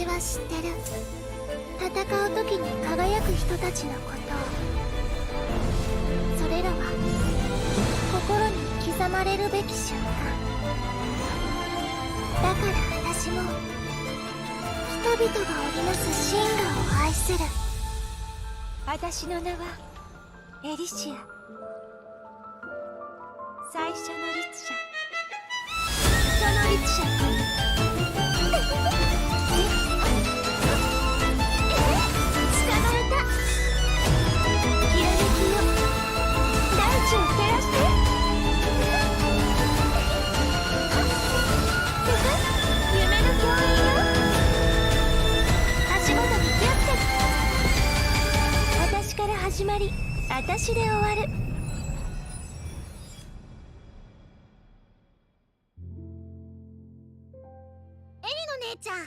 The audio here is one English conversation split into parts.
私は知ってる。戦う時に輝く人たちのことを。それらは心に刻まれるべき瞬間。だから私も人々が織りなす真我を愛する。私の名はエリシア、最初の律者。その律者と始まり、私で終わる。エリの姉ちゃん。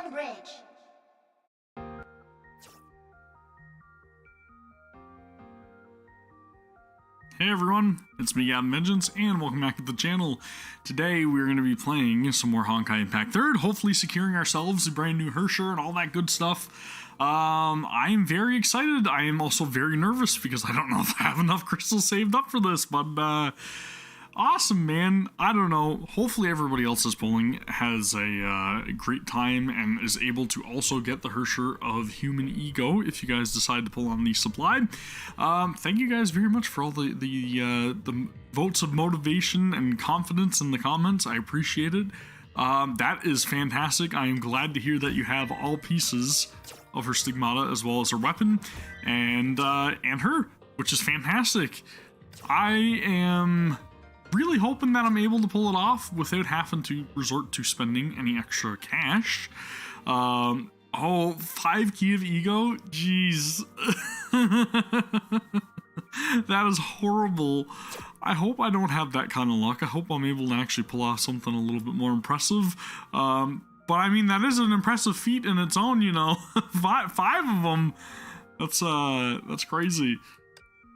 On bridge. Hey everyone, it's me, Gavin Vengeance, and welcome back to the channel. Today we're going to be playing some more Honkai Impact 3rd, hopefully securing ourselves a brand new Herrscher and all that good stuff. I am very excited. I am also very nervous because I don't know if I have enough crystals saved up for this, but awesome, man. I don't know. Hopefully everybody else is pulling has a great time and is able to also get the Herrscher of Human Ego if you guys decide to pull on the supply. Thank you guys very much for all the votes of motivation and confidence in the comments. I appreciate it. That is fantastic. I am glad to hear that you have all pieces of her stigmata as well as her weapon and her, which is fantastic. I am really hoping that I'm able to pull it off without having to resort to spending any extra cash. 5 key of ego? Jeez. That is horrible. I hope I don't have that kind of luck. I hope I'm able to actually pull off something a little bit more impressive. But I mean, that is an impressive feat in its own, you know. five of them. That's crazy.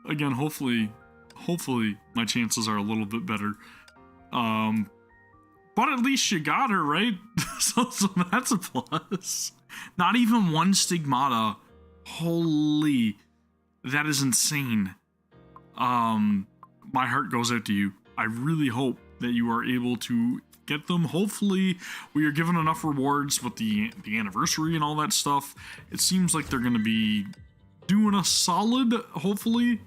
Again, hopefully my chances are a little bit better. But at least you got her, right? so that's a plus. Not even one stigmata. Holy, that is insane. My heart goes out to you. I really hope that you are able to get them. Hopefully we are given enough rewards with the anniversary and all that stuff. It seems like they're gonna be doing us solid, hopefully.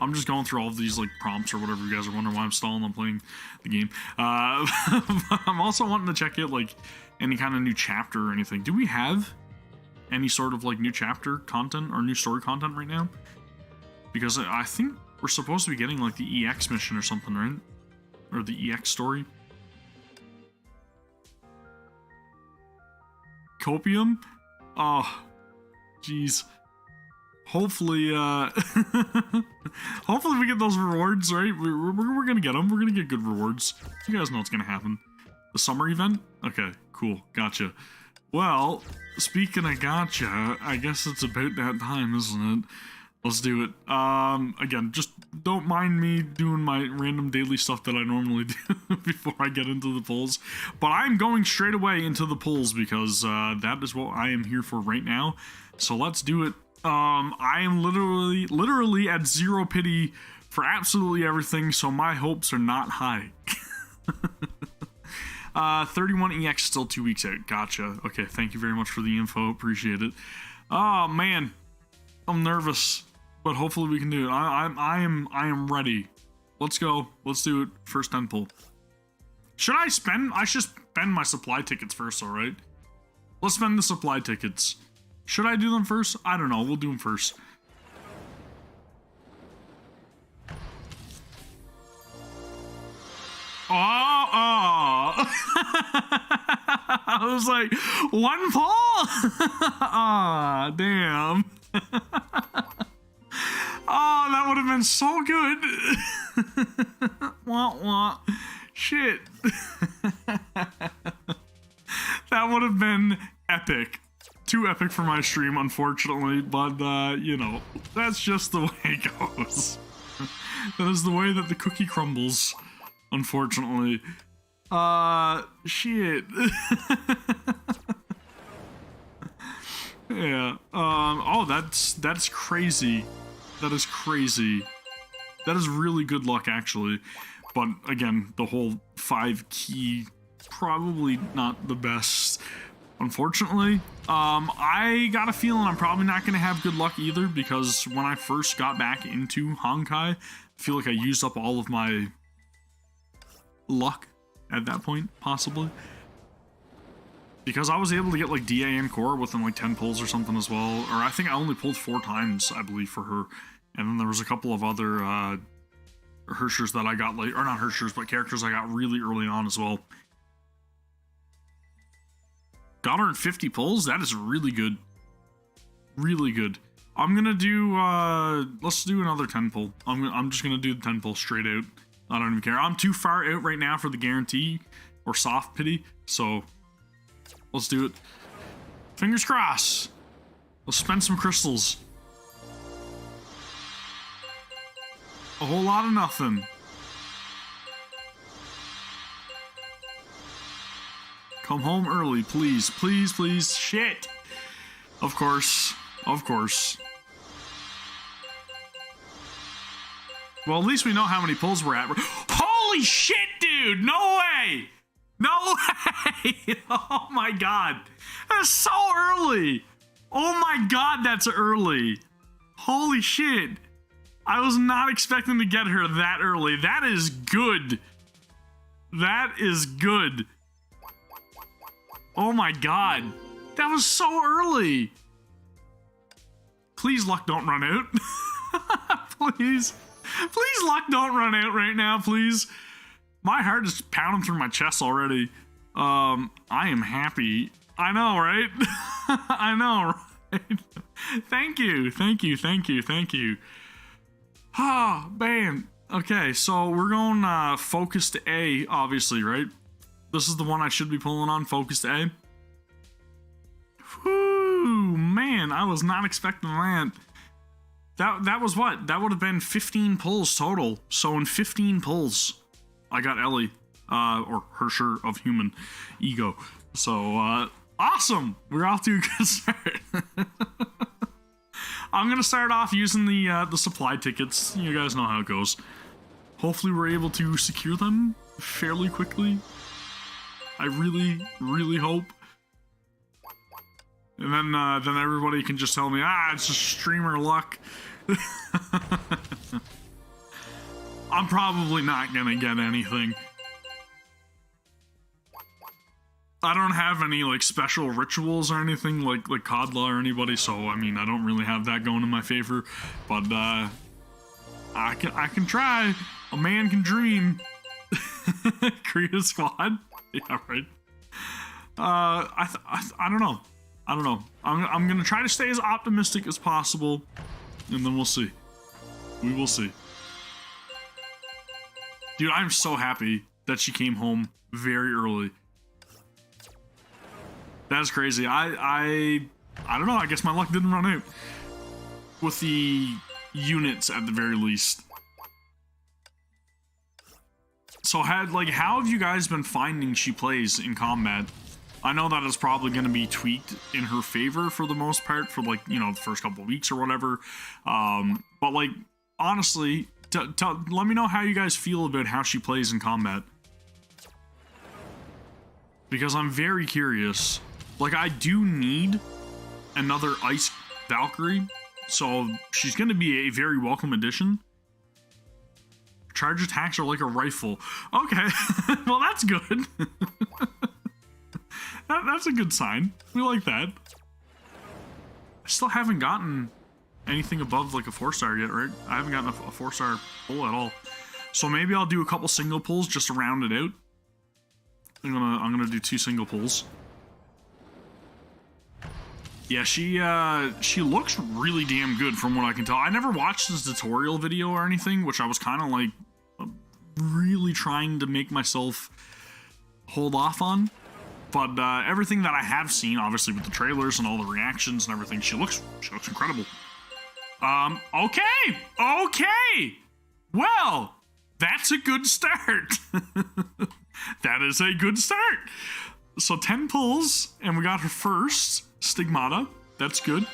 I'm just going through all of these like prompts or whatever. You guys are wondering why I'm stalling on playing the game. I'm also wanting to check out like any kind of new chapter or anything. Do we have any sort of like new chapter content or new story content right now? Because I think we're supposed to be getting like the EX mission or something, right? Or the EX story. Copium? Oh, jeez. Hopefully, hopefully we get those rewards, right? We're gonna get them. We're gonna get good rewards. You guys know what's gonna happen. The summer event? Okay, cool. Gotcha. Well, speaking of gotcha, I guess it's about that time, isn't it? Let's do it. Again, just don't mind me doing my random daily stuff that I normally do before I get into the pulls. But I'm going straight away into the pulls because that is what I am here for right now. So let's do it. I am literally at zero pity for absolutely everything, so my hopes are not high. 31 EX still 2 weeks out. Gotcha. Okay, thank you very much for the info. Appreciate it. Oh man, I'm nervous, but hopefully we can do it. I am ready. Let's go. Let's do it. First 10 pull. Should I spend? I should spend my supply tickets first, all right? Let's spend the supply tickets. Should I do them first? I don't know. We'll do them first. Oh. I was like, one pull? Ah, damn. Oh, that would have been so good. Wah, wah. Shit. That would have been epic. Too epic for my stream, unfortunately, but, you know, that's just the way it goes. That is the way that the cookie crumbles, unfortunately. Shit. Yeah, oh, that's crazy. That is crazy. That is really good luck, actually. But, again, the whole 5 key, probably not the best, unfortunately. I got a feeling I'm probably not going to have good luck either, because when I first got back into Honkai, I feel like I used up all of my luck at that point, possibly. Because I was able to get like DA and Core within like 10 pulls or something as well. Or I think I only pulled 4 times, I believe, for her. And then there was a couple of other Herrschers that I got like, or not Herrschers, but characters I got really early on as well. Got her in 50 pulls? That is really good. Really good. I'm gonna do, let's do another 10 pull. I'm just gonna do the 10 pull straight out. I don't even care. I'm too far out right now for the guarantee or soft pity, so let's do it. Fingers crossed. Let's spend some crystals. A whole lot of nothing. Come home early, please. Please, please. Shit. Of course. Of course. Well, at least we know how many pulls we're at. Holy shit, dude! No way! No way! Oh my god. That's so early! Oh my god, that's early. Holy shit. I was not expecting to get her that early. That is good. That is good. Oh my god. That was so early. Please, luck, don't run out. Please. Please, luck, don't run out right now, please. My heart is pounding through my chest already. I am happy. I know, right? I know, right? Thank you, thank you, thank you, thank you. Ah, man. Okay, so we're going focus to A, obviously, right? This is the one I should be pulling on, focus to A. Whew, man, I was not expecting that. That was what? That would have been 15 pulls total. So in 15 pulls, I got Ellie, or Herrscher of Human Ego. So, awesome! We're off to a good start. I'm gonna start off using the supply tickets. You guys know how it goes. Hopefully we're able to secure them fairly quickly. I really, really hope. And then everybody can just tell me, it's just streamer luck. I'm probably not gonna get anything. I don't have any like special rituals or anything like Kodla or anybody, so I mean I don't really have that going in my favor. But I can try. A man can dream. Create a squad. Yeah, right. I don't know. I don't know. I'm gonna try to stay as optimistic as possible, and then we'll see. We will see. Dude, I'm so happy that she came home very early. That's crazy. I don't know. I guess my luck didn't run out with the units at the very least. So how have you guys been finding she plays in combat? I know that it's probably going to be tweaked in her favor for the most part for, like, you know, the first couple of weeks or whatever. But, like, honestly, let me know how you guys feel about how she plays in combat. Because I'm very curious. Like, I do need another Ice Valkyrie, so she's going to be a very welcome addition. Charge attacks are like a rifle. Okay, well, that's good. That's a good sign. We like that. I still haven't gotten anything above like a 4-star yet, right? I haven't gotten a 4-star pull at all. So maybe I'll do a couple single pulls just to round it out. I'm gonna do 2 single pulls. Yeah, she looks really damn good from what I can tell. I never watched this tutorial video or anything, which I was kind of like really trying to make myself hold off on. But everything that I have seen, obviously with the trailers and all the reactions and everything, she looks incredible. Okay. Well, that's a good start. That is a good start. So 10 pulls, and we got her first Stigmata. That's good.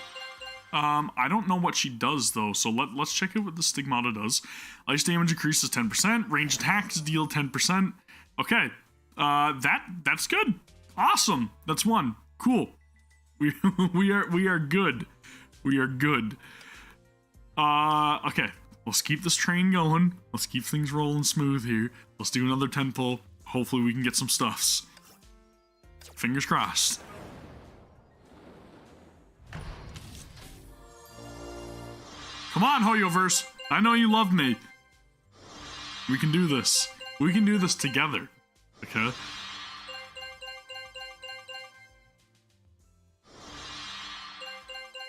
I don't know what she does though, so let's check out what the Stigmata does. Ice damage increases 10%. Range attacks deal 10%. Okay, that's good. Awesome. That's 1. Cool. We are good. We are good. Okay. Let's keep this train going. Let's keep things rolling smooth here. Let's do another 10 pull. Hopefully we can get some stuffs. Fingers crossed. Come on, Hoyoverse. I know you love me. We can do this. We can do this together. Okay?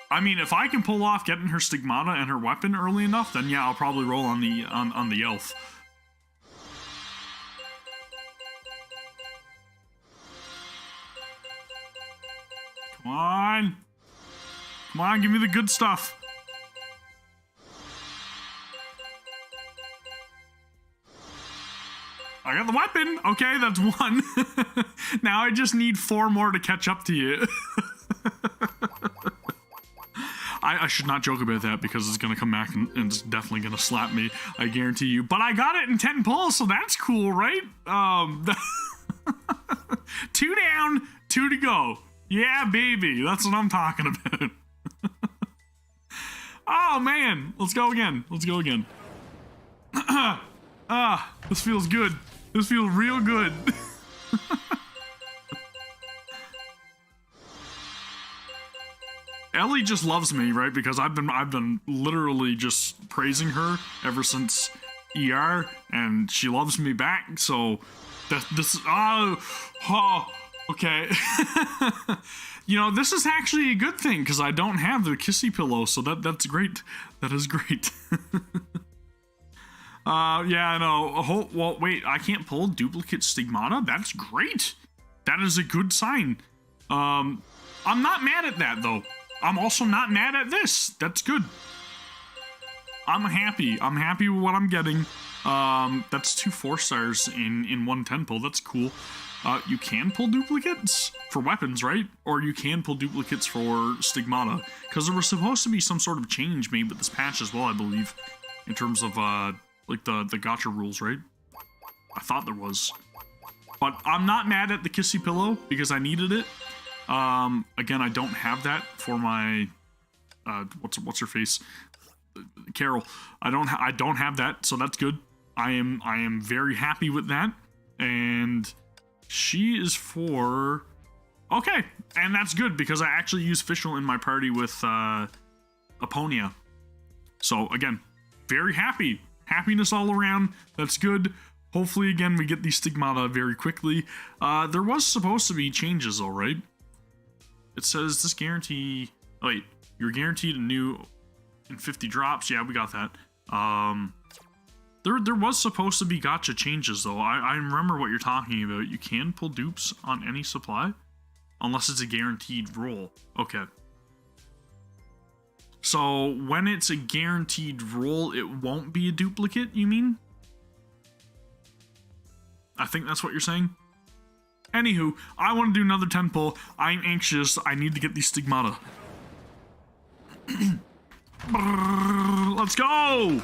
I mean, if I can pull off getting her Stigmata and her weapon early enough, then yeah, I'll probably roll on the on the elf. Come on. Come on, give me the good stuff. I got the weapon. Okay, that's 1. Now I just need 4 more to catch up to you. I should not joke about that because it's going to come back and it's definitely going to slap me. I guarantee you. But I got it in 10 pulls, so that's cool, right? 2 down, 2 to go. Yeah, baby. That's what I'm talking about. Oh, man. Let's go again. Let's go again. This feels good. This feels real good. Ellie just loves me, right? Because I've been literally just praising her ever since ER, and she loves me back. So okay. You know, this is actually a good thing because I don't have the kissy pillow, so that's great. That is great. Yeah, I know. Well, wait, I can't pull duplicate Stigmata? That's great. That is a good sign. I'm not mad at that, though. I'm also not mad at this. That's good. I'm happy. I'm happy with what I'm getting. That's 2 4-stars in 1 10 pull. That's cool. You can pull duplicates for weapons, right? Or you can pull duplicates for Stigmata. Because there was supposed to be some sort of change made with this patch as well, I believe. In terms of, like, the gacha rules, right? I thought there was. But I'm not mad at the kissy pillow because I needed it. Again, I don't have that for my, what's her face? Carol. I don't have that, so that's good. I am very happy with that. And she is for, okay. And that's good because I actually use Fischl in my party with, Aponia. So again, very happy. Happiness all around. That's good. Hopefully, again, we get these Stigmata very quickly. There was supposed to be changes, all right? It says this guarantee... Oh, wait. You're guaranteed a new in 50 drops. Yeah, we got that. There was supposed to be gacha changes, though. I remember what you're talking about. You can pull dupes on any supply, unless it's a guaranteed roll. Okay. So, when it's a guaranteed roll, it won't be a duplicate, you mean? I think that's what you're saying. Anywho, I want to do another 10 pull. I'm anxious. I need to get these stigmata. Let's go!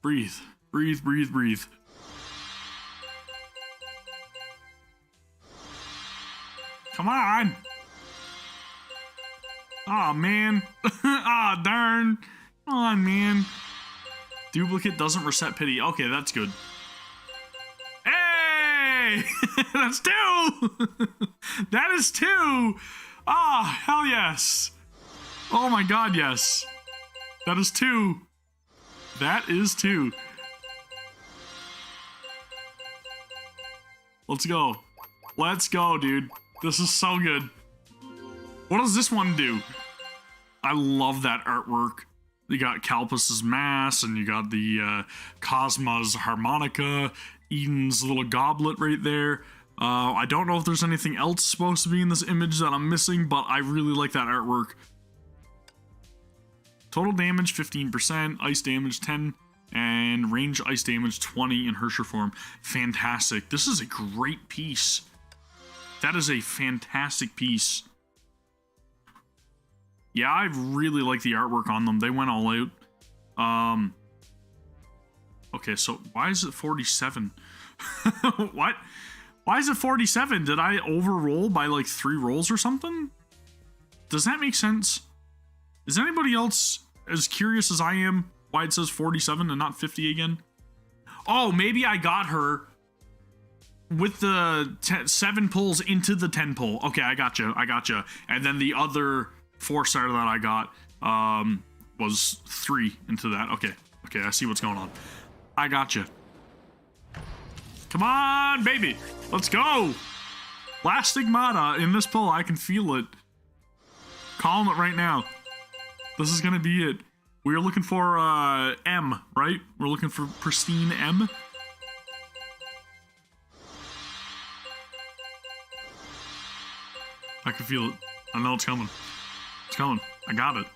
Breathe. Breathe, breathe, breathe. Come on! Aw, man. Aw, darn. Come on, man. Duplicate doesn't reset pity. Okay, that's good. Hey! That's 2! That is 2! Ah, hell yes. Oh my god, yes. That is 2. That is 2. Let's go. Let's go, dude. This is so good. What does this one do? I love that artwork. You got Calpus's mass, and you got the Cosma's harmonica, Eden's little goblet right there. I don't know if there's anything else supposed to be in this image that I'm missing, but I really like that artwork. Total damage 15%, ice damage 10, and range ice damage 20 in Herrscher form. Fantastic. This is a great piece. That is a fantastic piece. Yeah, I really like the artwork on them. They went all out. Okay, so why is it 47? What? Why is it 47? Did I overroll by like 3 rolls or something? Does that make sense? Is anybody else as curious as I am why it says 47 and not 50 again? Oh, maybe I got her with the 7 pulls into the 10 pull. Okay, I gotcha. I gotcha. And then the other 4-star that I got was 3 into that. Okay. Okay, I see what's going on. I gotcha. Come on, baby. Let's go. Last stigmata in this pull. I can feel it. Calling it right now. This is gonna be it. We're looking for M, right? We're looking for pristine M. I can feel it. I know it's coming. It's coming. I got it.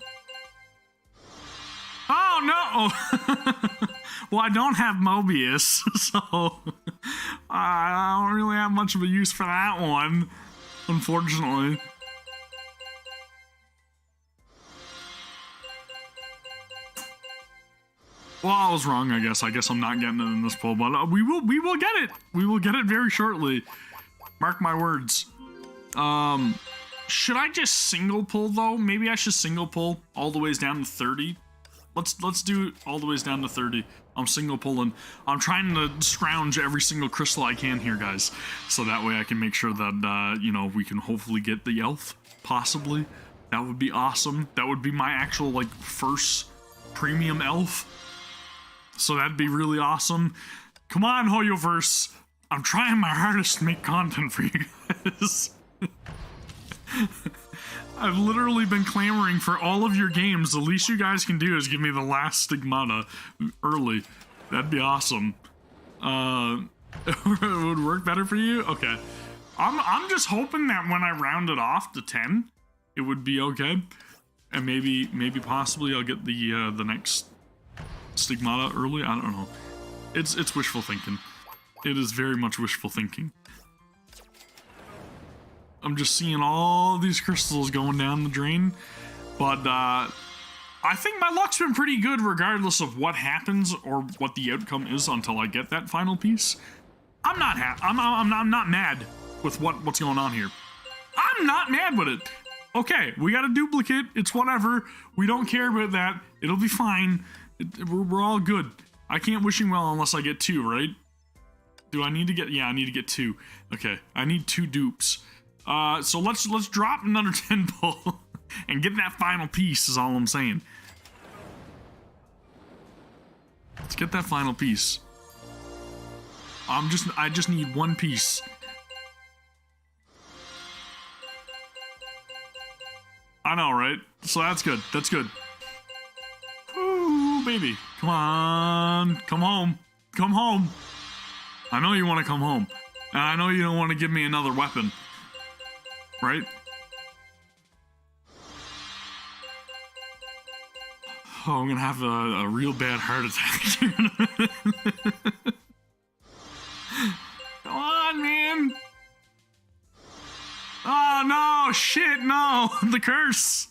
Oh no! Well, I don't have Mobius, so I don't really have much of a use for that one, unfortunately. Well, I was wrong, I guess. I guess I'm not getting it in this pull, but we will get it. We will get it very shortly. Mark my words. Should I just single pull though? Maybe I should single pull all the ways down to 30. Let's do it all the ways down to 30. I'm single pulling. I'm trying to scrounge every single crystal I can here, guys, so that way I can make sure that you know, we can hopefully get the elf, possibly. That would be awesome. That would be my actual like first premium elf. So that'd be really awesome. Come on, Hoyoverse. I'm trying my hardest to make content for you guys. I've literally been clamoring for all of your games. The least you guys can do is give me the last stigmata early. That'd be awesome. It would work better for you? Okay. I'm just hoping that when I round it off to 10, it would be okay. And maybe possibly I'll get the next stigmata early. I don't know. It's wishful thinking. It is very much wishful thinking. I'm just seeing all these crystals going down the drain, but I think my luck's been pretty good regardless of what happens or what the outcome is until I get that final piece. I'm not I'm not mad with what's going on here. I'm not mad with it. Okay, we got a duplicate. It's whatever. We don't care about that. It'll be fine. We're all good. I can't wishing well unless I get 2, right? Do I need to get? Yeah, I need to get 2. Okay, I need 2 dupes. So let's drop another 10 pull and get that final piece is all I'm saying. Let's get that final piece. I just need 1 piece. I know, right? So that's good. That's good. Ooh, baby. Come on. Come home. Come home. I know you want to come home. And I know you don't want to give me another weapon. Right? Oh, I'm gonna have a real bad heart attack here in a minute. Come on, man. Oh, no. Shit, no. The curse.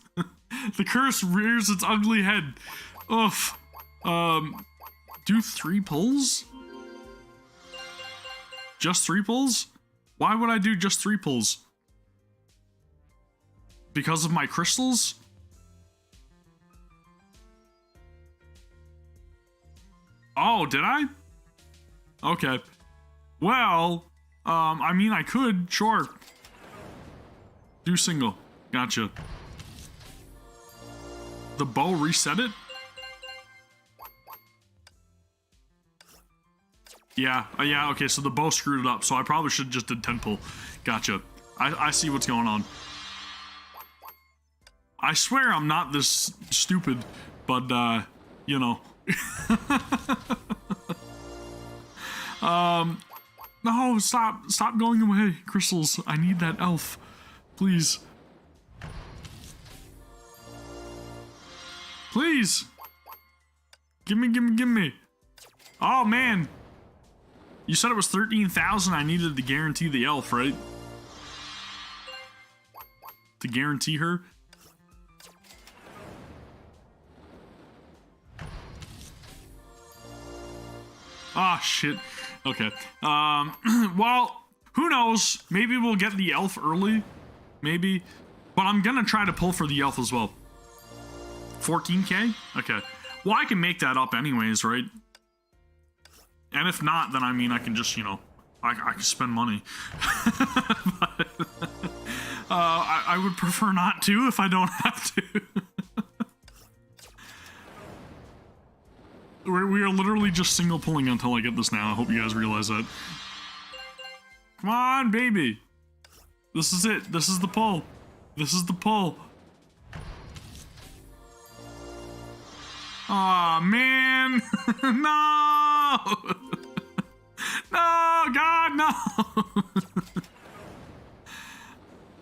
The curse rears its ugly head. Oof. Do 3 pulls? Just 3 pulls? Why would I do just 3 pulls? Because of my crystals? Oh, did I? Okay. Well, I mean, I could, sure. Do single. Gotcha. The bow reset it? Yeah, yeah, okay, so the bow screwed it up, so I probably should have just did 10 pull. Gotcha. I see what's going on. I swear I'm not this stupid, but, you know. No, stop going away, crystals. I need that elf. Please. Please. Give me. Oh, man. You said it was 13,000. I needed to guarantee the elf, right? To guarantee her. Ah, shit. Okay. Well, who knows? Maybe we'll get the elf early. Maybe. But I'm gonna try to pull for the elf as well. 14k? Okay. Well, I can make that up anyways, right? And if not, then I mean, I can just, you know, I can spend money. But, I would prefer not to if I don't have to. We are literally just single pulling until I get this now. I hope you guys realize that. Come on, baby. This is it. This is the pull. This is the pull. Aw, man. No. No, God, no.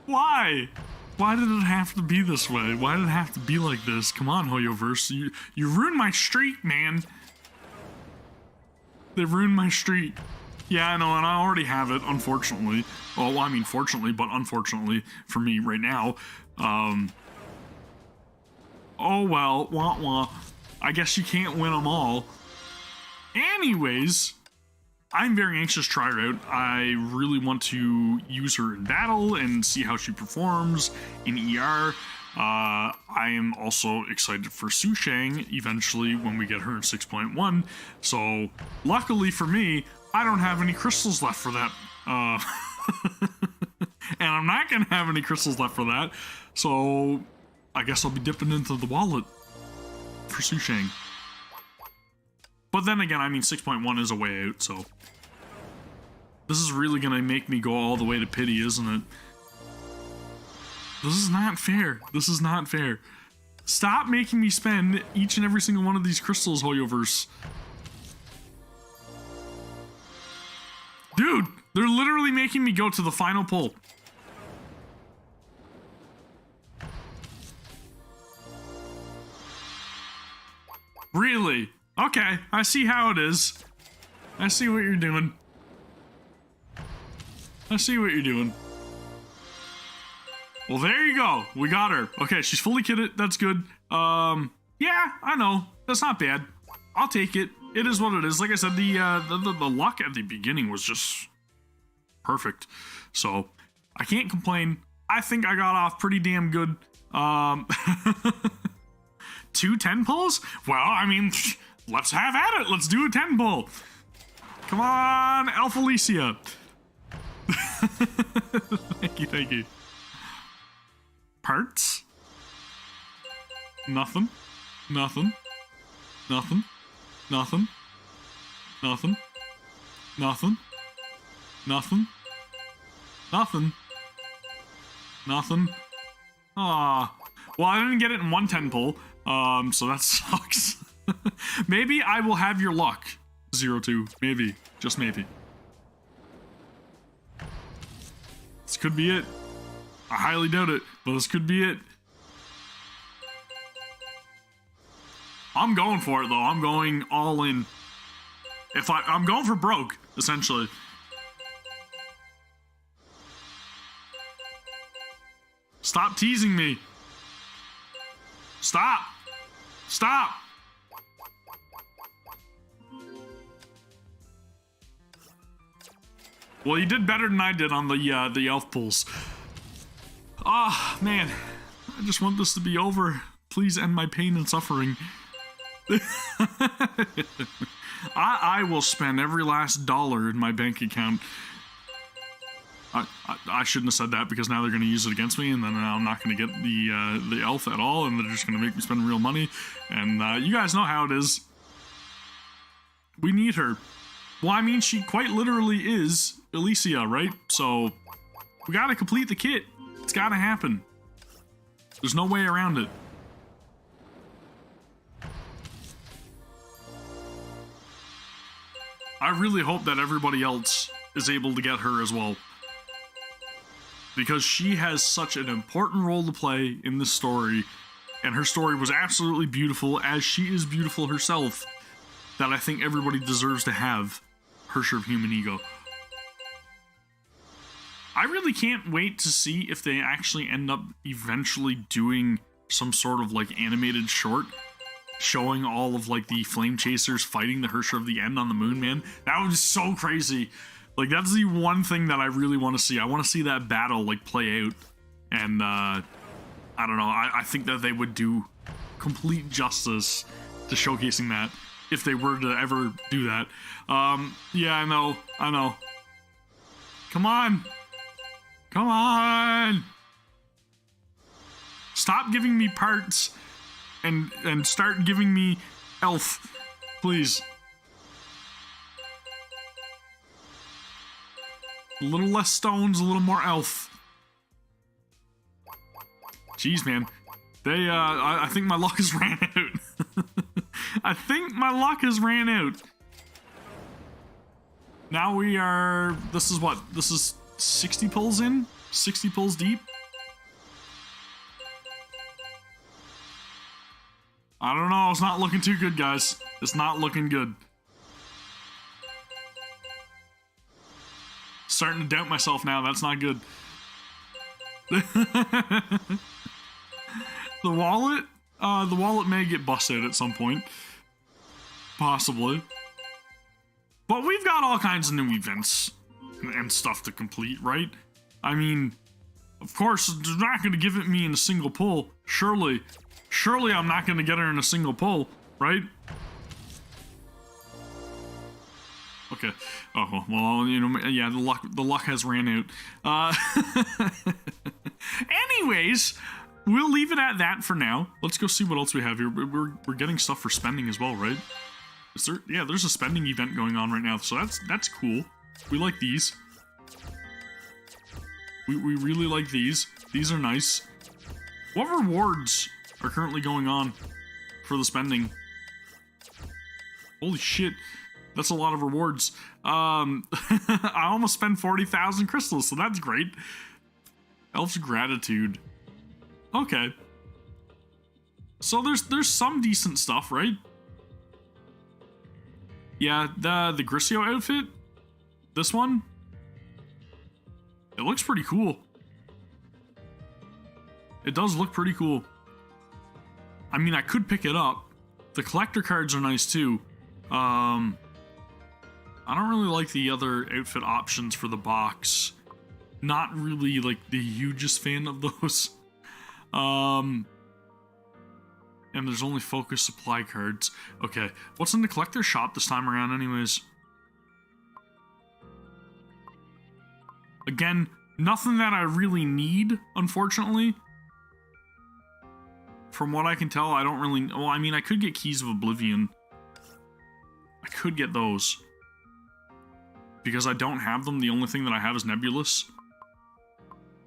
Why? Why did it have to be this way? Why did it have to be like this? Come on, Hoyoverse. You ruined my streak, man. They ruined my streak. Yeah, I know, and I already have it, unfortunately. Well, I mean, fortunately, but unfortunately for me right now. Oh, well, wah wah. I guess you can't win them all. Anyways, I'm very anxious to try her out. I really want to use her in battle and see how she performs in ER. I am also excited for Su Shang eventually when we get her in 6.1. So, luckily for me, I don't have any crystals left for that. And I'm not going to have any crystals left for that. So, I guess I'll be dipping into the wallet for Su Shang. But then again, I mean, 6.1 is a way out, so. This is really going to make me go all the way to pity, isn't it? This is not fair. This is not fair. Stop making me spend each and every single one of these crystals, Hoyoverse. Dude, they're literally making me go to the final pull. Really? Okay, I see how it is. I see what you're doing. I see what you're doing. Well, there you go. We got her. Okay, she's fully kitted. That's good. Yeah, I know. That's not bad. I'll take it. It is what it is. Like I said, the luck at the beginning was just perfect. So, I can't complain. I think I got off pretty damn good. 2 10 pulls? Well, I mean, let's have at it. Let's do a 10 pull. Come on, Alpha Alicia. Thank you. Parts? Nothing. Nothing. Nothing. Nothing. Nothing. Nothing. Nothing. Nothing. Nothing. Ah. Well, I didn't get it in 110 pull. So that sucks. Maybe I will have your luck. 0-2. Maybe. Just maybe. This could be it. I highly doubt it, but this could be it. I'm going for it, though. I'm going all in. I'm going for broke, essentially. Stop teasing me. Stop. Stop. Well, you did better than I did on the elf pulls. Ah, man. I just want this to be over. Please end my pain and suffering. I will spend every last dollar in my bank account. I shouldn't have said that, because now they're going to use it against me, and then I'm not going to get the elf at all, and they're just going to make me spend real money. And you guys know how it is. We need her. Well, I mean, she quite literally is Alicia, right? So we got to complete the kit. It's got to happen. There's no way around it. I really hope that everybody else is able to get her as well, because she has such an important role to play in this story, and her story was absolutely beautiful, as she is beautiful herself, that I think everybody deserves to have Herrscher of Human Ego. I really can't wait to see if they actually end up eventually doing some sort of like animated short showing all of like the flame chasers fighting the Herrscher of the End on the moon, man. That would be so crazy. Like, that's the one thing that I really want to see. I want to see that battle like play out, and I don't know, I think that they would do complete justice to showcasing that if they were to ever do that. Yeah, I know. Come on. Come on. Stop giving me parts and start giving me elf, please. A little less stones, a little more elf. Jeez, man. I think my luck has ran out. I think my luck has ran out. Now we are... This is what? This is 60 pulls in? 60 pulls deep? I don't know. It's not looking too good, guys. It's not looking good. Starting to doubt myself now. That's not good. The wallet may get busted at some point. Possibly. But we've got all kinds of new events and stuff to complete, right? I mean, of course, they're not going to give it me in a single pull. Surely I'm not going to get her in a single pull, right? Okay. Oh, well, you know, yeah, the luck has ran out. Anyways, we'll leave it at that for now. Let's go see what else we have here. We're getting stuff for spending as well, right? Is there? Yeah, there's a spending event going on right now, so that's cool. We like these. We really like these. These are nice. What rewards are currently going on for the spending? Holy shit. That's a lot of rewards. I almost spent 40,000 crystals, so that's great. Elf's Gratitude. Okay. So there's some decent stuff, right? Yeah, the Grisio outfit. This one. It looks pretty cool. It does look pretty cool. I mean, I could pick it up. The collector cards are nice too. I don't really like the other outfit options for the box. Not really like the hugest fan of those. And there's only focus supply cards. Okay, what's in the collector shop this time around anyways? Again, nothing that I really need, unfortunately. From what I can tell, I don't really... Well, I mean, I could get Keys of Oblivion. I could get those. Because I don't have them, the only thing that I have is Nebulous.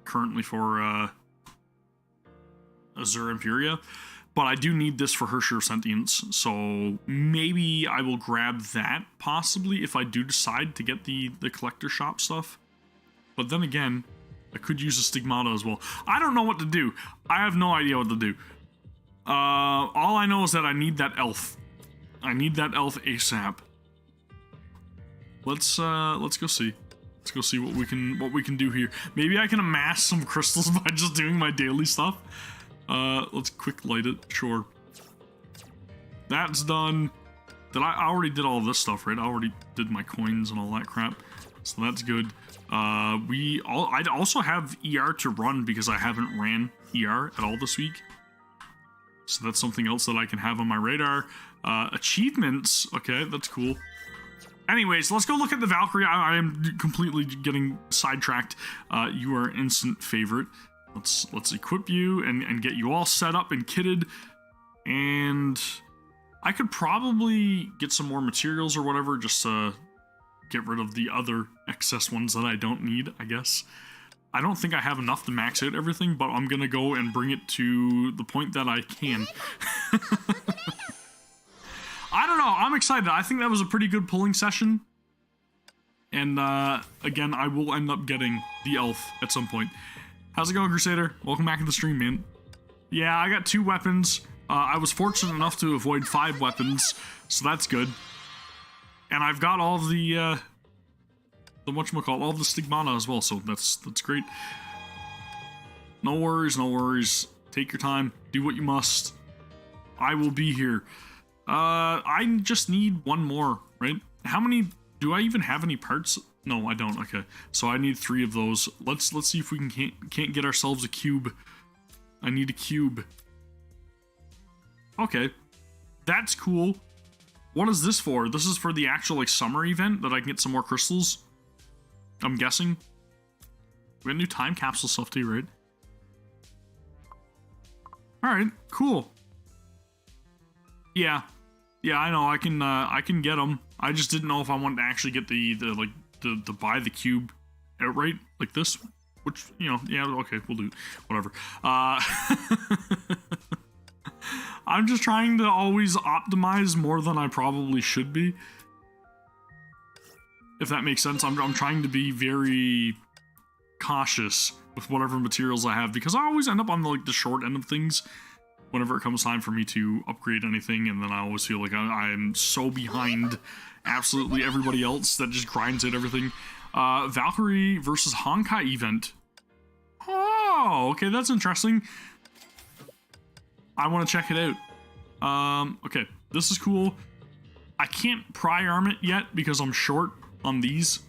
Currently for, Azure Imperia. But I do need this for Herrscher of Sentience, so maybe I will grab that, possibly, if I do decide to get the collector shop stuff. But then again, I could use a Stigmata as well. I don't know what to do. I have no idea what to do. All I know is that I need that elf. I need that elf ASAP. Let's go see. Let's go see what we can do here. Maybe I can amass some crystals by just doing my daily stuff. Let's quick light it. Sure. That's done. I already did all this stuff, right? I already did my coins and all that crap. So that's good. I'd also have ER to run because I haven't ran ER at all this week. So that's something else that I can have on my radar. Achievements. Okay, that's cool. Anyways, let's go look at the Valkyrie. I am completely getting sidetracked. You are instant favorite. Let's equip you and get you all set up and kitted. And I could probably get some more materials or whatever, just to get rid of the other excess ones that I don't need, I guess. I don't think I have enough to max out everything, but I'm gonna go and bring it to the point that I can. I don't know, I'm excited. I think that was a pretty good pulling session. And again, I will end up getting the elf at some point. How's it going, Crusader? Welcome back to the stream, man. Yeah, I got 2 weapons. I was fortunate enough to avoid 5 weapons, so that's good. And I've got all the whatchamacallit, all the stigmata as well, so that's great. No worries, no worries. Take your time, do what you must. I will be here. I just need one more, right? How many, do I even have any parts? No, I don't, okay. So I need 3 of those. Let's see if we can't get ourselves a cube. I need a cube. Okay, that's cool. What is this for? This is for the actual, like, summer event that I can get some more crystals, I'm guessing. We got new time capsule stuff too, right? Alright, cool. Yeah, I know, I can get them. I just didn't know if I wanted to actually get to buy the cube outright, like this, which, you know, yeah, okay, we'll do, whatever. I'm just trying to always optimize more than I probably should be. If that makes sense, I'm trying to be very cautious with whatever materials I have, because I always end up on the short end of things whenever it comes time for me to upgrade anything, and then I always feel like I'm so behind absolutely everybody else that just grinds out everything. Valkyrie versus Honkai event. Oh, okay, that's interesting. I want to check it out. Okay, this is cool. I can't pry arm it yet because I'm short on these.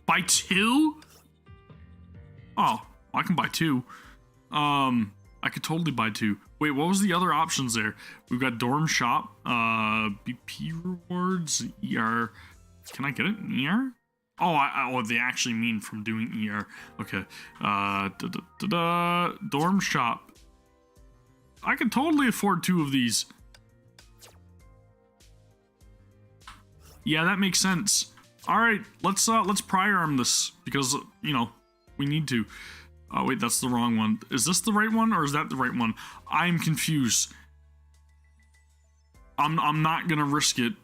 Buy 2? Oh, I can buy 2. I could totally buy 2. Wait, what was the other options there? We've got Dorm Shop, BP rewards, ER. Can I get it in ER? Oh, they actually mean from doing ER. Okay. Dorm Shop. I could totally afford 2 of these. Yeah, that makes sense. All right, let's pry arm this because, you know, we need to. Oh wait, that's the wrong one. Is this the right one or is that the right one? I'm confused. I'm not gonna risk it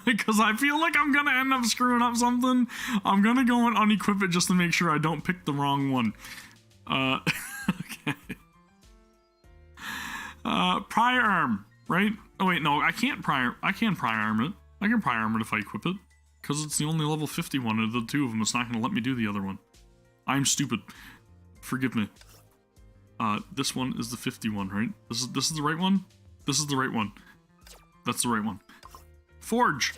because I feel like I'm gonna end up screwing up something. I'm gonna go and unequip it just to make sure I don't pick the wrong one. Okay. Pry arm, right? Oh wait, no, I can't pry arm it. I can pry arm it if I equip it, because it's the only level 50 one of the 2 of them. It's not going to let me do the other one. I'm stupid. Forgive me. This one is the 51, right? This is the right one? This is the right one. That's the right one. Forge!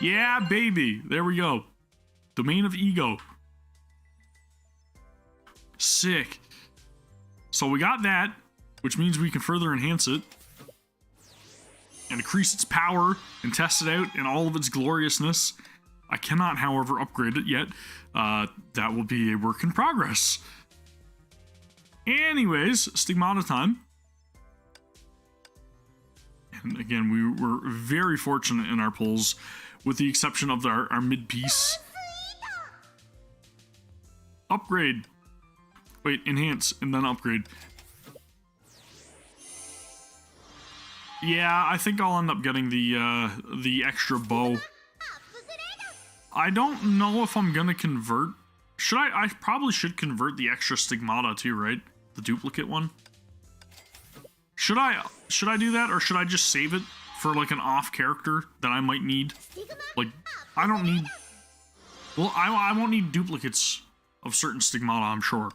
Yeah, baby! There we go. Domain of Ego. Sick. So we got that, which means we can further enhance it and increase its power and test it out in all of its gloriousness. I cannot, however, upgrade it yet. That will be a work in progress. Anyways, Stigmata time. And again, we were very fortunate in our pulls, with the exception of our mid-piece. Upgrade. Wait, enhance, and then upgrade. Yeah, I think I'll end up getting the extra bow. I don't know if I'm gonna convert. Should I probably should convert the extra stigmata too, right? The duplicate one. Should I do that, or should I just save it for like an off character that I might need? Like, I don't need... Well, I won't need duplicates of certain stigmata, I'm sure.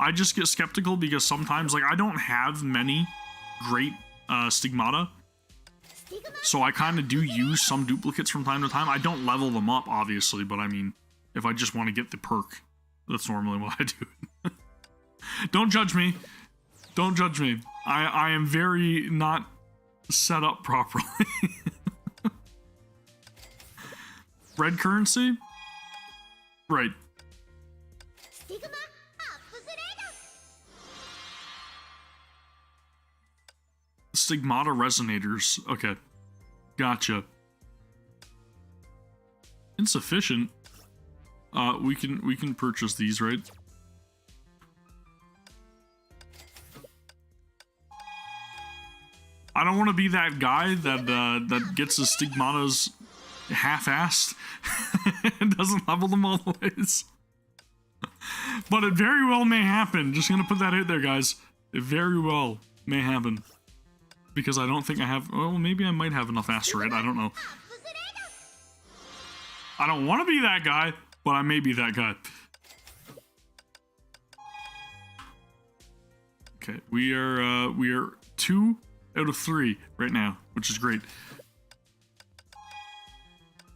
I just get skeptical because sometimes, like, I don't have many great stigmata. So I kind of do use some duplicates from time to time. I don't level them up, obviously, but I mean, if I just want to get the perk, that's normally what I do. Don't judge me. Don't judge me. I am very not set up properly. Red currency? Right. Stigmata resonators. Okay. Gotcha. Insufficient. We can purchase these, right? I don't want to be that guy that that gets his stigmatas half-assed and doesn't level them all the ways. But it very well may happen. Just gonna put that out there, guys. It very well may happen. Because I don't think I have... Well, maybe I might have enough asteroid. I don't know. I don't want to be that guy, but I may be that guy. Okay, we are 2 out of 3 right now, which is great.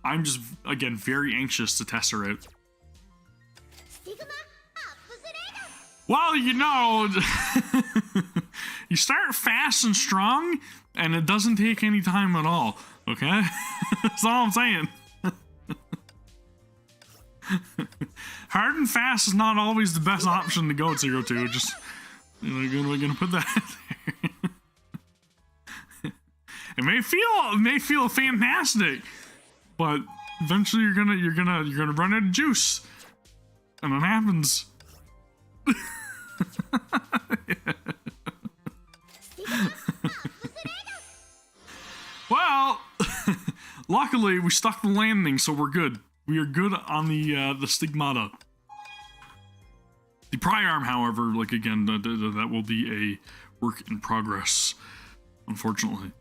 I'm just, again, very anxious to test her out. Well, you know, you start fast and strong, and it doesn't take any time at all, okay? That's all I'm saying. Hard and fast is not always the best option to go 0-2. Just, you know, we're gonna put that there. It may feel fantastic, but eventually you're gonna run out of juice, and it happens. Well, luckily we stuck the landing, so we're good. We are good on the stigmata. The pry arm, however, like again, that will be a work in progress, unfortunately.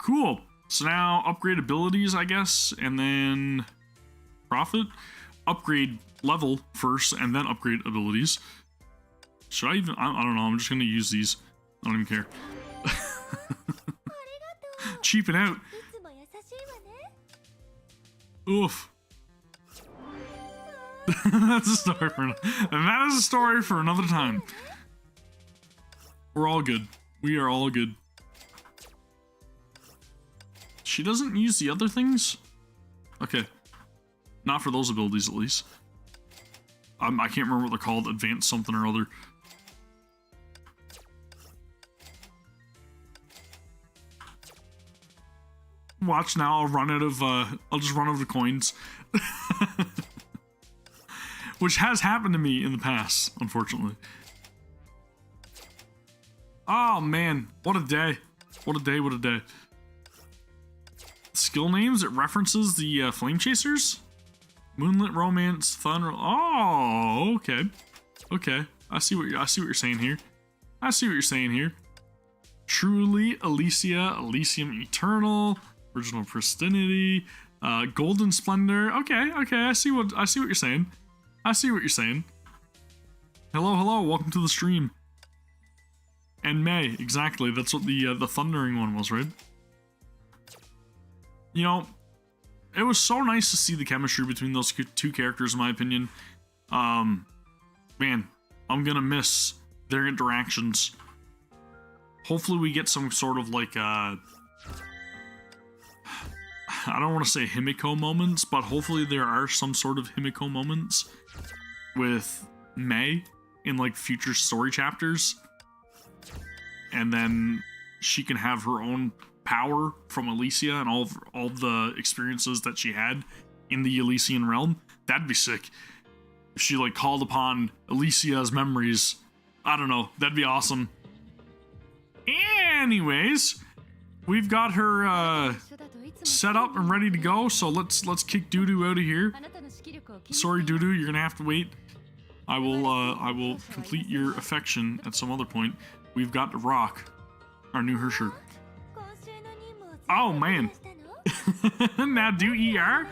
Cool. So now upgrade abilities, I guess, and then profit. Upgrade level first, and then upgrade abilities. Should I even? I don't know. I'm just gonna use these. I don't even care. Cheap it out. Oof. That's a story for, and that is a story for another time. We're all good. We are all good. She doesn't use the other things? Okay. Not for those abilities, at least. I can't remember what they're called. Advanced something or other. Watch now, I'll run out of, I'll just run out of coins. Which has happened to me in the past, unfortunately. Oh man, what a day. What a day, what a day. Skill names, it references the Flame Chasers? Moonlit Romance, Thunder. Oh, okay. Okay. I see what you're saying here. I see what you're saying here. Truly, Elysia, Elysium Eternal, Original Pristinity, Golden Splendor. Okay, okay, I see what you're saying. I see what you're saying. Hello, hello, welcome to the stream. And May, exactly. That's what the thundering one was, right? You know, it was so nice to see the chemistry between those two characters, in my opinion. Man, I'm gonna miss their interactions. Hopefully we get some sort of like, I don't want to say Himiko moments, but hopefully there are some sort of Himiko moments with May in like future story chapters. And then she can have her own power from Elysia and all the experiences that she had in the Elysian realm. That'd be sick. If she like called upon Elysia's memories. I don't know. That'd be awesome. Anyways, we've got her set up and ready to go. So let's kick Doodoo out of here. Sorry, Doodoo, you're gonna have to wait. I will complete your affection at some other point. We've got to rock our new Herrscher. Oh man. Now do ER?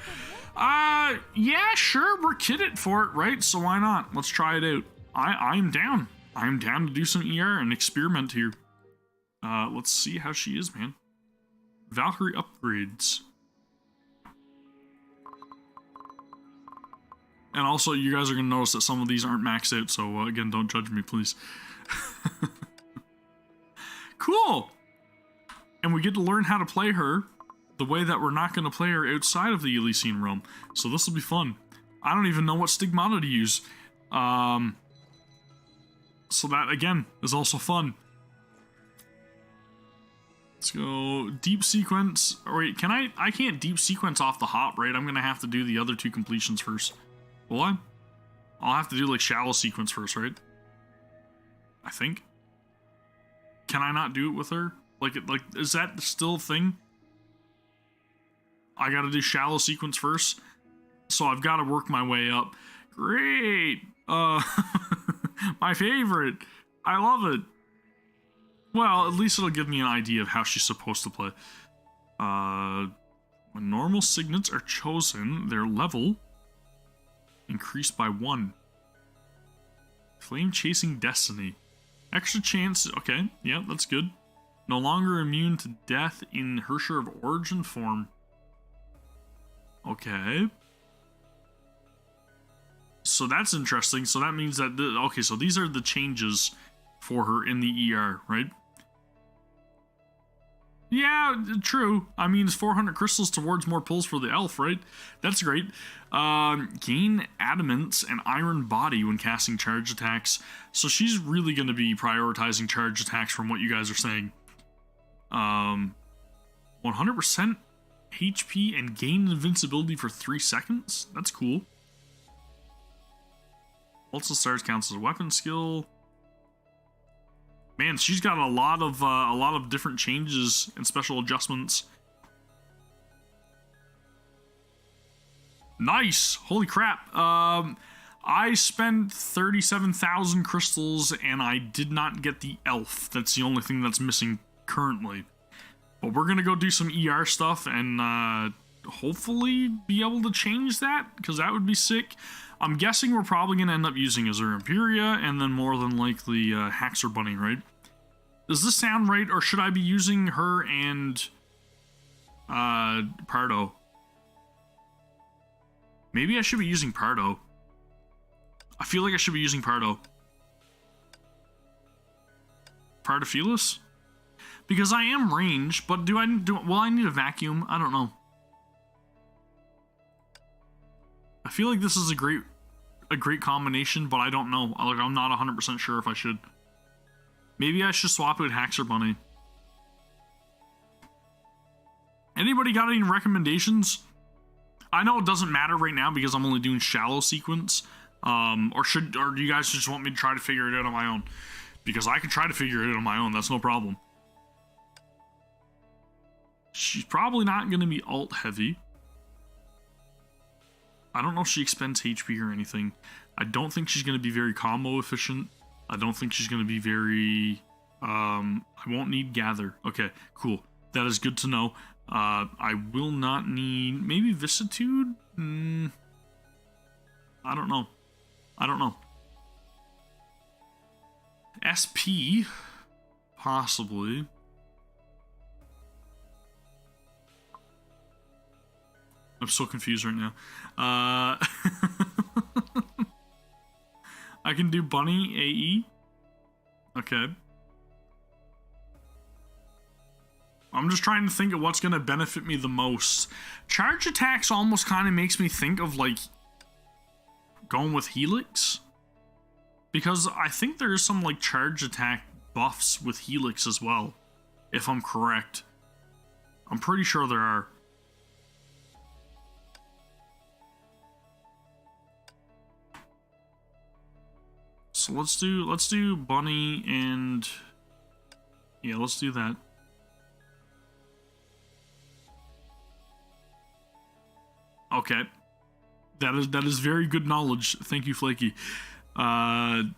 Yeah, sure, we're kitted for it, right? So why not? Let's try it out. I'm down. I'm down to do some ER and experiment here. Let's see how she is, man. Valkyrie upgrades. And also, you guys are going to notice that some of these aren't maxed out, so again, don't judge me, please. Cool! And we get to learn how to play her the way that we're not going to play her outside of the Elysian realm. So this will be fun. I don't even know what stigmata to use. So that, again, is also fun. Let's go deep sequence. Or wait, can I can't deep sequence off the hop, right? I'm going to have to do the other two completions first. Will I? I'll have to do like shallow sequence first, right? I think. Can I not do it with her? Like, is that still a thing? I gotta do shallow sequence first. So I've got to work my way up. Great! My favorite! I love it! Well, at least it'll give me an idea of how she's supposed to play. When normal signets are chosen, their level increased by 1. Flame Chasing Destiny. Extra chance. Okay, yeah, that's good. No longer immune to death in Herrscher of Origin form. Okay. So that's interesting. So that means that... okay, so these are the changes for her in the ER, right? Yeah, true. I mean, it's 400 crystals towards more pulls for the elf, right? That's great. Gain adamants and iron body when casting charge attacks. So she's really going to be prioritizing charge attacks from what you guys are saying. 100% HP and gain invincibility for 3 seconds? That's cool. Also stars counts as a weapon skill. Man, she's got a lot of different changes and special adjustments. Nice! Holy crap. I spent 37,000 crystals and I did not get the elf. That's the only thing that's missing currently. But we're gonna go do some ER stuff and hopefully be able to change that, because that would be sick. I'm guessing we're probably going to end up using Azure Imperia and then more than likely Haxor Bunny, right? Does this sound right, or should I be using her and Pardo? Maybe I should be using Pardo. I feel like I should be using Pardo. Pardophilus? Because I am range, but will I need a vacuum? I don't know. I feel like this is a great combination, but I don't know. Like, I'm not 100% sure if I should. Maybe I should swap it with Haxor Bunny. Anybody got any recommendations? I know it doesn't matter right now because I'm only doing shallow sequence. Or do you guys just want me to try to figure it out on my own? Because I can try to figure it out on my own. That's no problem. She's probably not going to be alt heavy. I don't know if she expends HP or anything. I don't think she's going to be very combo efficient. I don't think she's going to be very... I won't need gather. Okay, cool. That is good to know. I will not need... maybe vicissitude? I don't know. I don't know. SP? Possibly. I'm so confused right now. I can do Bunny AE. Okay. I'm just trying to think of what's going to benefit me the most. Charge attacks almost kind of makes me think of, like, going with Helix. Because I think there is some, like, charge attack buffs with Helix as well. If I'm correct. I'm pretty sure there are. So let's do Bunny and... yeah, let's do that. Okay. That is very good knowledge. Thank you, Flaky. Weapon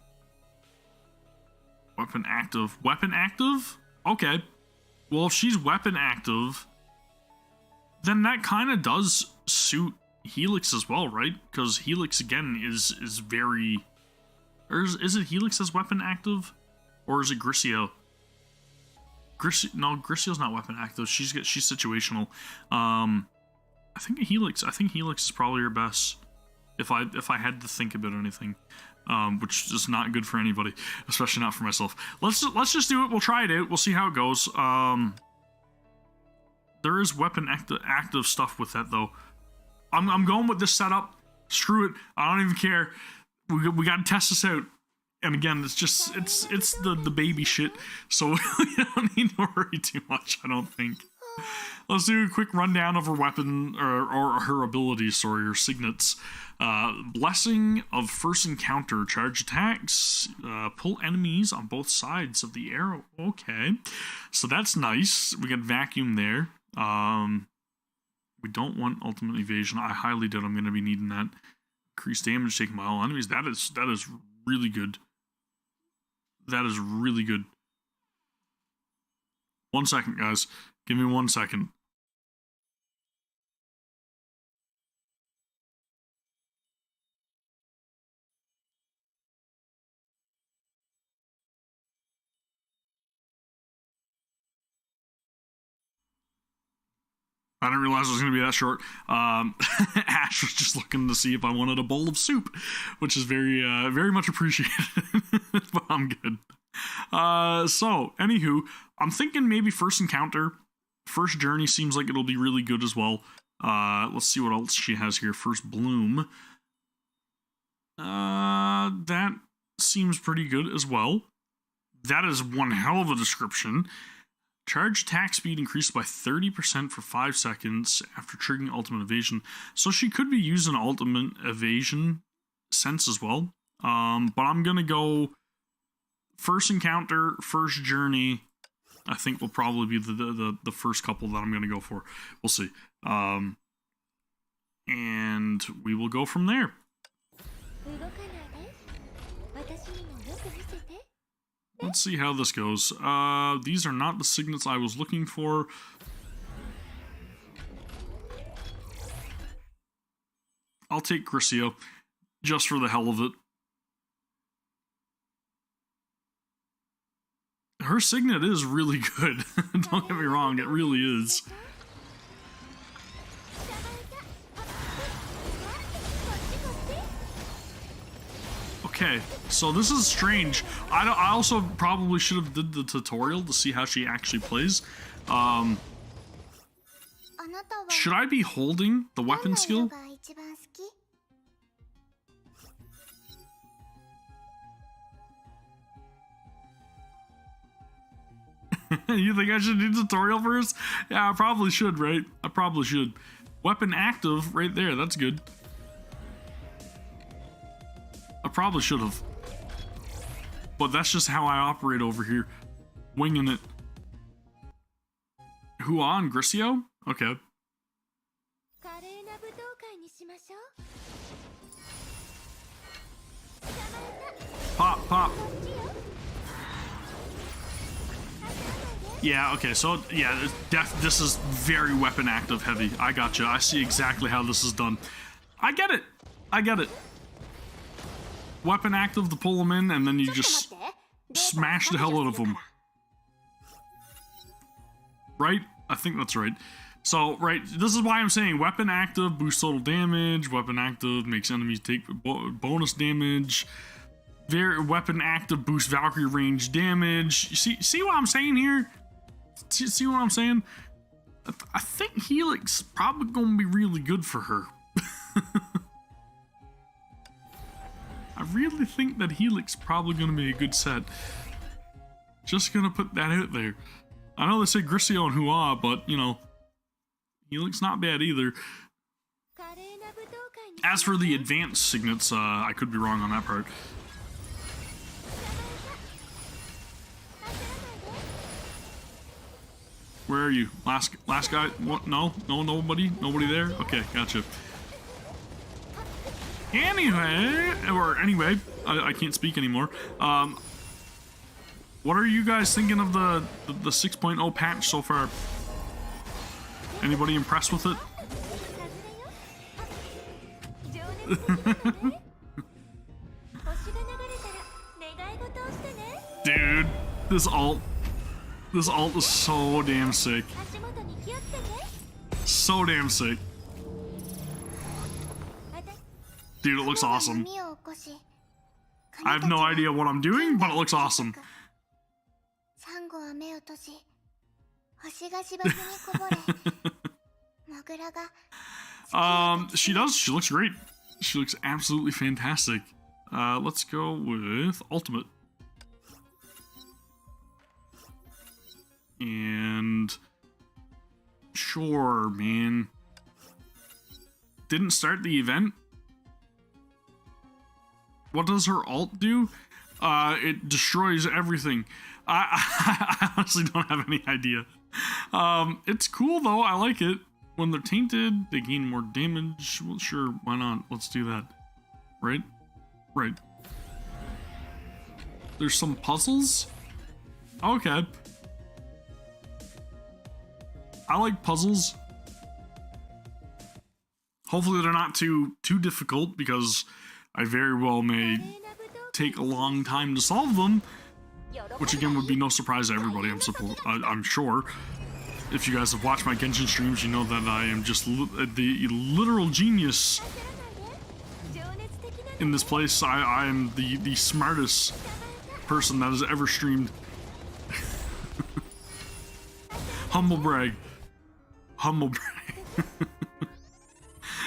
active. Weapon active? Okay. Well, if she's weapon active, then that kind of does suit Helix as well, right? Because Helix, again, is very... Or is it Helix as weapon active? Or is it Grisio? No, Grisio's not weapon active. She's situational. I think Helix is probably her best. If I had to think about anything. Which is not good for anybody, especially not for myself. Let's just do it. We'll try it out. We'll see how it goes. There is weapon active stuff with that though. I'm going with this setup. Screw it. I don't even care. We got to test this out. And again, it's just it's the baby shit. So we don't need to worry too much. I don't think. Let's do a quick rundown of her weapon or her abilities. Sorry, her signets. Blessing of first encounter, charge attacks, pull enemies on both sides of the arrow. Okay, so that's nice. We got vacuum there. We don't want ultimate evasion. I highly doubt I'm going to be needing that. Increased damage taken by all enemies. That is really good. That is really good. 1 second, guys. Give me 1 second. I didn't realize it was going to be that short. Ash was just looking to see if I wanted a bowl of soup, which is very much appreciated. But I'm good. So, anywho, I'm thinking maybe first encounter. First journey seems like it'll be really good as well. Let's see what else she has here. First bloom. That seems pretty good as well. That is one hell of a description. Charge attack speed increased by 30% for 5 seconds after triggering ultimate evasion. So she could be using ultimate evasion sense as well. But I'm going to go first encounter, first journey. I think will probably be the first couple that I'm going to go for. We'll see. And we will go from there. Let's see how this goes. These are not the signets I was looking for. I'll take Grisio, just for the hell of it. Her signet is really good. Don't get me wrong, it really is. Okay, so this is strange. I also probably should have did the tutorial to see how she actually plays. Should I be holding the weapon skill? You think I should do tutorial first? Yeah, I probably should, right? I probably should. Weapon active right there, that's good. I probably should have. But that's just how I operate over here. Winging it. Who on? Grisio? Okay. Pop, pop. Yeah, okay, so, yeah, this is very weapon active heavy. I gotcha. I see exactly how this is done. I get it. I get it. Weapon active to pull them in, and then you just smash the hell out of them. Right? I think that's right. So, right, this is why I'm saying weapon active boosts total damage, weapon active makes enemies take bonus damage, weapon active boosts Valkyrie range damage. You see what I'm saying here? See what I'm saying? I think Helix probably gonna be really good for her. I really think that Helix probably gonna be a good set. Just gonna put that out there. I know they say Grisio and Hua, but you know, Helix not bad either. As for the advanced signets, I could be wrong on that part. Where are you? Last guy? What? No, nobody there? Okay, gotcha. Anyway, I can't speak anymore. What are you guys thinking of the 6.0 patch so far? Anybody impressed with it? Dude, this alt is so damn sick. So damn sick. Dude, it looks awesome. I have no idea what I'm doing, but it looks awesome. She does. She looks great. She looks absolutely fantastic. Let's go with Ultimate. And sure, man. Didn't start the event. What does her ult do? It destroys everything. I honestly don't have any idea. It's cool though. I like it. When they're tainted, they gain more damage. Well, sure, why not? Let's do that. Right? Right. There's some puzzles? Okay. I like puzzles. Hopefully they're not too difficult, because I very well may take a long time to solve them, which again would be no surprise to everybody. I'm sure. If you guys have watched my Genshin streams, you know that I am just the literal genius in this place. I am the smartest person that has ever streamed. Humble brag. Humble brag.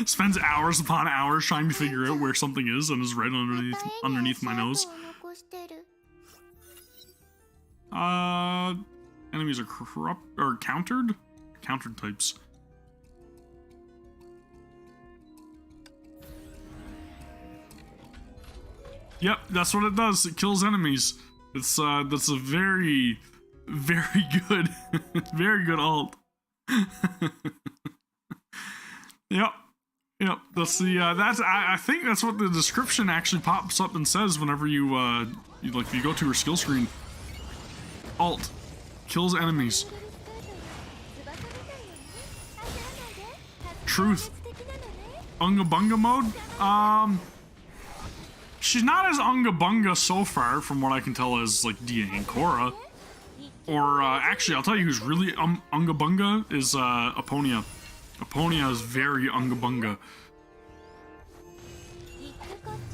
Spends hours upon hours trying to figure out where something is, and is right underneath my nose. Enemies are corrupt or countered? Countered types. Yep, that's what it does. It kills enemies. It's that's a very, very good, very good ult. Yep. Yep, that's the I think that's what the description actually pops up and says whenever you go to her skill screen. Ult kills enemies. Truth. Unga Bunga mode? She's not as Unga Bunga so far, from what I can tell, as like Dia and Korra. Or actually, I'll tell you who's really Unga Bunga is Aponia. Aponia is very Unga Bunga.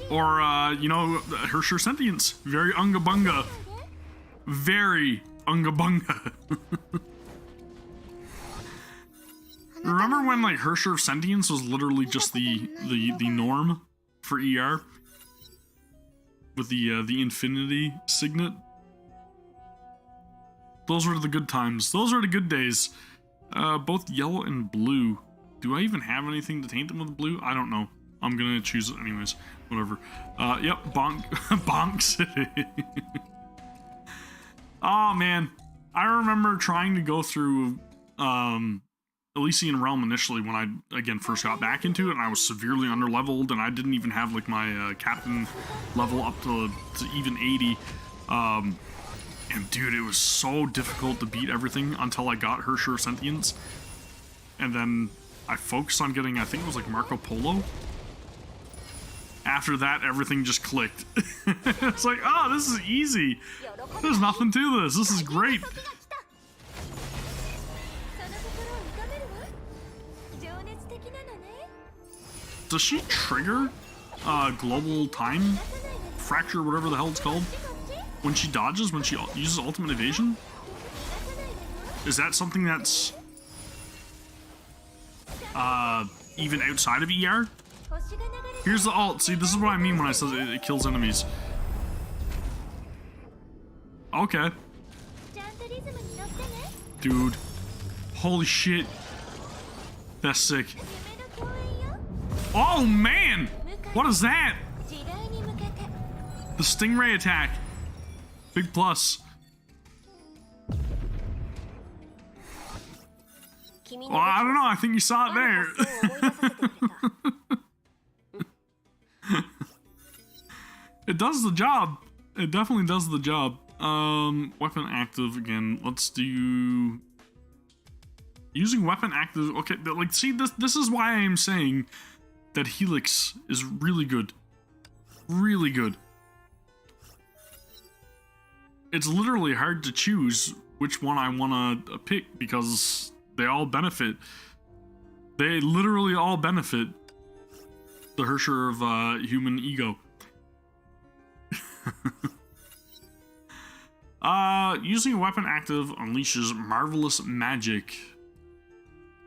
Or you know, Herrscher Sentience, very Unga Bunga. Very Unga Bunga. Remember when like Herrscher Sentience was literally just the norm for ER? With the infinity signet? Those were the good times. Those are the good days. Both yellow and blue. Do I even have anything to taint them with blue? I don't know. I'm gonna choose it anyways. Whatever. Yep, Bonk Bonk City. Oh man. I remember trying to go through Elysian Realm initially when I again first got back into it, and I was severely underleveled, and I didn't even have like my captain level up to even 80. And dude, it was so difficult to beat everything until I got Herrscher Sentience. And then I focused on getting, I think it was like Marco Polo. After that, everything just clicked. It's like, oh, this is easy. There's nothing to this. This is great. Does she trigger global time fracture, whatever the hell it's called? When she dodges, when she uses ultimate evasion? Is that something that's even outside of ER? Here's the ult. See, this is what I mean when I said it kills enemies. Okay. Dude. Holy shit. That's sick. Oh man! What is that? The Stingray attack. Big plus. Well, I don't know. I think you saw it there. It does the job. It definitely does the job. Weapon active again. Let's do using weapon active. Okay, like see this is why I am saying that Helix is really good. Really good. It's literally hard to choose which one I want to pick because they all benefit. They literally all benefit the Herrscher of human ego. Using a weapon active unleashes marvelous magic.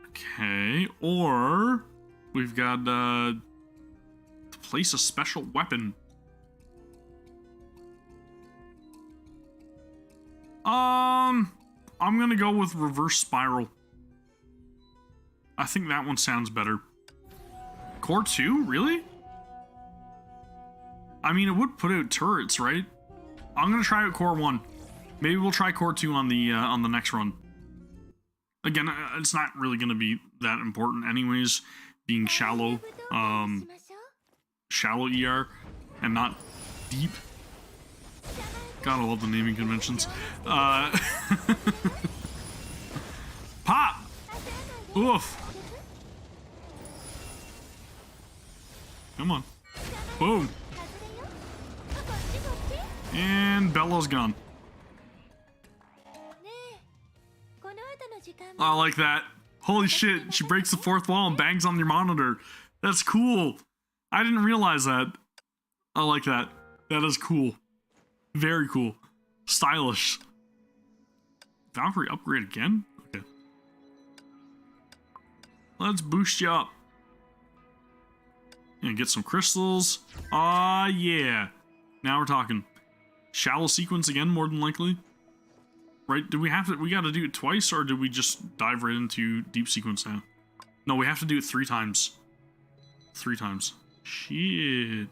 Okay, or we've got to place a special weapon. I'm gonna go with reverse spiral. I think that one sounds better. Core 2? Really? I mean, it would put out turrets, right? I'm gonna try out Core 1. Maybe we'll try Core 2 on the next run. Again, it's not really gonna be that important anyways, being shallow, shallow ER, and not deep. Gotta love the naming conventions. Pop! Oof! Come on. Boom! And Bella's gone. I like that. Holy shit, she breaks the fourth wall and bangs on your monitor. That's cool. I didn't realize that. I like that. That is cool. Very cool. Stylish. Valkyrie upgrade again? Okay. Let's boost you up. And get some crystals. Yeah. Now we're talking. Shallow sequence again, more than likely. Right? Do we have to, we gotta do it twice, or did we just dive right into deep sequence now? No, we have to do it 3 times. 3 times. Shit.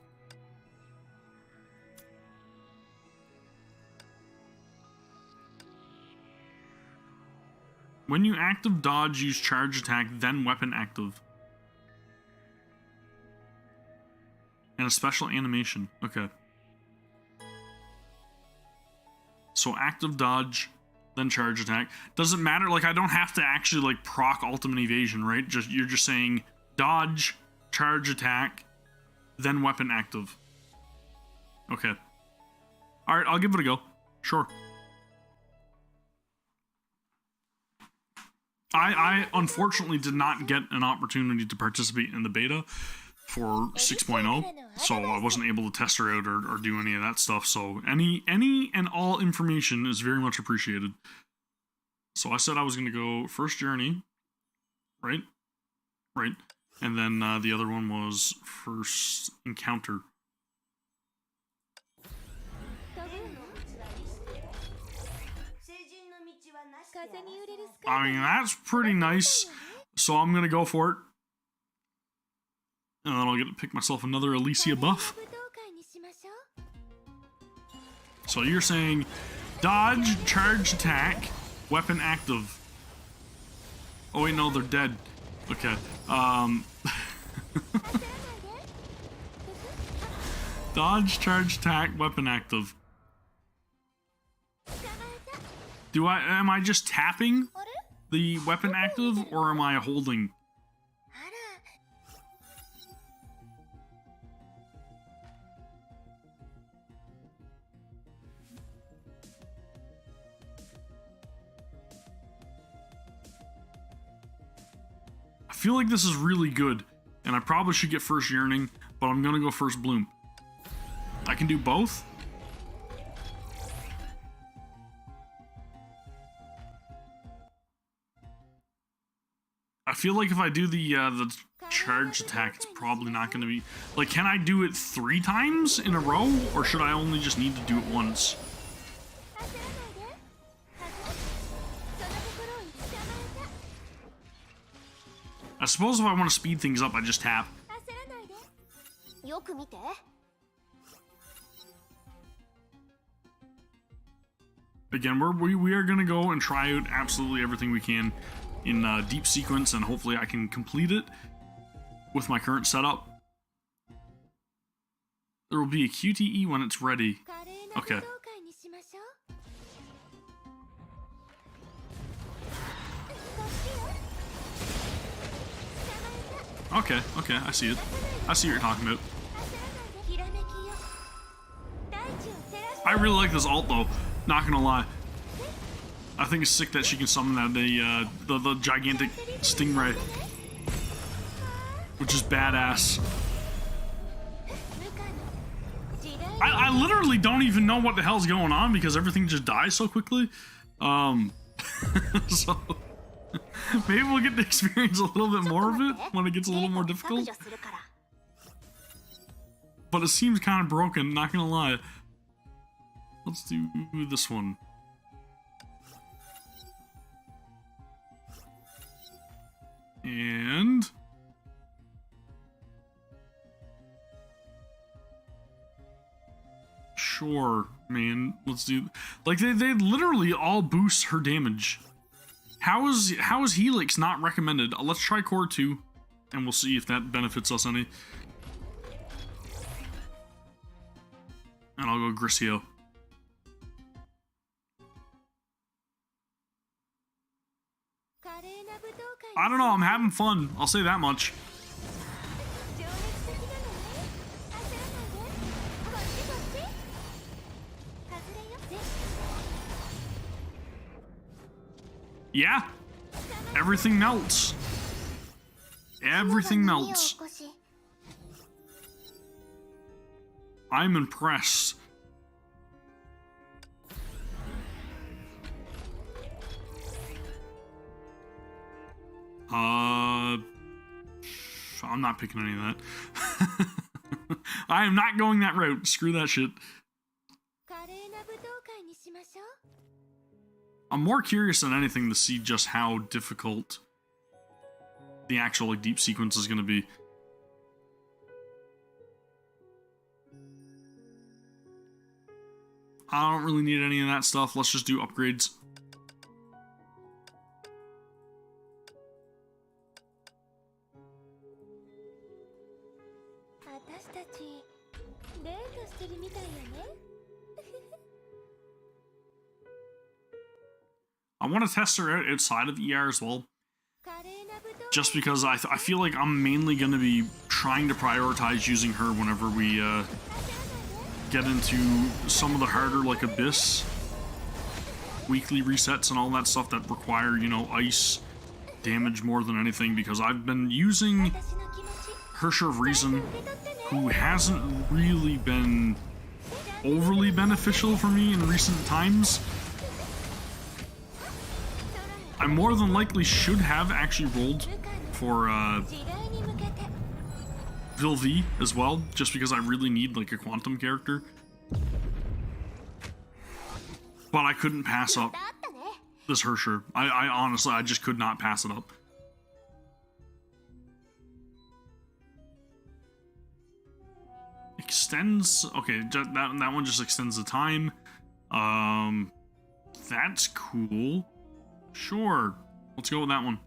When you active dodge, use charge attack, then weapon active. And a special animation. Okay. So active dodge, then charge attack. Doesn't matter, like I don't have to actually like proc ultimate evasion, right? You're just saying dodge, charge attack, then weapon active. Okay. Alright, I'll give it a go. Sure. I unfortunately did not get an opportunity to participate in the beta for 6.0, so I wasn't able to test her out or do any of that stuff, so any and all information is very much appreciated. So I said I was going to go first journey, right? Right. And then the other one was first encounter. I mean, that's pretty nice. So I'm going to go for it. And then I'll get to pick myself another Alicia buff. So you're saying dodge, charge attack, weapon active. Oh wait, no, they're dead. Okay. Dodge, charge attack, weapon active. Am I just tapping the weapon active, or am I holding? I feel like this is really good, and I probably should get first yearning, but I'm gonna go first bloom. I can do both. I feel like if I do the charge attack, it's probably not going to be... Like, can I do it 3 times in a row? Or should I only just need to do it once? I suppose if I want to speed things up, I just tap. Again, we are going to go and try out absolutely everything we can in deep sequence, and hopefully I can complete it with my current setup. There will be a QTE when it's ready. 華麗な武道 Okay. 会にしましょう。Okay, okay, I see it. I see what you're talking about. ひらめきよ。大地を照らして I really like this ult though, not gonna lie. I think it's sick that she can summon that the gigantic stingray, which is badass. 無可の時代 I literally don't even know what the hell's going on because everything just dies so quickly. So maybe we'll get to experience a little bit more of it when it gets a little more difficult. 削除するから。 But it seems kind of broken, not gonna lie. Let's do this one. And sure, man. Let's do like they literally all boost her damage. How is Helix not recommended? Let's try Core 2 and we'll see if that benefits us any. And I'll go Grisio. 華麗な武道会 I don't know, I'm having fun. I'll say that much. 情熱的なのね。焦らないで。こっちこっち。外れよ。ぜ Yeah. Everything melts. Everything 火を melts. 起こし I'm impressed. I'm not picking any of that. I am not going that route. Screw that shit. 華麗な武道会にしましょう。 I'm more curious than anything to see just how difficult the actual like deep sequence is going to be. I don't really need any of that stuff. Let's just do upgrades. 私たちデートしてるみたいよね。 I want to test her out outside of ER as well. 華麗な武道会 Just because I feel like I'm mainly going to be trying to prioritize using her whenever we get into some of the harder like Abyss weekly resets and all that stuff that require, you know, ice damage more than anything, because I've been using 私の気持ち Herrscher of Reason, 受け取ってね。 who hasn't really been overly beneficial for me in recent times. I more than likely should have actually rolled for 時代に向けて Vilvi as well, just because I really need like a quantum character. But I couldn't pass up だったね。 this Herrscher. I honestly, I just could not pass it up. Extends, okay, that one just extends the time. That's cool. Sure, let's go with that one.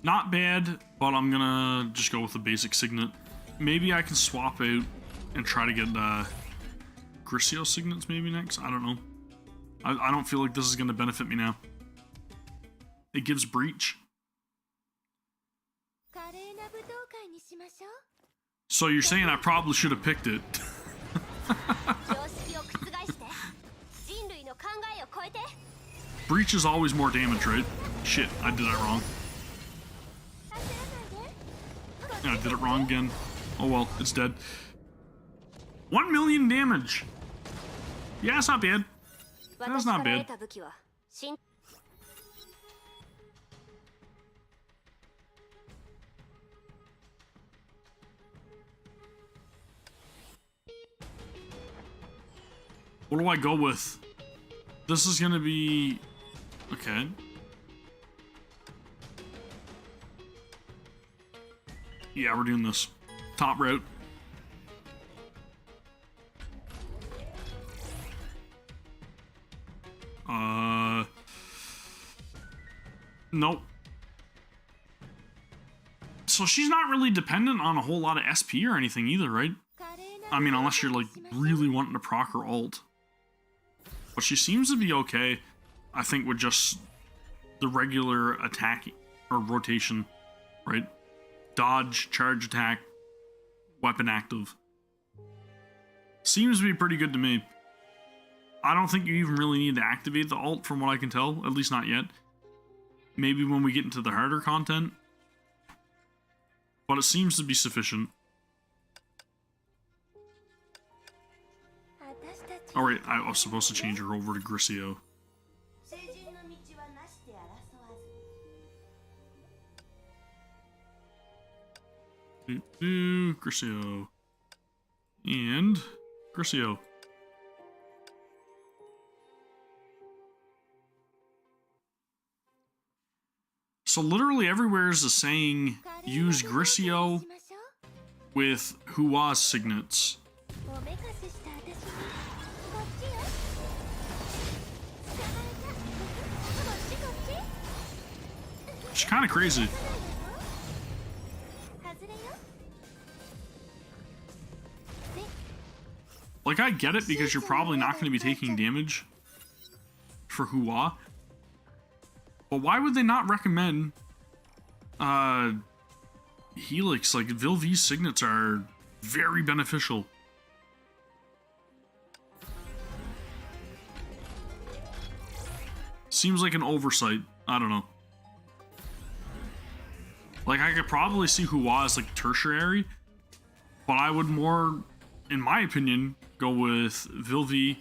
Not bad, but I'm gonna just go with the basic signet. Maybe I can swap out and try to get Grisio signets maybe next. I don't know. I don't feel like this is gonna benefit me now. It gives breach. 華麗な武道会にしましょう。 So you're saying I probably should have picked it. 常識を覆して人類の考えを超えて Breach is always more damage, right? Shit, I did that wrong. 焦らないで。 I did it wrong again. Oh well, it's dead. 1 million damage. Yeah, it's not bad. That's 私 not から bad. 得た武器は新 What do I go with? This is gonna be... Okay. Yeah, we're doing this. Top route. Nope. So she's not really dependent on a whole lot of SP or anything either, right? I mean, unless you're like really wanting to proc her ult. But she seems to be okay, I think, with just the regular attack or rotation, right? Dodge, charge attack, weapon active. Seems to be pretty good to me. I don't think you even really need to activate the ult from what I can tell, at least not yet. Maybe when we get into the harder content. But it seems to be sufficient. Alright, I was supposed to change her over to Grisio. Grisio. And Grisio. So literally everywhere is saying use Grisio with Hua's signets. It's kind of crazy. Like, I get it because you're probably not going to be taking damage for Hua. But why would they not recommend Helix? Like, Vilvi's signets are very beneficial. Seems like an oversight. I don't know. Like, I could probably see Hua as like tertiary, but I would more, in my opinion, go with Vilvi,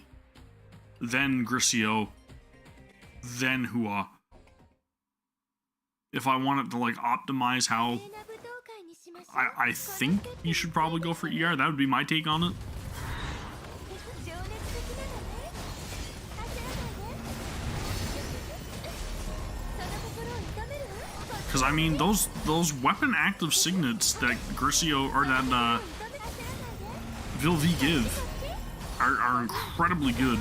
then Grisio, then Hua. If I wanted to like optimize how I think you should probably go for ER, that would be my take on it. Because I mean, those weapon active signets that Grisio or that Vilvi give are incredibly good.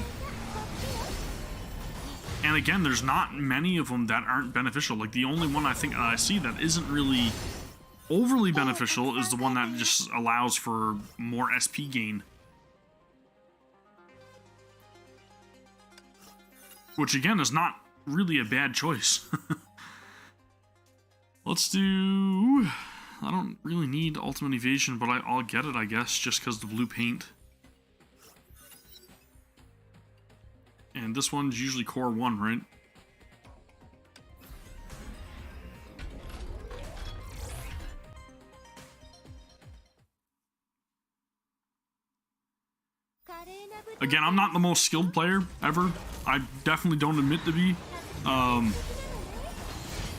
And again, there's not many of them that aren't beneficial. Like, the only one I think I see that isn't really overly beneficial is the one that just allows for more SP gain. Which again is not really a bad choice. Let's do... I don't really need Ultimate Evasion, but I'll get it, I guess, just because the blue paint. And this one's usually core 1, right? Again, I'm not the most skilled player ever. I definitely don't admit to be.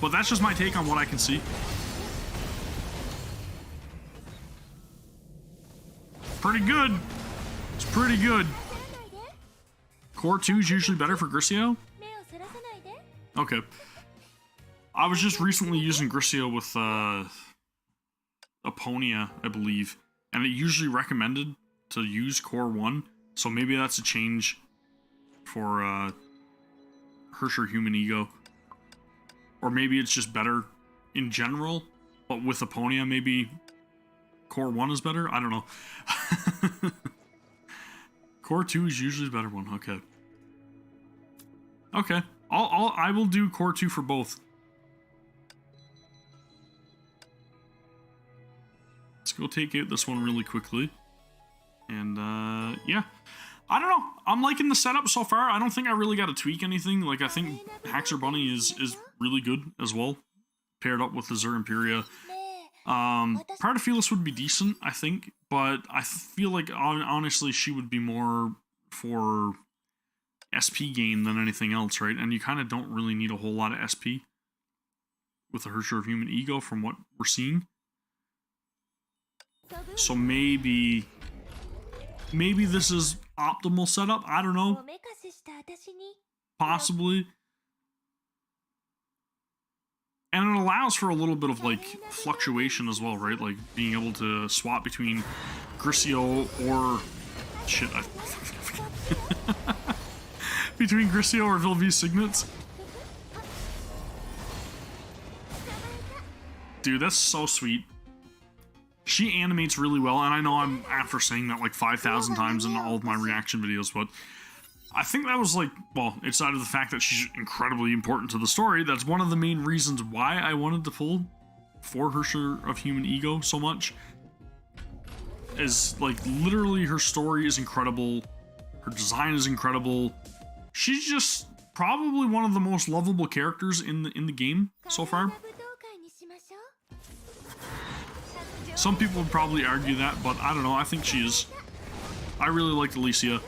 But that's just my take on what I can see. Pretty good. It's pretty good. Core 2 is usually better for Grisio? Okay. I was just recently using Grisio with Aponia, I believe. And it usually recommended to use Core 1. So maybe that's a change for Herrscher Human Ego. Or maybe it's just better in general, but with Aponia, maybe Core 1 is better? I don't know. Core 2 is usually the better one. Okay. Okay. I will do Core 2 for both. Let's go take out this one really quickly. And, yeah. I don't know. I'm liking the setup so far. I don't think I really got to tweak anything. Like, I think Haxor Bunny is really good as well, paired up with the Zur Imperia. Pardaphilus would be decent, I think, but I feel like, honestly, she would be more for SP gain than anything else, right? And you kind of don't really need a whole lot of SP with the Herrscher of Human Ego from what we're seeing. So maybe this is optimal setup. I don't know. Possibly. And it allows for a little bit of, like, fluctuation as well, right? Like, being able to swap between Grisio or... Shit, between Grisio or Vilvi's signets. Dude, that's so sweet. She animates really well, and I know I'm after saying that like 5,000 times in all of my reaction videos, but I think that was like, well, outside of the fact that she's incredibly important to the story, that's one of the main reasons why I wanted to pull for Herrscher of Human Ego so much. Is like literally her story is incredible, her design is incredible. She's just probably one of the most lovable characters in the game so far. Some people would probably argue that, but I don't know, I think she is. I really liked Alicia.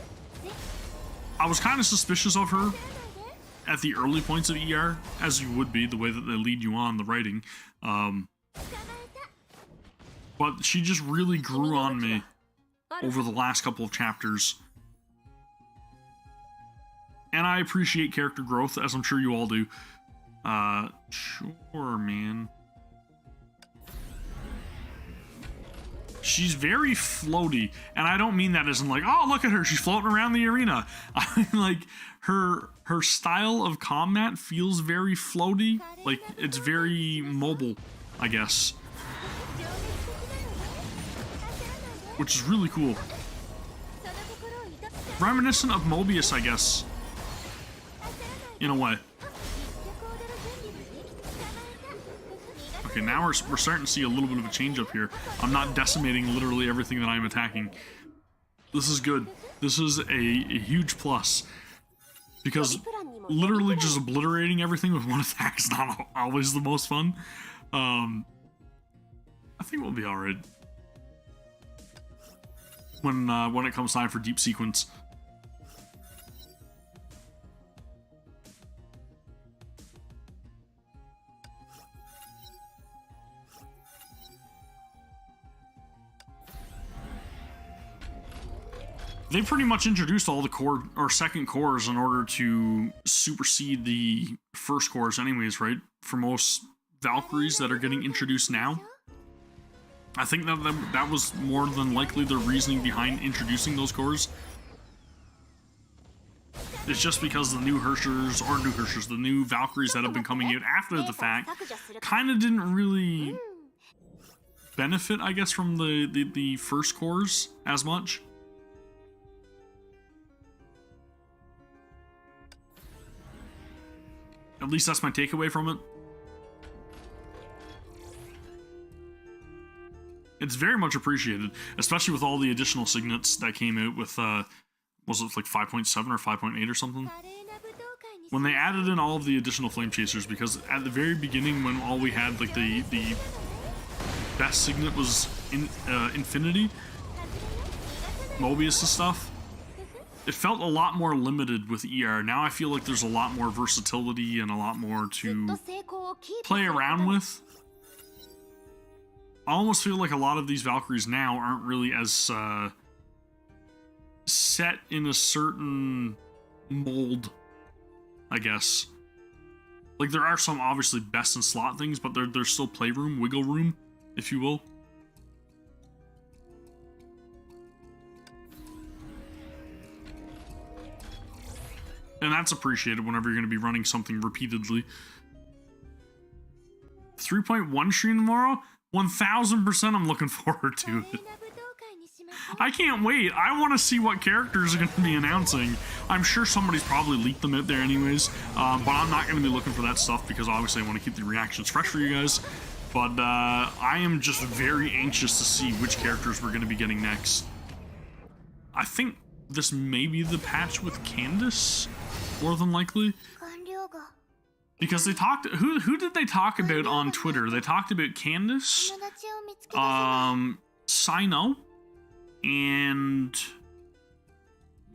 I was kind of suspicious of her at the early points of ER, as you would be, the way that they lead you on, the writing. But she just really grew on me over the last couple of chapters. And I appreciate character growth, as I'm sure you all do. Sure, man. She's very floaty, and I don't mean that as in like, oh, look at her, she's floating around the arena. I mean, like, her style of combat feels very floaty, like, it's very mobile, I guess. Which is really cool. Reminiscent of Mobius, I guess. In a way. Okay, now we're starting to see a little bit of a change up here. I'm not decimating literally everything that I'm attacking. This is good. This is a huge plus. Because literally just obliterating everything with one attack is not always the most fun. I think we'll be alright. When it comes time for deep sequence. They pretty much introduced all the core or second cores in order to supersede the first cores anyways, right? For most Valkyries that are getting introduced now. I think that was more than likely the reasoning behind introducing those cores. It's just because the new Herrschers, the new Valkyries that have been coming out after the fact, kind of didn't really benefit, I guess, from the first cores as much. At least that's my takeaway from it. It's very much appreciated, especially with all the additional signets that came out with, was it like 5.7 or 5.8 or something? When they added in all of the additional flame chasers, because at the very beginning when all we had, like the best signet was Infinity, Mobius and stuff, it felt a lot more limited with ER. Now I feel like there's a lot more versatility and a lot more to play around with. I almost feel like a lot of these Valkyries now aren't really as set in a certain mold, I guess. Like, there are some obviously best in slot things, but there's still playroom, wiggle room, if you will. And that's appreciated whenever you're going to be running something repeatedly. 3.1 stream tomorrow? 1000% I'm looking forward to it. I can't wait. I want to see what characters are going to be announcing. I'm sure somebody's probably leaked them out there anyways, but I'm not going to be looking for that stuff because obviously I want to keep the reactions fresh for you guys. But I am just very anxious to see which characters we're going to be getting next. I think this may be the patch with Candace, more than likely. Because they talked, who did they talk about on Twitter? They talked about Candace, Sino, and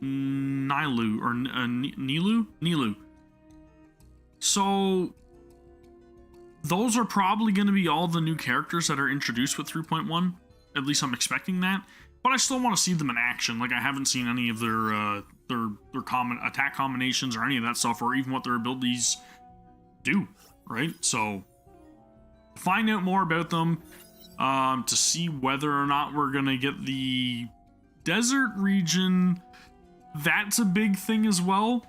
Nilu, or Nilu. So those are probably going to be all the new characters that are introduced with 3.1. At least I'm expecting that. But I still want to see them in action. Like, I haven't seen any of their common attack combinations or any of that stuff, or even what their abilities do, right? So find out more about them, to see whether or not we're gonna get the desert region. That's a big thing as well.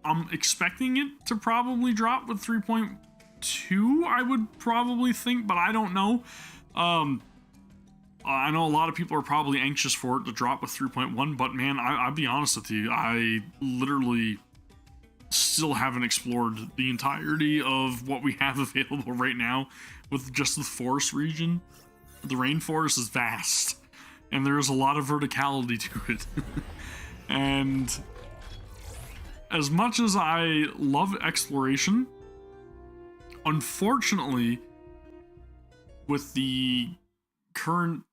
I'm expecting it to probably drop with 3.2 3.2, I would probably think, but I don't know. I know a lot of people are probably anxious for it to drop with 3.1, but man, I'll be honest with you, I literally still haven't explored the entirety of what we have available right now with just the forest region. The rainforest is vast, and there's a lot of verticality to it. And as much as I love exploration, unfortunately, with the current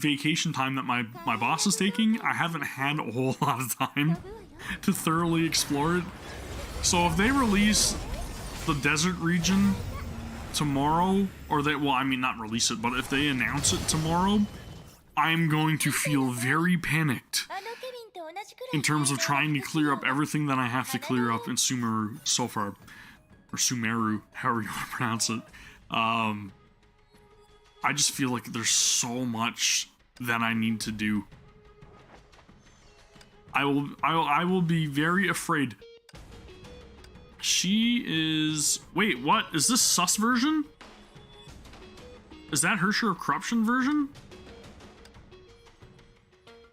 vacation time that my boss is taking, I haven't had a whole lot of time to thoroughly explore it. So if they release the desert region tomorrow, or they, well, I mean, not release it, but if they announce it tomorrow, I'm going to feel very panicked in terms of trying to clear up everything that I have to clear up in Sumeru so far, or Sumeru, however you want to pronounce it. I just feel like there's so much that I need to do. I will be very afraid. She is... Wait, what? Is this sus version? Is that Herrscher of Corruption version?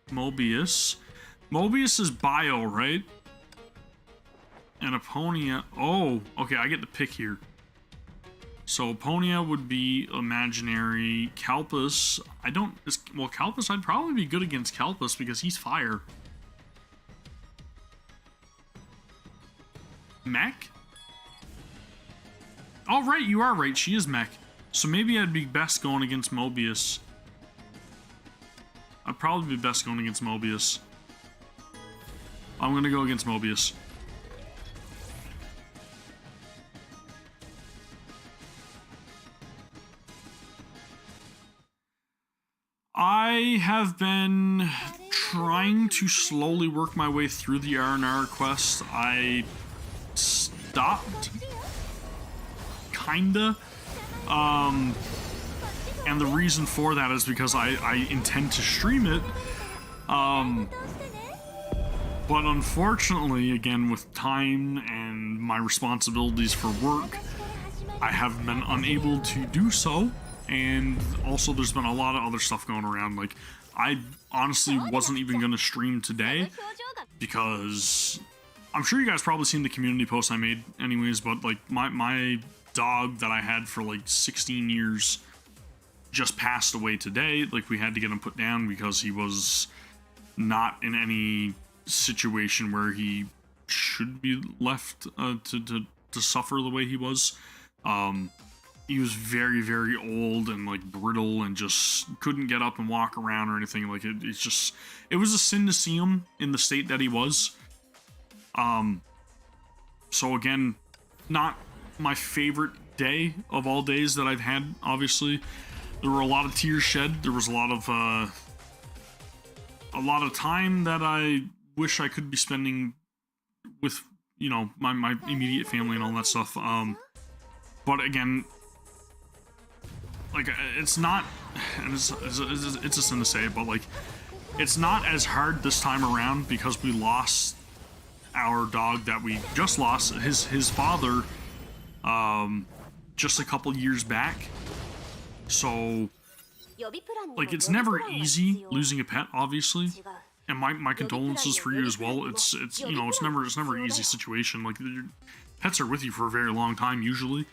Mobius. Mobius is bio, right? And Aponia... Oh, okay, I get to pick here. So Aponia would be imaginary. Calpus, I don't... Well, Calpus, I'd probably be good against Calpus because he's fire. Mech? Oh, right, you are right. She is mech. So maybe I'd be best going against Mobius. I'd probably be best going against Mobius. I'm gonna go against Mobius. I have been trying to slowly work my way through the R&R quest. I stopped, kinda, and the reason for that is because I intend to stream it, but unfortunately, again, with time and my responsibilities for work, I have been unable to do so. And also there's been a lot of other stuff going around. Like, I honestly wasn't even going to stream today because I'm sure you guys probably seen the community post I made anyways, but like my dog that I had for like 16 years just passed away today. Like, we had to get him put down because he was not in any situation where he should be left to suffer the way he was. He was very, very old and like brittle and just couldn't get up and walk around or anything. Like, it's just, it was a sin to see him in the state that he was. So again, not my favorite day of all days that I've had, obviously. There were a lot of tears shed. There was a lot of time that I wish I could be spending with, you know, my immediate family and all that stuff. But again, like, it's not, and it's a sin to say it, but like, it's not as hard this time around because we lost our dog that we just lost, his father, just a couple years back. So, like, it's never easy losing a pet, obviously, and my condolences for you as well. It's you know, it's never an easy situation. Like, your pets are with you for a very long time usually.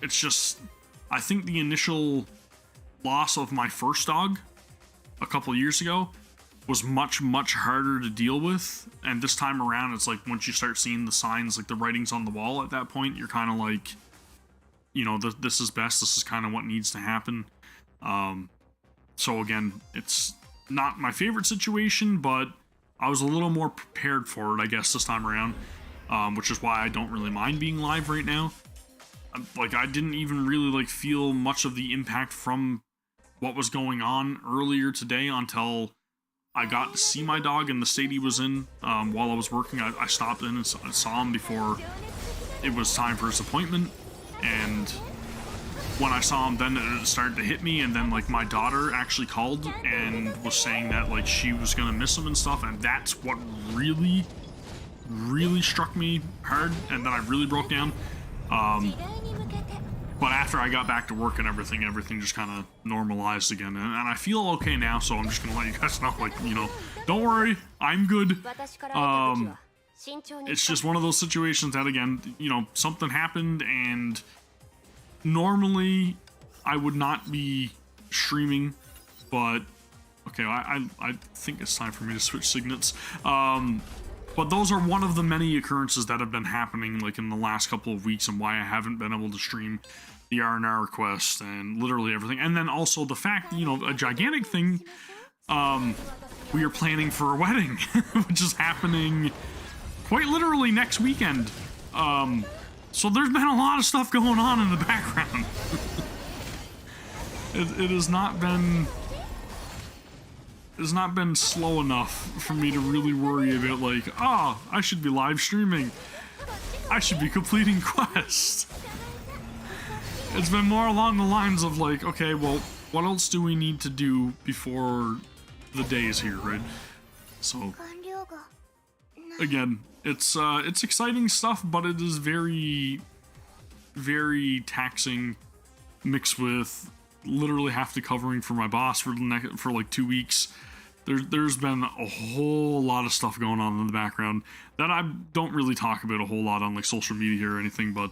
It's just, I think the initial loss of my first dog a couple years ago was much harder to deal with, and this time around it's like, once you start seeing the signs, like the writings on the wall, at that point you're kind of like, you know, this is best, this is kind of what needs to happen. So again, it's not my favorite situation, but I was a little more prepared for it, I guess, this time around, which is why I don't really mind being live right now. Like, I didn't even really like feel much of the impact from what was going on earlier today until I got to see my dog in the state he was in. While I was working, I stopped in and saw him before it was time for his appointment, and when I saw him, then it started to hit me, and then like my daughter actually called and was saying that like she was gonna miss him and stuff, and that's what really struck me hard, and then I really broke down. But after I got back to work and everything just kind of normalized again, and I feel okay now. So I'm just gonna let you guys know, like, you know, don't worry, I'm good. It's just one of those situations that, again, you know, something happened, and normally I would not be streaming, but okay, I think it's time for me to switch signets. But those are one of the many occurrences that have been happening, like, in the last couple of weeks, and why I haven't been able to stream the R&R quest and literally everything. And then also the fact, you know, a gigantic thing, we are planning for a wedding, which is happening quite literally next weekend. So there's been a lot of stuff going on in the background. It has not been... It's not been slow enough for me to really worry about, like, oh, I should be live streaming. I should be completing quests. It's been more along the lines of, like, okay, well, what else do we need to do before the day is here, right? So, again, it's exciting stuff, but it is very, very taxing, mixed with literally have to covering for my boss for like 2 weeks. There's been a whole lot of stuff going on in the background that I don't really talk about a whole lot on, like, social media or anything, but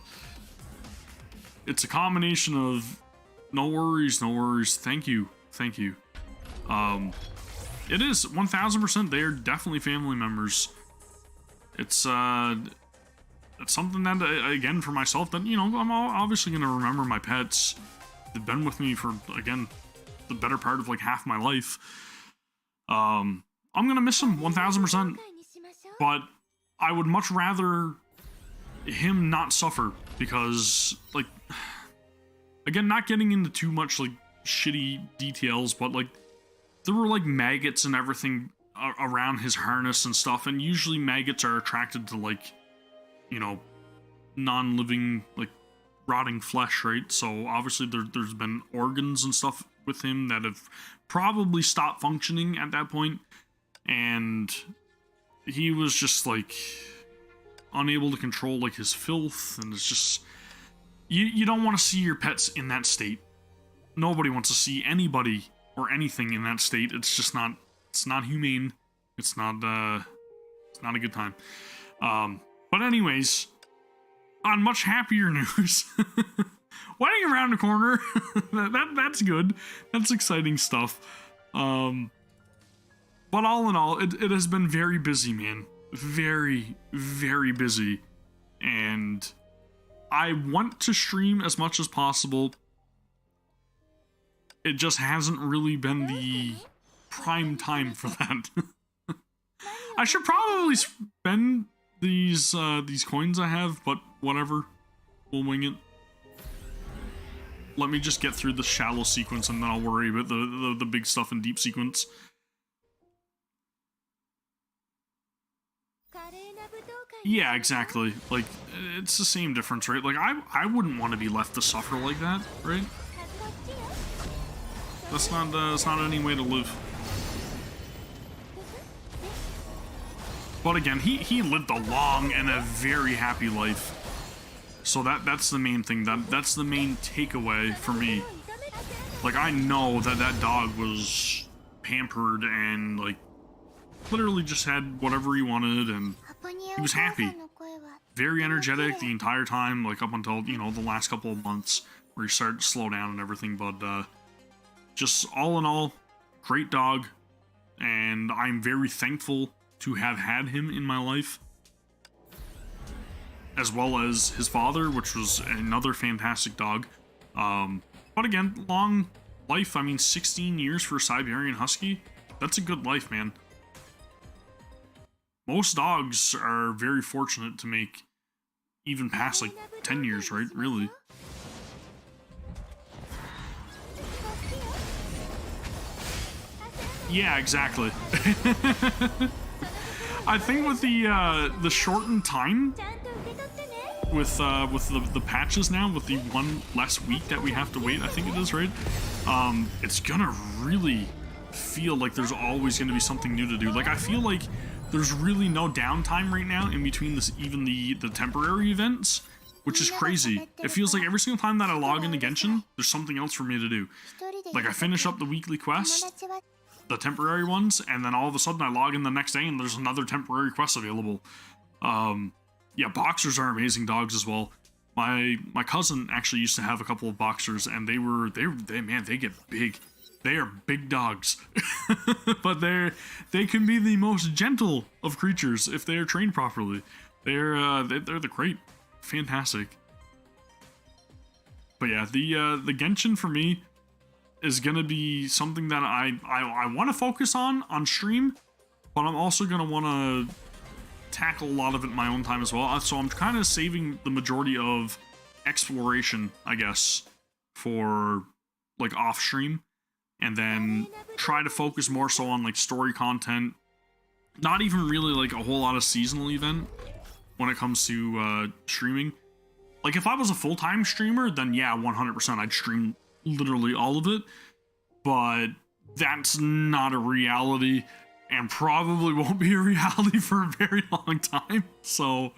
it's a combination of no worries, thank you. It is 1000%, they are definitely family members. It's something that, again, for myself, that, you know, I'm obviously going to remember my pets. They've been with me for, again, the better part of, like, half my life. I'm gonna miss him 1000%, but I would much rather him not suffer, because, like, again, not getting into too much, like, shitty details, but, like, there were, like, maggots and everything around his harness and stuff, and usually maggots are attracted to, like, you know, non-living, like, rotting flesh, right? So obviously there's been organs and stuff with him that have probably stopped functioning at that point, and he was just, like, unable to control, like, his filth, and it's just, you don't want to see your pets in that state. Nobody wants to see anybody or anything in that state. It's just not, it's not humane. It's not a good time. But anyways, on much happier news, wedding around the corner. That's good. That's exciting stuff. But all in all, it has been very busy, man. Very, very busy. And I want to stream as much as possible. It just hasn't really been the prime time for that. I should probably spend these coins I have, but whatever. We'll wing it. Let me just get through the shallow sequence, and then I'll worry about the big stuff in deep sequence. Yeah, exactly. Like, it's the same difference, right? Like, I wouldn't want to be left to suffer like that, right? That's not any way to live. But again, he lived a long and a very happy life. So that's the main thing. That's the main takeaway for me. Like, I know that dog was pampered and, like, literally just had whatever he wanted, and he was happy. Very energetic the entire time, like, up until, you know, the last couple of months where he started to slow down and everything. But just all in all, great dog, and I'm very thankful to have had him in my life, as well as his father, which was another fantastic dog. But again, long life. I mean, 16 years for a Siberian Husky. That's a good life, man. Most dogs are very fortunate to make even past, like, 10 years, right? Really. Yeah, exactly. I think with the shortened time, with the patches now, with the one less week that we have to wait, I think it is, right? It's gonna really feel like there's always gonna be something new to do. Like, I feel like there's really no downtime right now in between this, even the temporary events, which is crazy. It feels like every single time that I log into Genshin, there's something else for me to do. Like, I finish up the weekly quest, the temporary ones, and then all of a sudden I log in the next day and there's another temporary quest available. Yeah, boxers are amazing dogs as well. My cousin actually used to have a couple of boxers, and they get big. They are big dogs, but they can be the most gentle of creatures if they are trained properly. They're the great, fantastic. But yeah, the Genshin for me is gonna be something that I want to focus on stream, but I'm also gonna want to tackle a lot of it in my own time as well. So I'm kind of saving the majority of exploration, I guess, for like off stream, and then try to focus more so on like story content. Not even really like a whole lot of seasonal event when it comes to streaming. Like if I was a full-time streamer, then yeah, 100% I'd stream literally all of it, but that's not a reality and probably won't be a reality for a very long time. So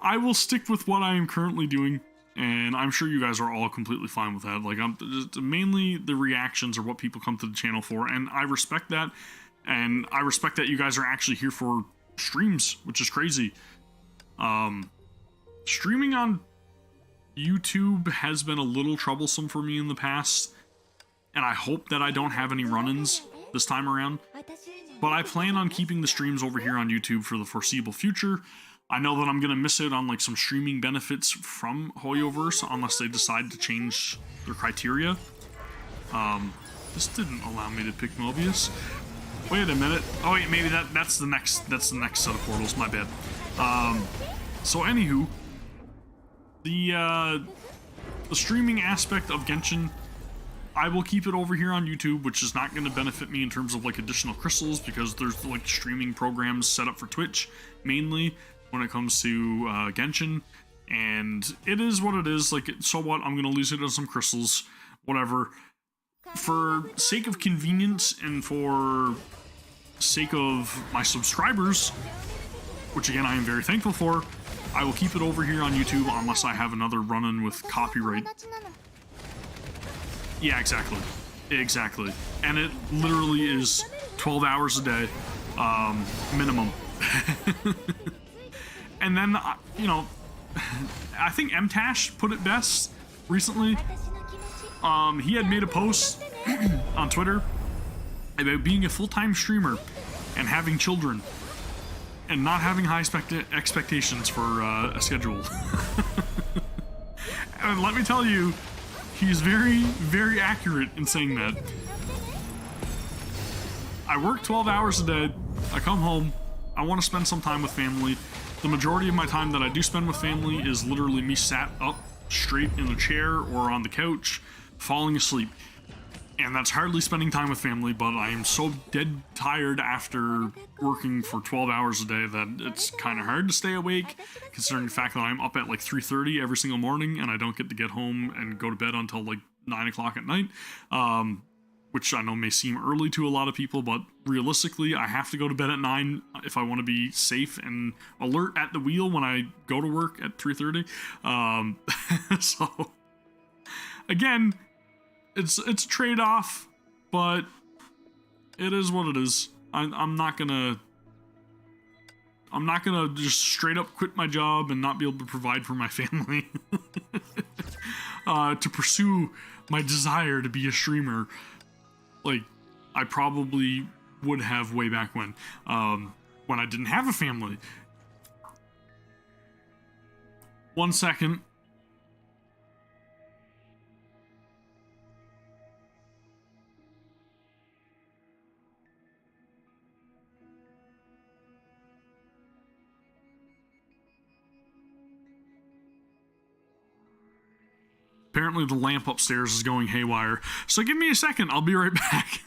I will stick with what I am currently doing, and I'm sure you guys are all completely fine with that. Like, mainly the reactions are what people come to the channel for, and I respect that, and I respect that you guys are actually here for streams, which is crazy. Streaming on YouTube has been a little troublesome for me in the past, and I hope that I don't have any run-ins this time around. But I plan on keeping the streams over here on YouTube for the foreseeable future. I know that I'm going to miss out on like some streaming benefits from Hoyoverse unless they decide to change their criteria. This didn't allow me to pick Mobius. Wait a minute. Oh wait, maybe that's the next set of portals. My bad. So anywho, the streaming aspect of Genshin, I will keep it over here on YouTube, which is not going to benefit me in terms of like additional crystals, because there's like streaming programs set up for Twitch mainly when it comes to Genshin, and it is what it is. Like, so what? I'm going to lose it on some crystals, whatever. For sake of convenience and for sake of my subscribers, which again I am very thankful for, I will keep it over here on YouTube unless I have another run-in with copyright. Yeah, exactly. Exactly. And it literally is 12 hours a day, minimum. And then, you know, I think MTash put it best recently. He had made a post on Twitter about being a full-time streamer and having children and not having high expectations for a schedule. And let me tell you, he's very, very accurate in saying that. I work 12 hours a day, I come home, I want to spend some time with family. The majority of my time that I do spend with family is literally me sat up straight in a chair or on the couch, falling asleep. And that's hardly spending time with family, but I am so dead tired after working for 12 hours a day that it's kind of hard to stay awake, considering the fact that I'm up at like 3:30 every single morning and I don't get to get home and go to bed until like 9 o'clock at night, which I know may seem early to a lot of people, but realistically I have to go to bed at 9 if I want to be safe and alert at the wheel when I go to work at 3:30. So again, it's a trade-off, but it is what it is. I'm not gonna just straight up quit my job and not be able to provide for my family to pursue my desire to be a streamer, like I probably would have way back when I didn't have a family. 1 second. Apparently the lamp upstairs is going haywire, so give me a second, I'll be right back.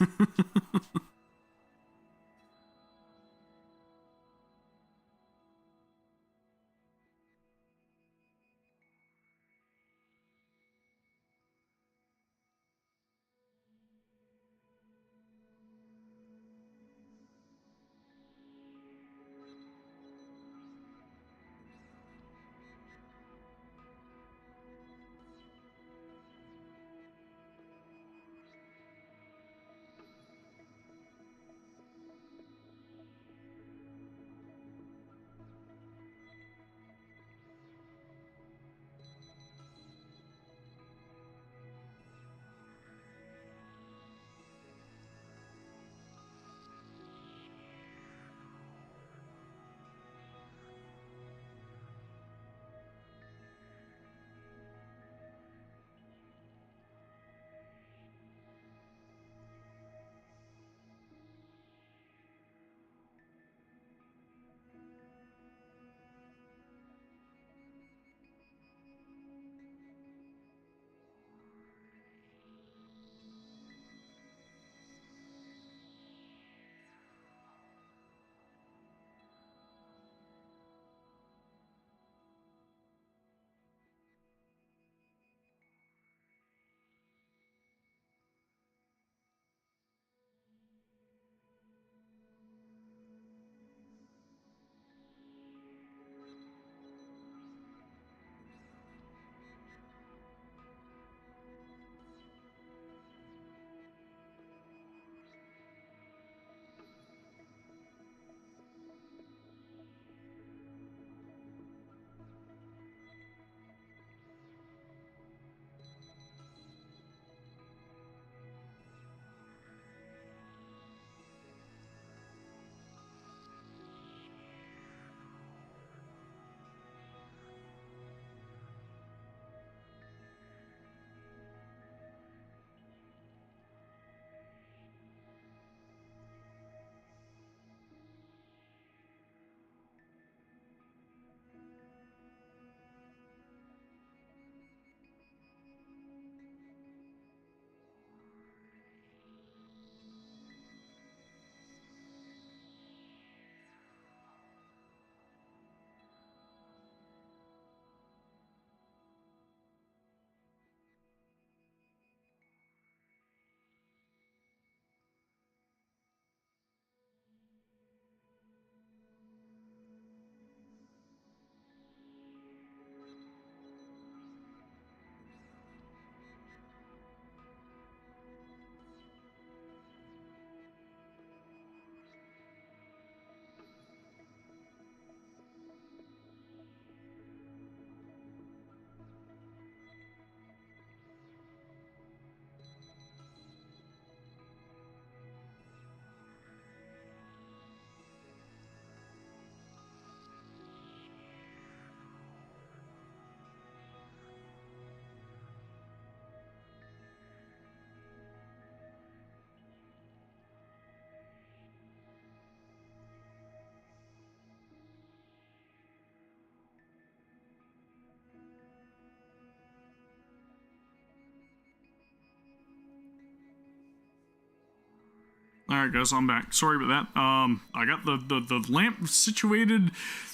Alright guys, I'm back. Sorry about that. I got the lamp situated,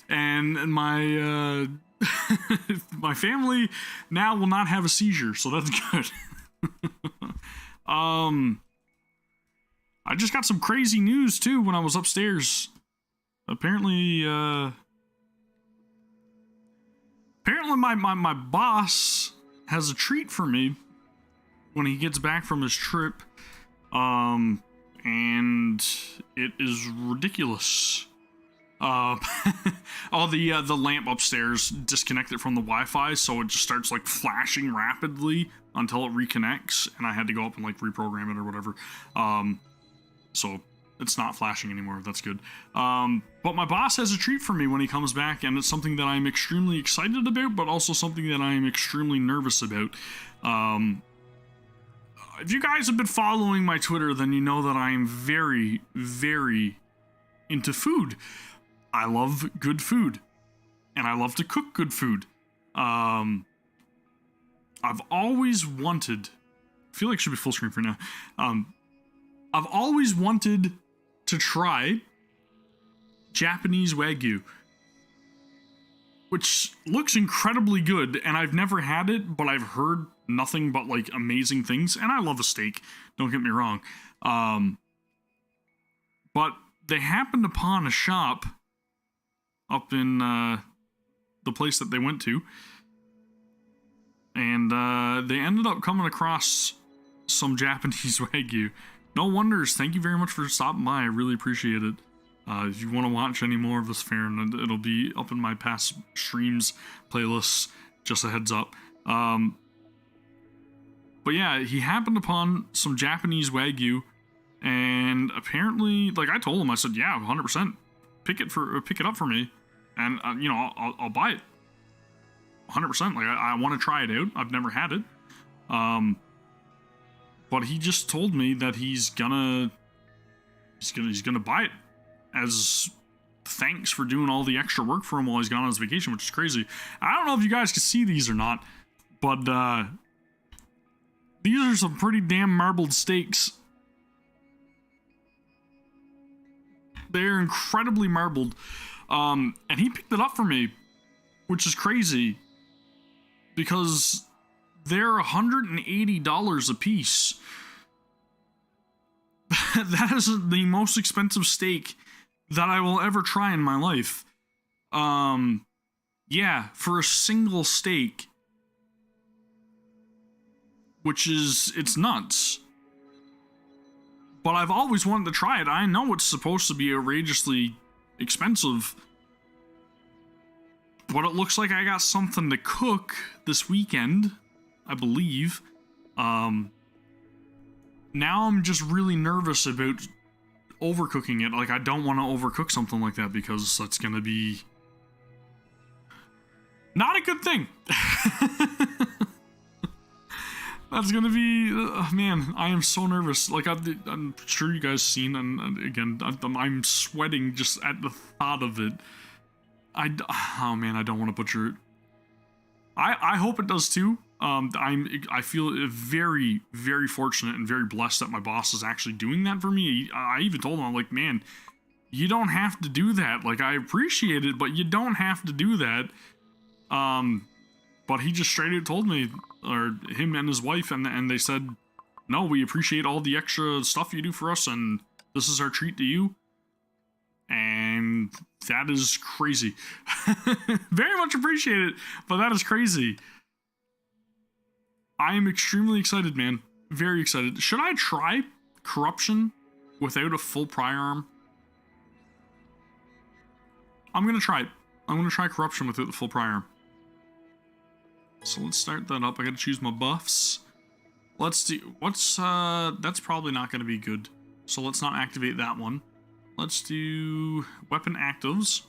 and my my family now will not have a seizure, so that's good. I just got some crazy news too when I was upstairs. Apparently my boss has a treat for me when he gets back from his trip. And it is ridiculous. Oh, the lamp upstairs disconnected from the Wi-Fi, so it just starts like flashing rapidly until it reconnects, and I had to go up and like reprogram it or whatever. So it's not flashing anymore. That's good. But my boss has a treat for me when he comes back, and it's something that I'm extremely excited about, but also something that I'm extremely nervous about. If you guys have been following my Twitter, then you know that I am very, very into food. I love good food, and I love to cook good food. I've always wanted, I feel like it should be full screen for now. I've always wanted to try Japanese Wagyu, which looks incredibly good, and I've never had it, but I've heard nothing but like amazing things, and I love a steak, don't get me wrong. But they happened upon a shop up in the place that they went to, and they ended up coming across some Japanese Wagyu. No wonders. Thank you very much for stopping by. I really appreciate it. If you want to watch any more of this fair, it'll be up in my past streams playlists, just a heads up. But yeah, he happened upon some Japanese Wagyu, and apparently, like I told him, I said, yeah, 100%, pick it up for me, and you know, I'll buy it, 100%. Like I want to try it out. I've never had it, but he just told me that he's gonna buy it as thanks for doing all the extra work for him while he's gone on his vacation, which is crazy. I don't know if you guys can see these or not, but these are some pretty damn marbled steaks. They're incredibly marbled. And he picked it up for me, which is crazy, because they're $180 a piece. That is the most expensive steak that I will ever try in my life. Yeah, for a single steak, which is, it's nuts. But I've always wanted to try it. I know it's supposed to be outrageously expensive, but it looks like I got something to cook this weekend, I believe. Now I'm just really nervous about overcooking it. Like, I don't want to overcook something like that, because that's gonna be not a good thing. That's gonna be, man, I am so nervous. Like, I'm sure you guys seen, and again, I'm sweating just at the thought of it. Oh man, I don't want to butcher it. I hope it does too. I feel very, very fortunate and very blessed that my boss is actually doing that for me. I even told him, I'm like, man, you don't have to do that. Like, I appreciate it, but you don't have to do that. But he just straight out told me, or him and his wife, and they said, no, we appreciate all the extra stuff you do for us, and this is our treat to you. And that is crazy. Very much appreciate it, but that is crazy. I am extremely excited, man. Very excited. Should I try corruption without a full pry arm? I'm gonna try it. I'm gonna try corruption without the full pry arm. So let's start that up. I gotta choose my buffs. Let's do, that's probably not gonna be good. So let's not activate that one. Let's do weapon actives.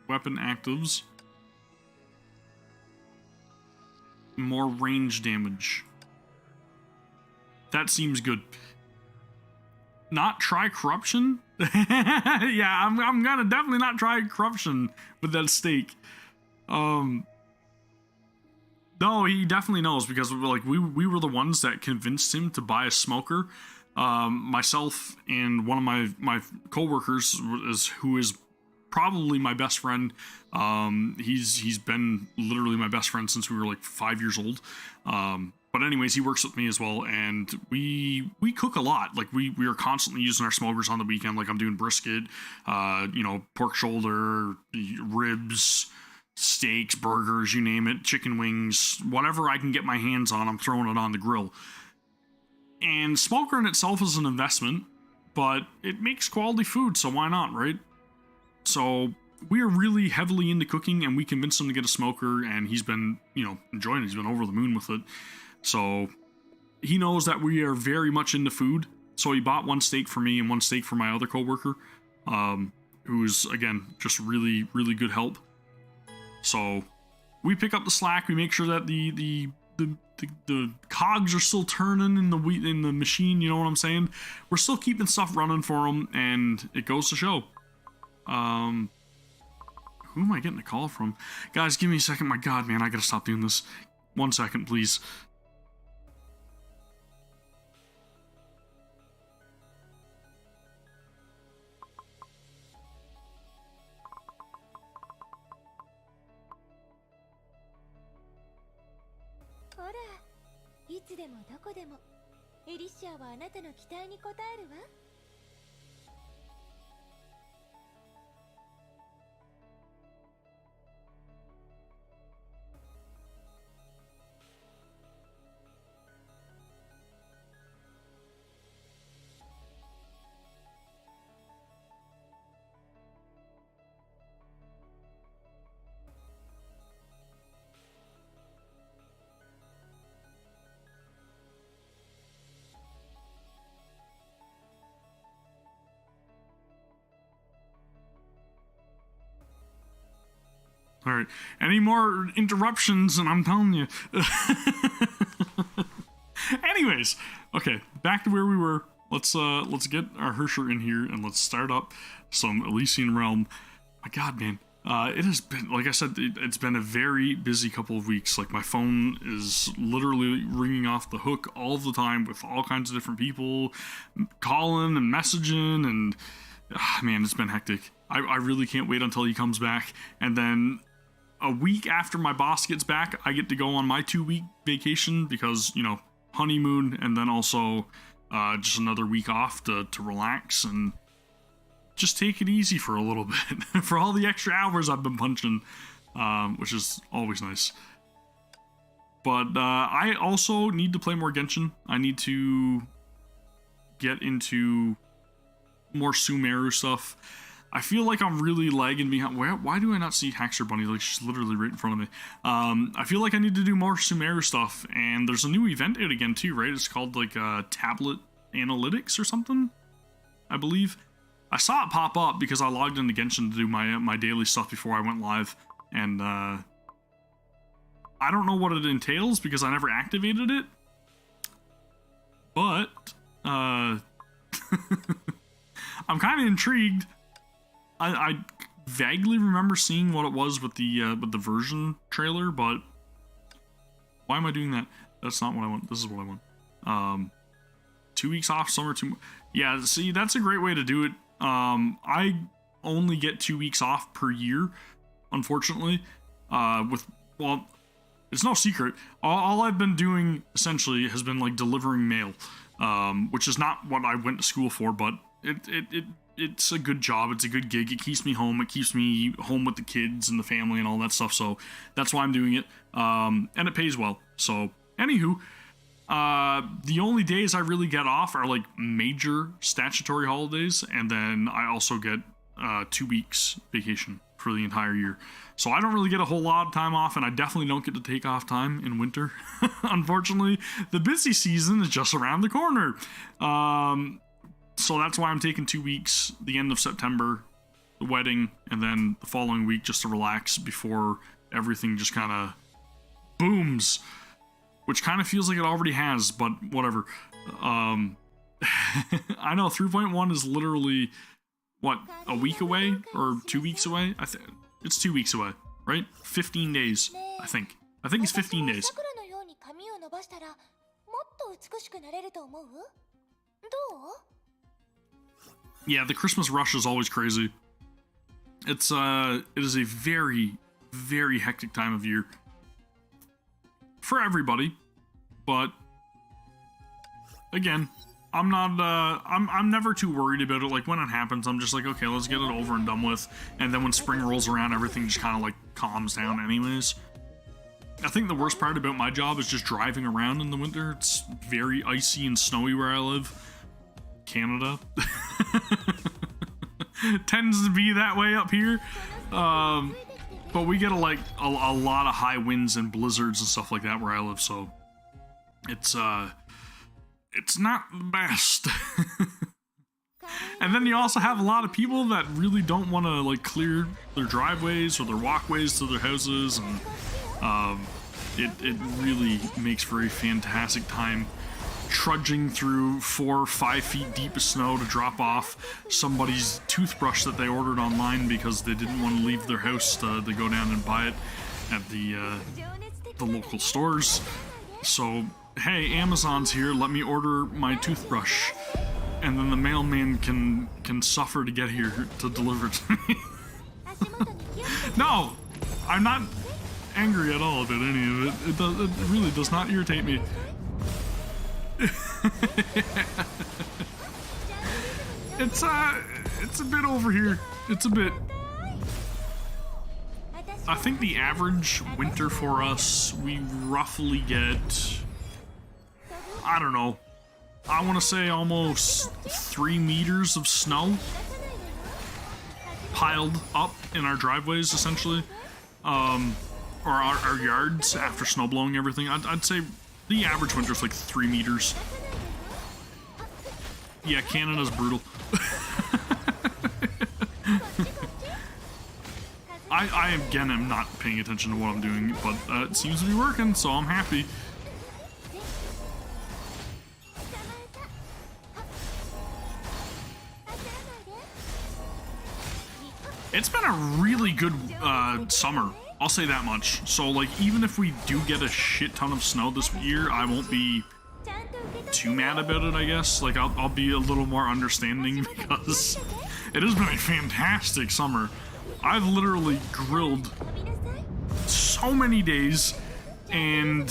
Weapon actives. More range damage. That seems good. Not try corruption? Yeah, I'm gonna definitely not try corruption with that steak. No, he definitely knows because like we were the ones that convinced him to buy a smoker. Myself and one of my coworkers who is probably my best friend. He's been literally my best friend since we were like 5 years old. But anyways, he works with me as well, and we cook a lot. Like we are constantly using our smokers on the weekend. Like I'm doing brisket, pork shoulder, ribs, steaks, burgers, you name it, chicken wings, whatever I can get my hands on, I'm throwing it on the grill. And smoker in itself is an investment, but it makes quality food, so why not, right? So we are really heavily into cooking, and we convinced him to get a smoker, and he's been, enjoying it. He's been over the moon with it. So he knows that we are very much into food. So he bought one steak for me and one steak for my other coworker, who's, again, just really, really good help. So we pick up the slack. We make sure that the cogs are still turning in the machine. You know what I'm saying? We're still keeping stuff running for them, and it goes to show. Who am I getting a call from? Guys, give me a second. My God, man, I gotta stop doing this. 1 second, please. Herrscher はあなたの期待に応えるわ。All right. Any more interruptions, and I'm telling you. Anyways, okay, back to where we were. Let's get our Herrscher in here and let's start up some Elysian Realm. My God, man. It has been, like I said, it's been a very busy couple of weeks. Like, my phone is literally ringing off the hook all the time with all kinds of different people calling and messaging, and man, it's been hectic. I really can't wait until he comes back. And then a week after my boss gets back, I get to go on my 2-week vacation because, honeymoon, and then also just another week off to relax and just take it easy for a little bit for all the extra hours I've been punching, which is always nice. But I also need to play more Genshin. I need to get into more Sumeru stuff. I feel like I'm really lagging behind. Why do I not see Herrscher Bunny? Like, she's literally right in front of me. I feel like I need to do more Sumeru stuff, and there's a new event out again too, right? It's called like Tablet Analytics or something, I believe. I saw it pop up because I logged into Genshin to do my daily stuff before I went live, and I don't know what it entails because I never activated it, but I'm kind of intrigued. I vaguely remember seeing what it was with the version trailer, but why am I doing that? That's not what I want. This is what I want. 2 weeks off, summer, yeah, see, that's a great way to do it. I only get 2 weeks off per year, unfortunately. Well, it's no secret. All I've been doing essentially has been like delivering mail, which is not what I went to school for, but it's a good job. It's a good gig. It keeps me home. It keeps me home with the kids and the family and all that stuff. So that's why I'm doing it. And it pays well. So anywho, the only days I really get off are like major statutory holidays. And then I also get 2 weeks vacation for the entire year. So I don't really get a whole lot of time off, and I definitely don't get to take off time in winter. Unfortunately, the busy season is just around the corner. So that's why I'm taking 2 weeks, the end of September, the wedding, and then the following week just to relax before everything just kind of booms, which kind of feels like it already has, but whatever. I know 3.1 is literally, what, a week away or 2 weeks away? I think it's 2 weeks away, right? 15 days, I think. I think it's 15 days. 桜のように髪を伸ばしたらもっと美しくなれると思う？どう？ Yeah, the Christmas rush is always crazy. It is a very, very hectic time of year for everybody, but again, I'm never too worried about it. Like, when it happens, I'm just like, okay, let's get it over and done with. And then when spring rolls around, everything just kind of like calms down anyways. I think the worst part about my job is just driving around in the winter. It's very icy and snowy where I live. Canada. Tends to be that way up here. But we get a lot of high winds and blizzards and stuff like that where I live, so it's not the best. And then you also have a lot of people that really don't want to like clear their driveways or their walkways to their houses, and it really makes for a fantastic time trudging through 4 or 5 feet deep of snow to drop off somebody's toothbrush that they ordered online because they didn't want to leave their house to go down and buy it at the local stores. So, hey, Amazon's here, let me order my toothbrush, and then the mailman can suffer to get here to deliver it to me. No, I'm not angry at all about any of it. It really does not irritate me. It's a bit over here. It's a bit. I think the average winter for us, we roughly get, I don't know, I want to say almost 3 meters of snow piled up in our driveways, essentially, or our yards after snow blowing everything. I'd say the average winter is like 3 meters. Yeah, Canada's brutal. I again am not paying attention to what I'm doing, but it seems to be working, so I'm happy. It's been a really good summer, I'll say that much. So like, even if we do get a shit ton of snow this year, I won't be too mad about it, I guess. Like, I'll be a little more understanding because it has been a fantastic summer. I've literally grilled so many days, and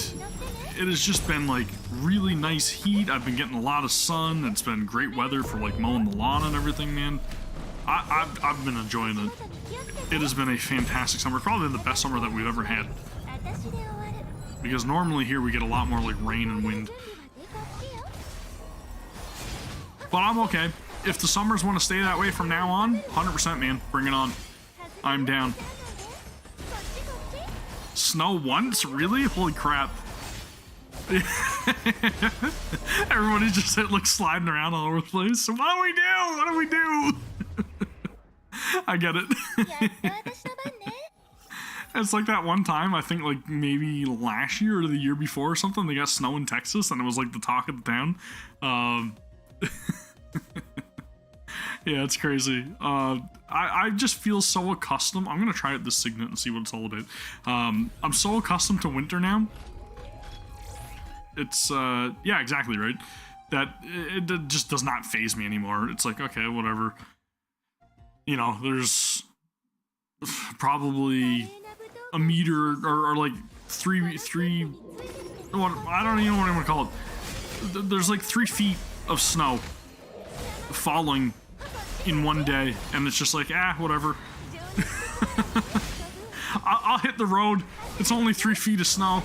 it has just been like really nice heat. I've been getting a lot of sun. It's been great weather for like mowing the lawn and everything, man. I've been enjoying it. It has been a fantastic summer, probably the best summer that we've ever had. Because normally here we get a lot more like rain and wind. But I'm okay. If the summers want to stay that way from now on, 100% man, bring it on. I'm down. Snow once? Really? Holy crap. Everybody's just like sliding around all over the place. So what do we do? What do we do? I get it. It's like that one time, I think like maybe last year or the year before or something, they got snow in Texas and it was like the talk of the town. Yeah, it's crazy. I just feel so accustomed. I'm gonna try it this Signet and see what it's all about. I'm so accustomed to winter now. It's yeah, exactly right. That it just does not faze me anymore. It's like, okay, whatever. You know, there's probably a meter or like three. What, I don't even know what I'm gonna call it. There's like 3 feet of snow falling in one day, and it's just like, whatever. I'll hit the road. It's only 3 feet of snow.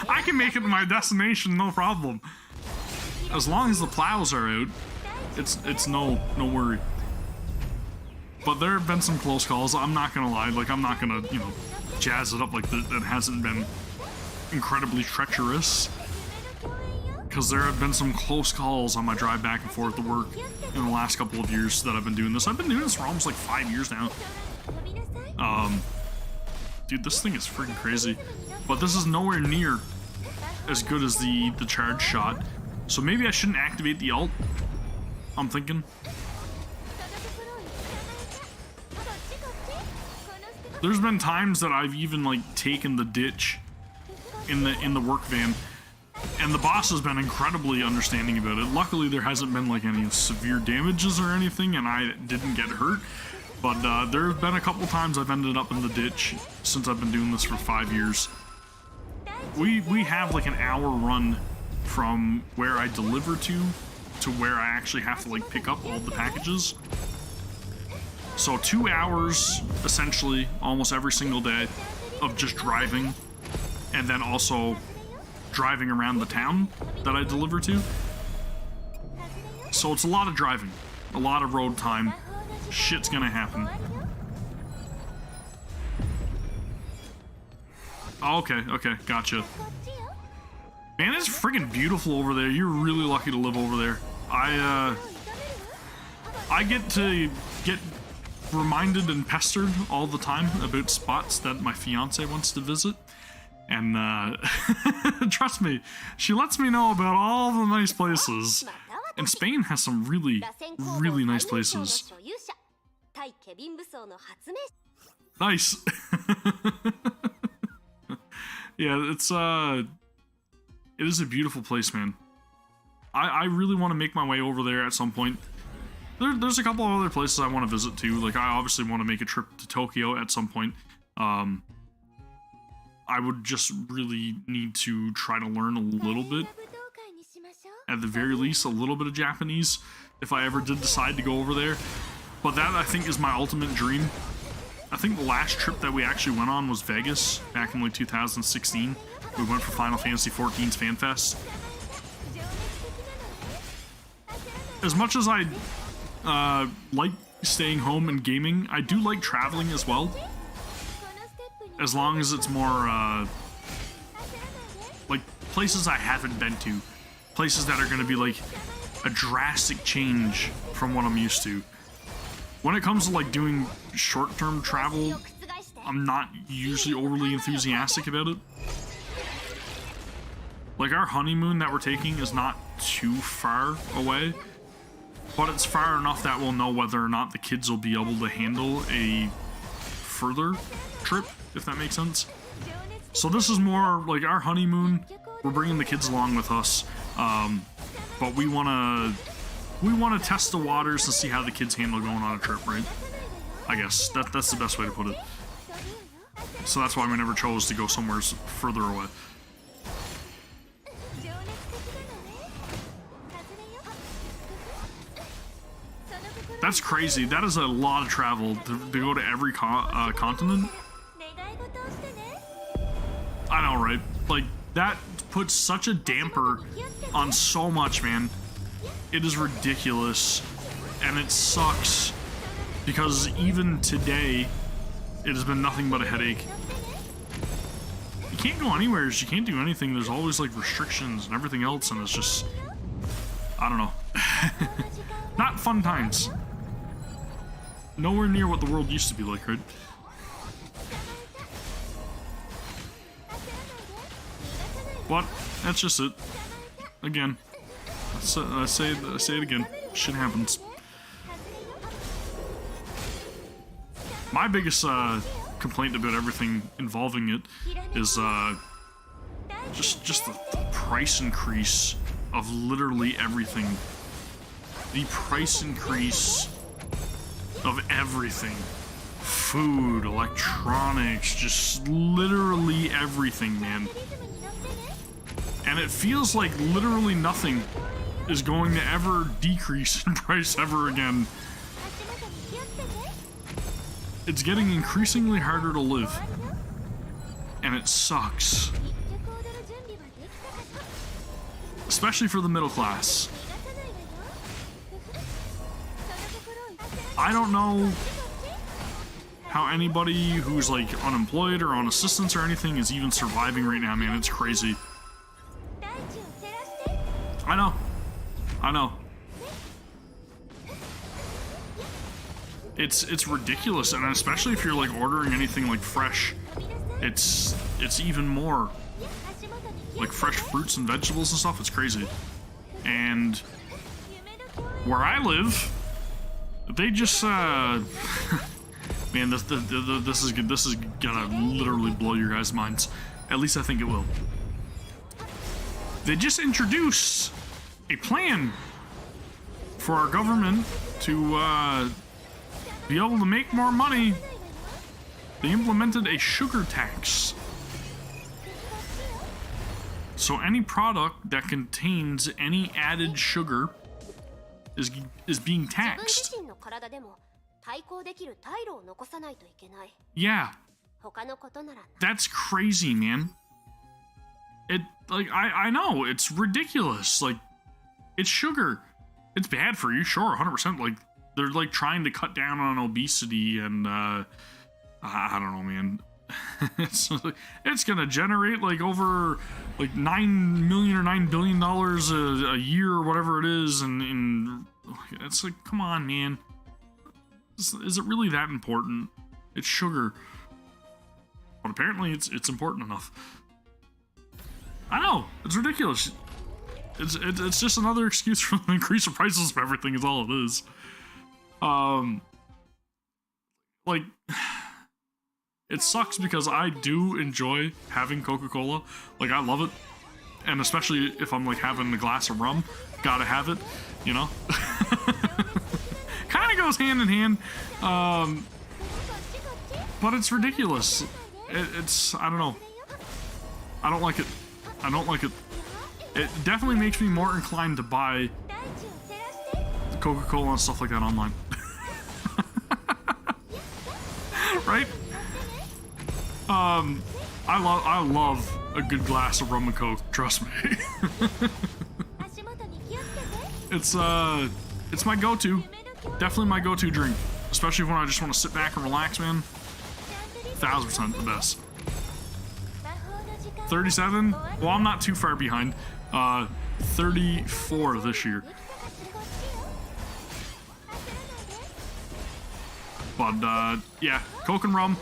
I can make it to my destination, no problem. As long as the plows are out, it's no worry. But there have been some close calls. I'm not gonna lie. Like, I'm not gonna, you know, jazz it up like that. It hasn't been incredibly treacherous. Because there have been some close calls on my drive back and forth to work in the last couple of years that I've been doing this. I've been doing this for almost like 5 years now. Dude, this thing is freaking crazy. But this is nowhere near as good as the charge shot. So maybe I shouldn't activate the ult, I'm thinking. There's been times that I've even like taken the ditch in the work van, and the boss has been incredibly understanding about it. Luckily, there hasn't been like any severe damages or anything, and I didn't get hurt. But there have been a couple times I've ended up in the ditch since I've been doing this for 5 years. We have like an hour run from where I deliver to where I actually have to like pick up all the packages. So 2 hours, essentially, almost every single day of just driving, and then also driving around the town that I deliver to. So it's a lot of driving, a lot of road time. Shit's gonna happen. Oh, okay, gotcha. Man, it's freaking beautiful over there. You're really lucky to live over there. I get to get reminded and pestered all the time about spots that my fiance wants to visit, and trust me, she lets me know about all the nice places. And Spain has some really nice places. Nice. Yeah, it is a beautiful place, man. I really want to make my way over there at some point. There's a couple of other places I want to visit too. Like, I obviously want to make a trip to Tokyo at some point. I would just really need to try to learn a little bit, at the very least, a little bit of Japanese if I ever did decide to go over there. But that, I think, is my ultimate dream. I think the last trip that we actually went on was Vegas back in like 2016. We went for Final Fantasy XIV's Fan Fest. As much as I like staying home and gaming, I do like traveling as well. As long as it's more like places I haven't been to. Places that are going to be like a drastic change from what I'm used to. When it comes to like doing short-term travel, I'm not usually overly enthusiastic about it. Like, our honeymoon that we're taking is not too far away, but it's far enough that we'll know whether or not the kids will be able to handle a further trip, if that makes sense. So this is more like our honeymoon. We're bringing the kids along with us, but we want to test the waters and see how the kids handle going on a trip, right? I guess that's the best way to put it. So that's why we never chose to go somewhere further away. That's crazy. That is a lot of travel to go to every continent. I know, right? Like, that puts such a damper on so much, man. It is ridiculous, and it sucks, because even today, it has been nothing but a headache. You can't go anywhere, you can't do anything, there's always like restrictions and everything else, and it's just, I don't know. Not fun times. Nowhere near what the world used to be like, right? But that's just it. Again, I say it again. Shit happens. My biggest complaint about everything involving it is just the price increase of literally everything. The price increase of everything. Food, electronics, just literally everything, man. And it feels like literally nothing is going to ever decrease in price ever again. It's getting increasingly harder to live. And it sucks. Especially for the middle class. I don't know how anybody who's like unemployed or on assistance or anything is even surviving right now, man. It's crazy. I know. It's ridiculous, and especially if you're like ordering anything like fresh, it's even more. Like fresh fruits and vegetables and stuff, it's crazy. And where I live, they just Man, this is good. This is gonna literally blow your guys' minds. At least I think it will. They just introduced a plan for our government to be able to make more money. They implemented a sugar tax. So any product that contains any added sugar is being taxed. Yeah. That's crazy, man. I know, it's ridiculous. Like, it's sugar. It's bad for you, sure, 100%. Like, they're like trying to cut down on obesity and I don't know, man. It's gonna generate like over like $9 million or $9 billion a year or whatever it is, and it's like, come on, man. Is it really that important? It's sugar, but apparently it's important enough. I know, it's ridiculous. It's just another excuse for them to increase the prices of everything. Is all it is. Like, it sucks because I do enjoy having Coca-Cola. Like, I love it. And especially if I'm, like, having a glass of rum. Gotta have it, you know? Kind of goes hand in hand. But it's ridiculous. It's, I don't know. I don't like it. I don't like it. It definitely makes me more inclined to buy Coca-Cola and stuff like that online. Right? I love a good glass of rum and coke, trust me. It's my go-to. Definitely my go-to drink. Especially when I just want to sit back and relax, man. 1000% the best. 37? Well, I'm not too far behind. 34 this year. But, yeah, Coke and rum.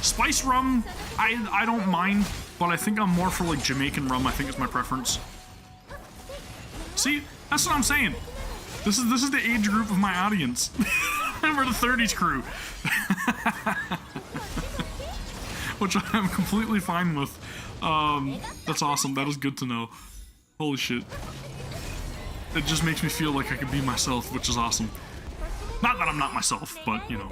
Spice rum, I don't mind, but I think I'm more for, like, Jamaican rum. I think is my preference. See? That's what I'm saying. This is the age group of my audience. We're the 30s crew. Which I'm completely fine with. That's awesome. That is good to know. Holy shit. It just makes me feel like I could be myself, which is awesome. Not that I'm not myself, but, you know.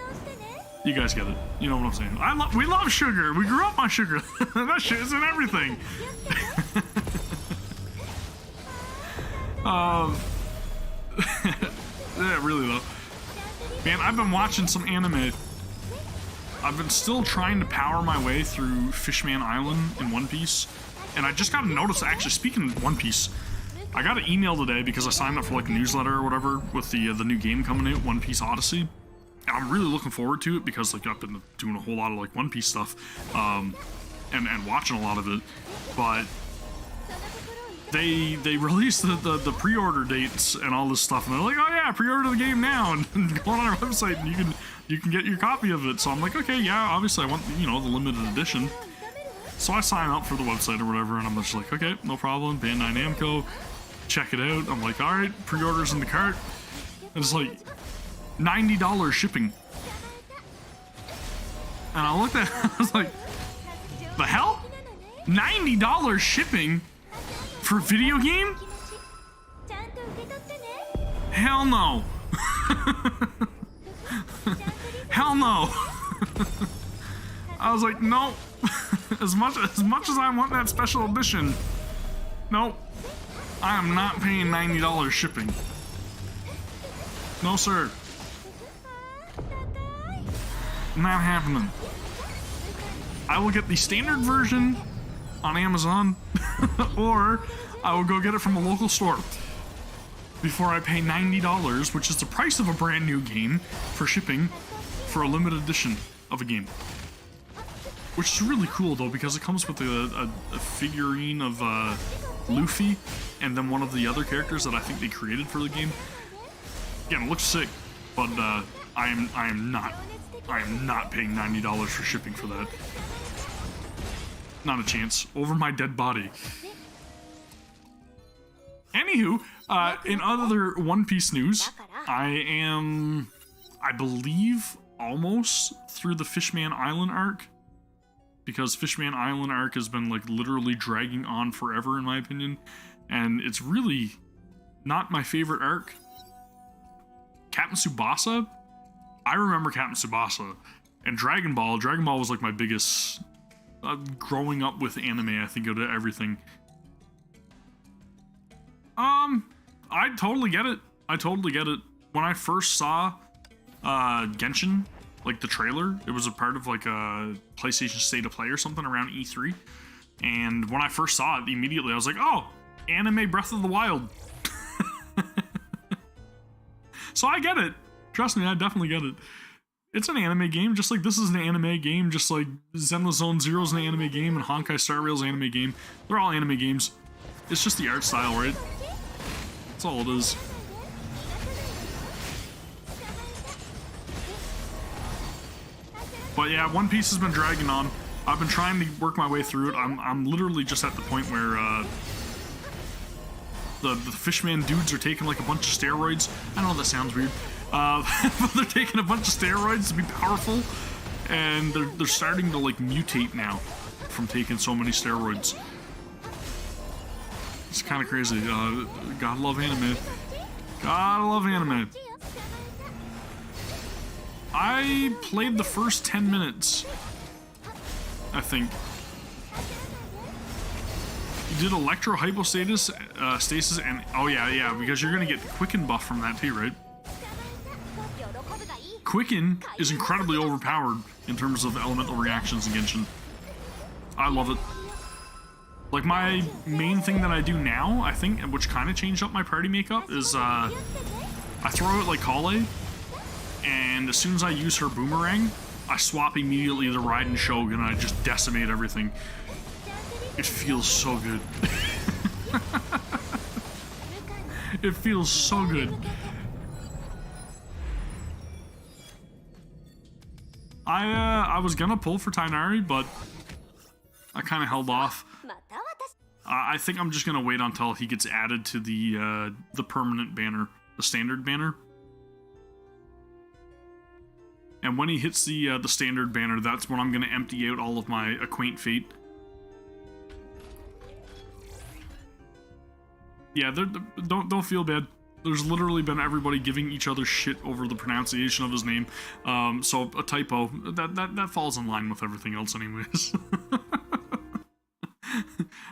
You guys get it. You know what I'm saying. We love sugar. We grew up on sugar. That shit is in everything. Yeah, really though. Man, I've been watching some anime. I've been still trying to power my way through Fishman Island in One Piece. And I just got a notice, actually, speaking of One Piece, I got an email today because I signed up for like a newsletter or whatever with the new game coming out, One Piece Odyssey. And I'm really looking forward to it because like I've been doing a whole lot of like One Piece stuff, and watching a lot of it. But they released the pre-order dates and all this stuff, and they're like, oh yeah, pre-order the game now and go on our website and you can get your copy of it. So I'm like, okay, yeah, obviously I want, you know, the limited edition. So I sign up for the website or whatever, and I'm just like, okay, no problem. Bandai Namco, check it out. I'm like, all right, pre-orders in the cart. And it's like $90 shipping. And I looked at it, I was like, the hell? $90 shipping for a video game? Hell no. Hell no. I was like, nope. as much as I want that special edition, nope. I am not paying $90 shipping. No, sir. Not happening. I will get the standard version on Amazon, or I will go get it from a local store before I pay $90, which is the price of a brand new game, for shipping for a limited edition of a game. Which is really cool though, because it comes with a figurine of Luffy and then one of the other characters that I think they created for the game. Again, it looks sick, but I am not paying $90 for shipping for that. Not a chance. Over my dead body. Anywho, in other One Piece news, I believe almost through the Fishman Island arc, because Fishman Island arc has been like literally dragging on forever in my opinion, and it's really not my favorite arc. Captain Tsubasa, I remember Captain Tsubasa, and Dragon Ball. Dragon Ball was like my biggest growing up with anime, I think, out of everything. I totally get it. I totally get it. When I first saw Genshin, like the trailer, it was a part of like a PlayStation State of Play or something around E3. And when I first saw it, immediately I was like, oh, anime Breath of the Wild. So I get it. Trust me, I definitely get it. It's an anime game, just like this is an anime game, just like Zenless Zone Zero is an anime game, and Honkai Star Rail's an anime game. They're all anime games. It's just the art style, right? That's all it is. But yeah, One Piece has been dragging on. I've been trying to work my way through it. I'm literally just at the point where the Fishman dudes are taking like a bunch of steroids. I know that sounds weird. But they're taking a bunch of steroids to be powerful, and they're starting to like mutate now from taking so many steroids. It's kind of crazy. Gotta love anime. Gotta love anime. I played the first 10 minutes, I think. You did electro hypostasis, stasis, and oh yeah, because you're gonna get the Quicken buff from that too, right? Quicken is incredibly overpowered in terms of elemental reactions in Genshin. I love it. Like, my main thing that I do now, I think, which kind of changed up my party makeup, is I throw out like Kale, and as soon as I use her boomerang, I swap immediately to Raiden Shogun and I just decimate everything. It feels so good. It feels so good. I was gonna pull for Tainari, but I kind of held off. I think I'm just gonna wait until he gets added to the permanent banner, the standard banner. And when he hits the standard banner, that's when I'm gonna empty out all of my Acquaint Fate. Yeah, don't feel bad. There's literally been everybody giving each other shit over the pronunciation of his name. So a typo, that falls in line with everything else anyways.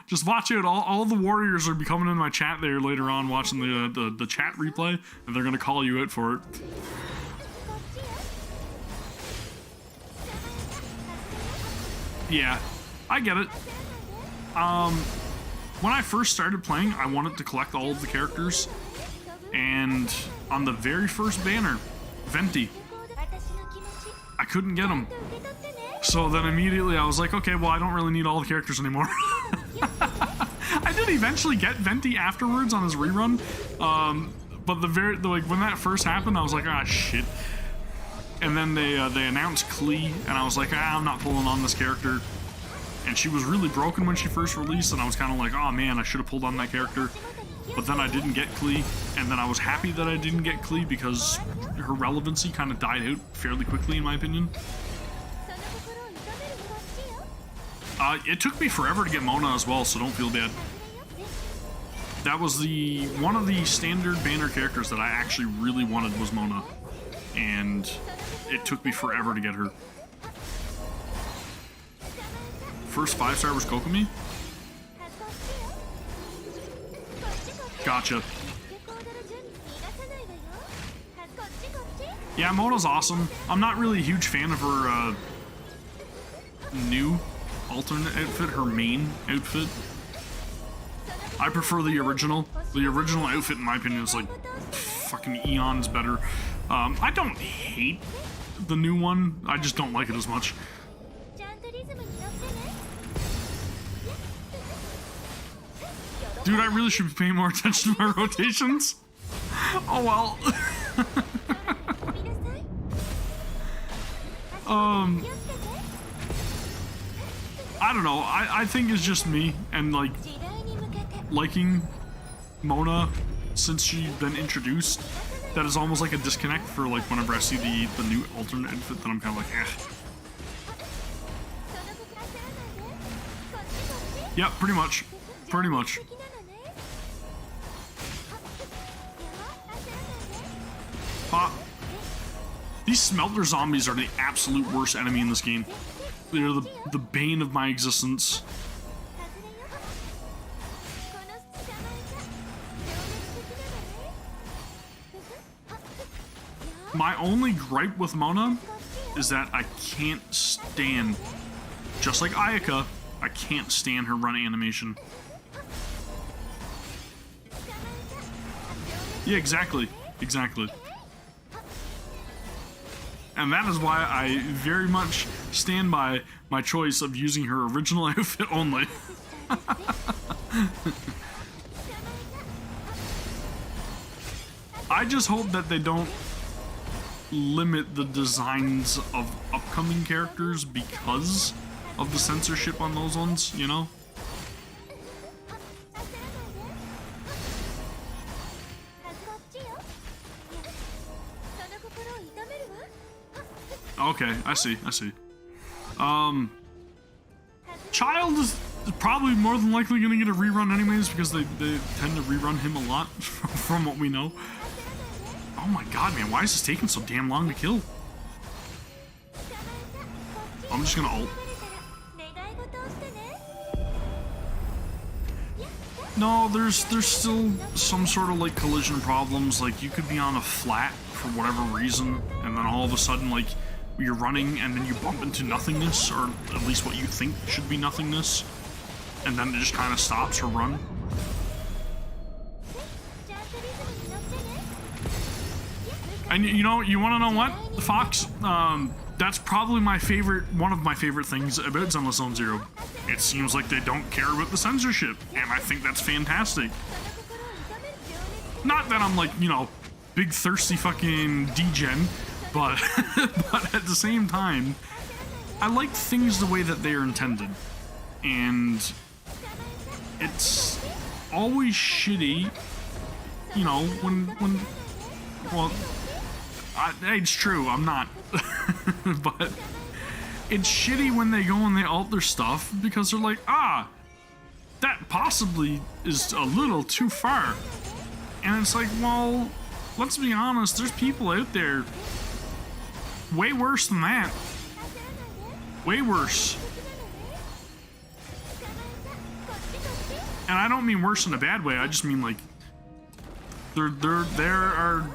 Just watch it. All the warriors are be coming in my chat there later on watching the chat replay, and they're gonna call you out for it. Yeah, I get it. When I first started playing, I wanted to collect all of the characters, and on the very first banner, Venti, I couldn't get him. So then immediately I was like, okay, well, I don't really need all the characters anymore. I did eventually get Venti afterwards on his rerun, but like when that first happened, I was like, ah, shit. And then they announced Klee, and I was like, I'm not pulling on this character. And she was really broken when she first released, and I was kind of like, oh man, I should have pulled on that character. But then I didn't get Klee, and then I was happy that I didn't get Klee because her relevancy kind of died out fairly quickly, in my opinion. It took me forever to get Mona as well, so don't feel bad. That was one of the standard banner characters that I actually really wanted was Mona, and it took me forever to get her. First 5-star was Kokomi? Gotcha. Yeah, Mona's awesome. I'm not really a huge fan of her new alternate outfit, her main outfit. I prefer the original. The original outfit, in my opinion, is like fucking eons better. I don't hate the new one, I just don't like it as much. Dude, I really should be paying more attention to my rotations. Oh well. I don't know. I think it's just me and like liking Mona since she's been introduced. that is almost like a disconnect for like whenever I see the new alternate outfit, then I'm kind of like, eh. Yeah, pretty much. Pretty much. These smelter zombies are the absolute worst enemy in this game. They're the bane of my existence. My only gripe with Mona is that I can't stand, just like Ayaka, I can't stand her run animation. Yeah, exactly. Exactly. And that is why I very much stand by my choice of using her original outfit only. I just hope that they don't limit the designs of upcoming characters because of the censorship on those ones, you know? Okay, I see. Child is probably more than likely gonna get a rerun anyways because they tend to rerun him a lot from what we know. Oh my god, man, why is this taking so damn long to kill? I'm just gonna ult. No, there's still some sort of like collision problems. Like you could be on a flat for whatever reason, and then all of a sudden like you're running and then you bump into nothingness, or at least what you think should be nothingness, and then it just kind of stops her run. And you know, you want to know what, Fox? That's probably one of my favorite things about Zenless Zone Zero. It seems like they don't care about the censorship, and I think that's fantastic. Not that I'm like, you know, big thirsty fucking degen, but but at the same time, I like things the way that they are intended, and it's always shitty, you know, when well, it's true, I'm not, but it's shitty when they go and they alter stuff because they're like, that possibly is a little too far, and it's like, well, let's be honest, there's people out there way worse than that. Way worse. And I don't mean worse in a bad way, I just mean like there are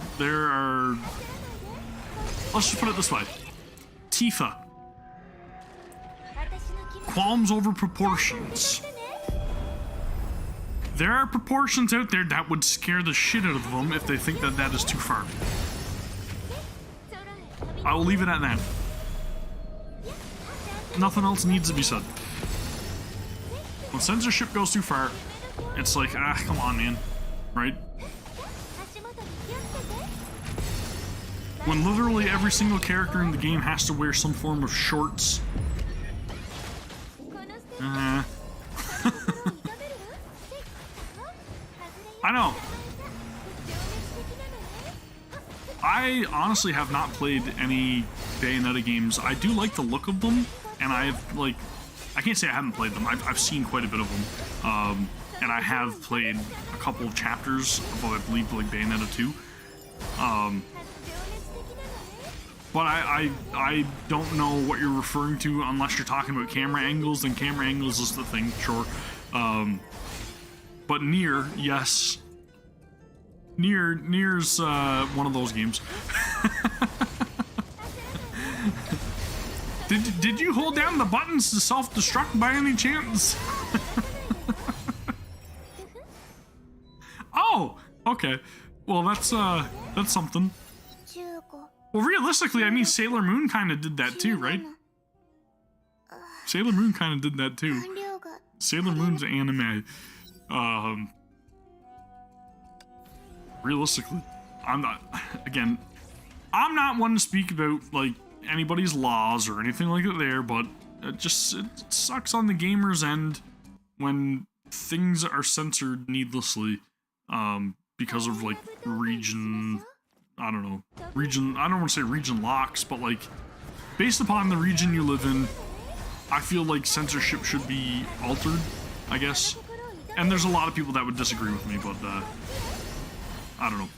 let's just put it this way. Tifa. Qualms over proportions. There are proportions out there that would scare the shit out of them if they think that that is too far. I will leave it at that. Nothing else needs to be said. When censorship goes too far, it's like, come on, man. Right? When literally every single character in the game has to wear some form of shorts. I know. I honestly have not played any Bayonetta games. I do like the look of them, and I can't say I haven't played them. I've seen quite a bit of them, and I have played a couple of chapters of what I believe like Bayonetta 2. But I don't know what you're referring to unless you're talking about camera angles. Then camera angles is the thing, sure. But Nier, yes. Nier's one of those games. Did you hold down the buttons to self-destruct by any chance? Oh, okay. Well, that's something. Well, realistically, I mean, Sailor Moon kind of did that too, right? Sailor Moon kind of did that too. Sailor Moon's anime. Realistically, I'm not one to speak about like anybody's laws or anything like that there, but it sucks on the gamer's end when things are censored needlessly because of like region I don't know, region, I don't want to say region locks, but like, based upon the region you live in, I feel like censorship should be altered, I guess. And there's a lot of people that would disagree with me, but, I don't know.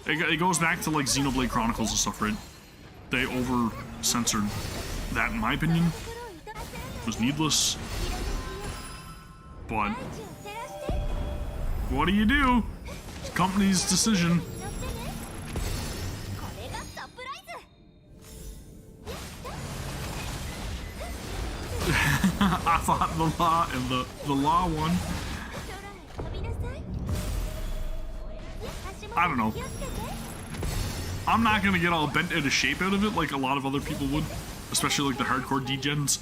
It goes back to, like, Xenoblade Chronicles and stuff, right? They over-censored that, in my opinion. It was needless. But what do you do? It's the company's decision. I thought the law and the law won. I don't know. I'm not gonna get all bent out of shape out of it like a lot of other people would, especially like the hardcore degens.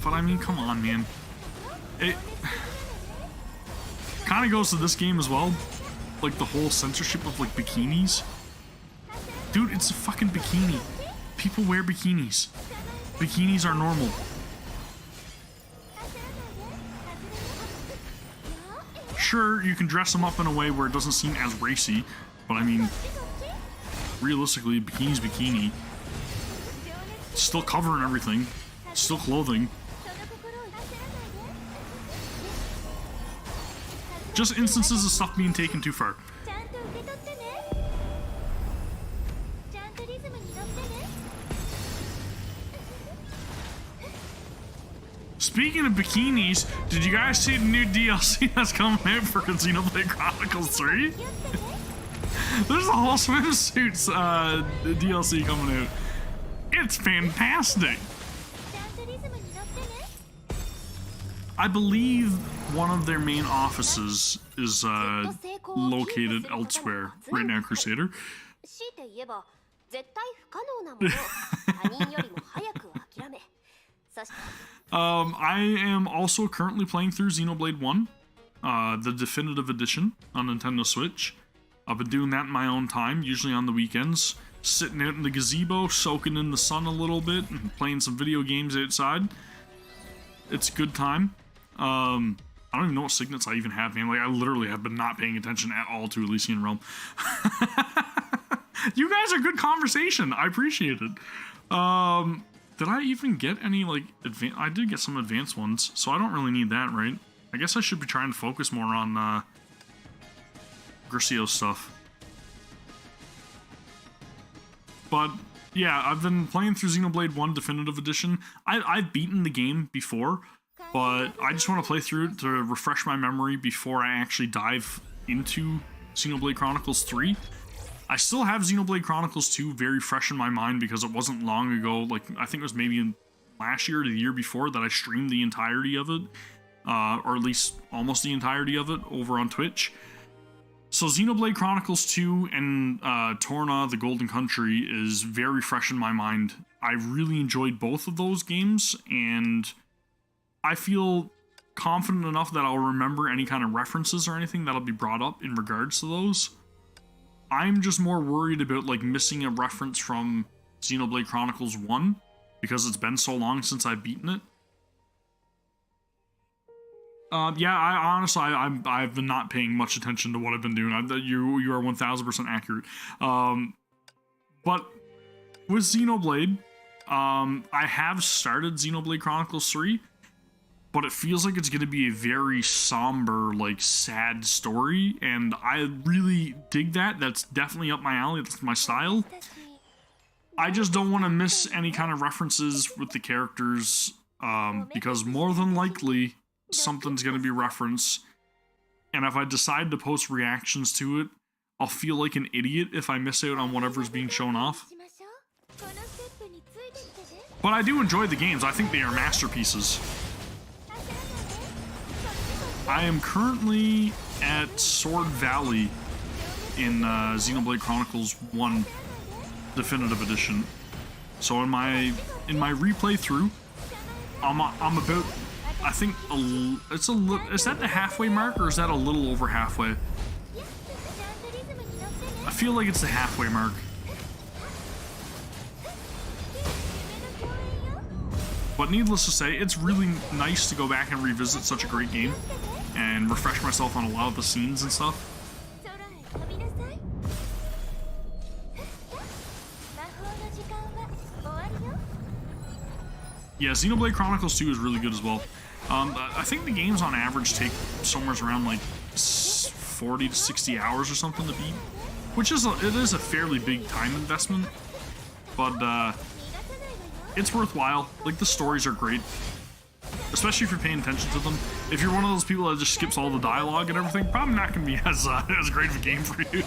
But I mean, come on, man. It kind of goes to this game as well, like the whole censorship of like bikinis. Dude, it's a fucking bikini. People wear bikinis. Bikinis are normal. Sure, you can dress them up in a way where it doesn't seem as racy, but I mean, realistically, bikini's bikini. It's still covering everything. It's still clothing. Just instances of stuff being taken too far. Speaking of bikinis, did you guys see the new DLC that's coming out for Xenoblade Chronicles 3? There's a whole swimsuits DLC coming out. It's fantastic. I believe one of their main offices is located elsewhere right now, Crusader. I am also currently playing through Xenoblade 1, the definitive edition on Nintendo Switch. I've been doing that in my own time, usually on the weekends, sitting out in the gazebo, soaking in the sun a little bit, and playing some video games outside. It's a good time. I don't even know what signets I even have, man. Like, I literally have been not paying attention at all to Elysian Realm. You guys are good conversation. I appreciate it. Did I even get any, like, I did get some advanced ones, so I don't really need that, right? I guess I should be trying to focus more on, Gracio's stuff. But, yeah, I've been playing through Xenoblade 1 Definitive Edition. I've beaten the game before, but I just want to play through it to refresh my memory before I actually dive into Xenoblade Chronicles 3. I still have Xenoblade Chronicles 2 very fresh in my mind because it wasn't long ago, like, I think it was maybe in last year or the year before that I streamed the entirety of it, or at least almost the entirety of it over on Twitch. So Xenoblade Chronicles 2 and Torna, the Golden Country is very fresh in my mind. I really enjoyed both of those games, and I feel confident enough that I'll remember any kind of references or anything that'll be brought up in regards to those. I'm just more worried about, like, missing a reference from Xenoblade Chronicles 1 because it's been so long since I've beaten it. Yeah, I've been not paying much attention to what I've been doing. You are 1000% accurate. But with Xenoblade, I have started Xenoblade Chronicles 3, but it feels like it's going to be a very somber, like, sad story, and I really dig that. That's definitely up my alley. That's my style. I just don't want to miss any kind of references with the characters, because more than likely, something's going to be referenced, and if I decide to post reactions to it, I'll feel like an idiot if I miss out on whatever's being shown off. But I do enjoy the games. I think they are masterpieces. I am currently at Sword Valley in Xenoblade Chronicles 1 Definitive Edition. So in my replay through, I'm about, I think is that the halfway mark, or is that a little over halfway? I feel like it's the halfway mark. But needless to say, it's really nice to go back and revisit such a great game and refresh myself on a lot of the scenes and stuff. Yeah, Xenoblade Chronicles 2 is really good as well. I think the games on average take somewhere around like 40 to 60 hours or something to beat, which is it is a fairly big time investment, but it's worthwhile. Like, the stories are great, especially if you're paying attention to them. If you're one of those people that just skips all the dialogue and everything, probably not going to be as great of a game for you.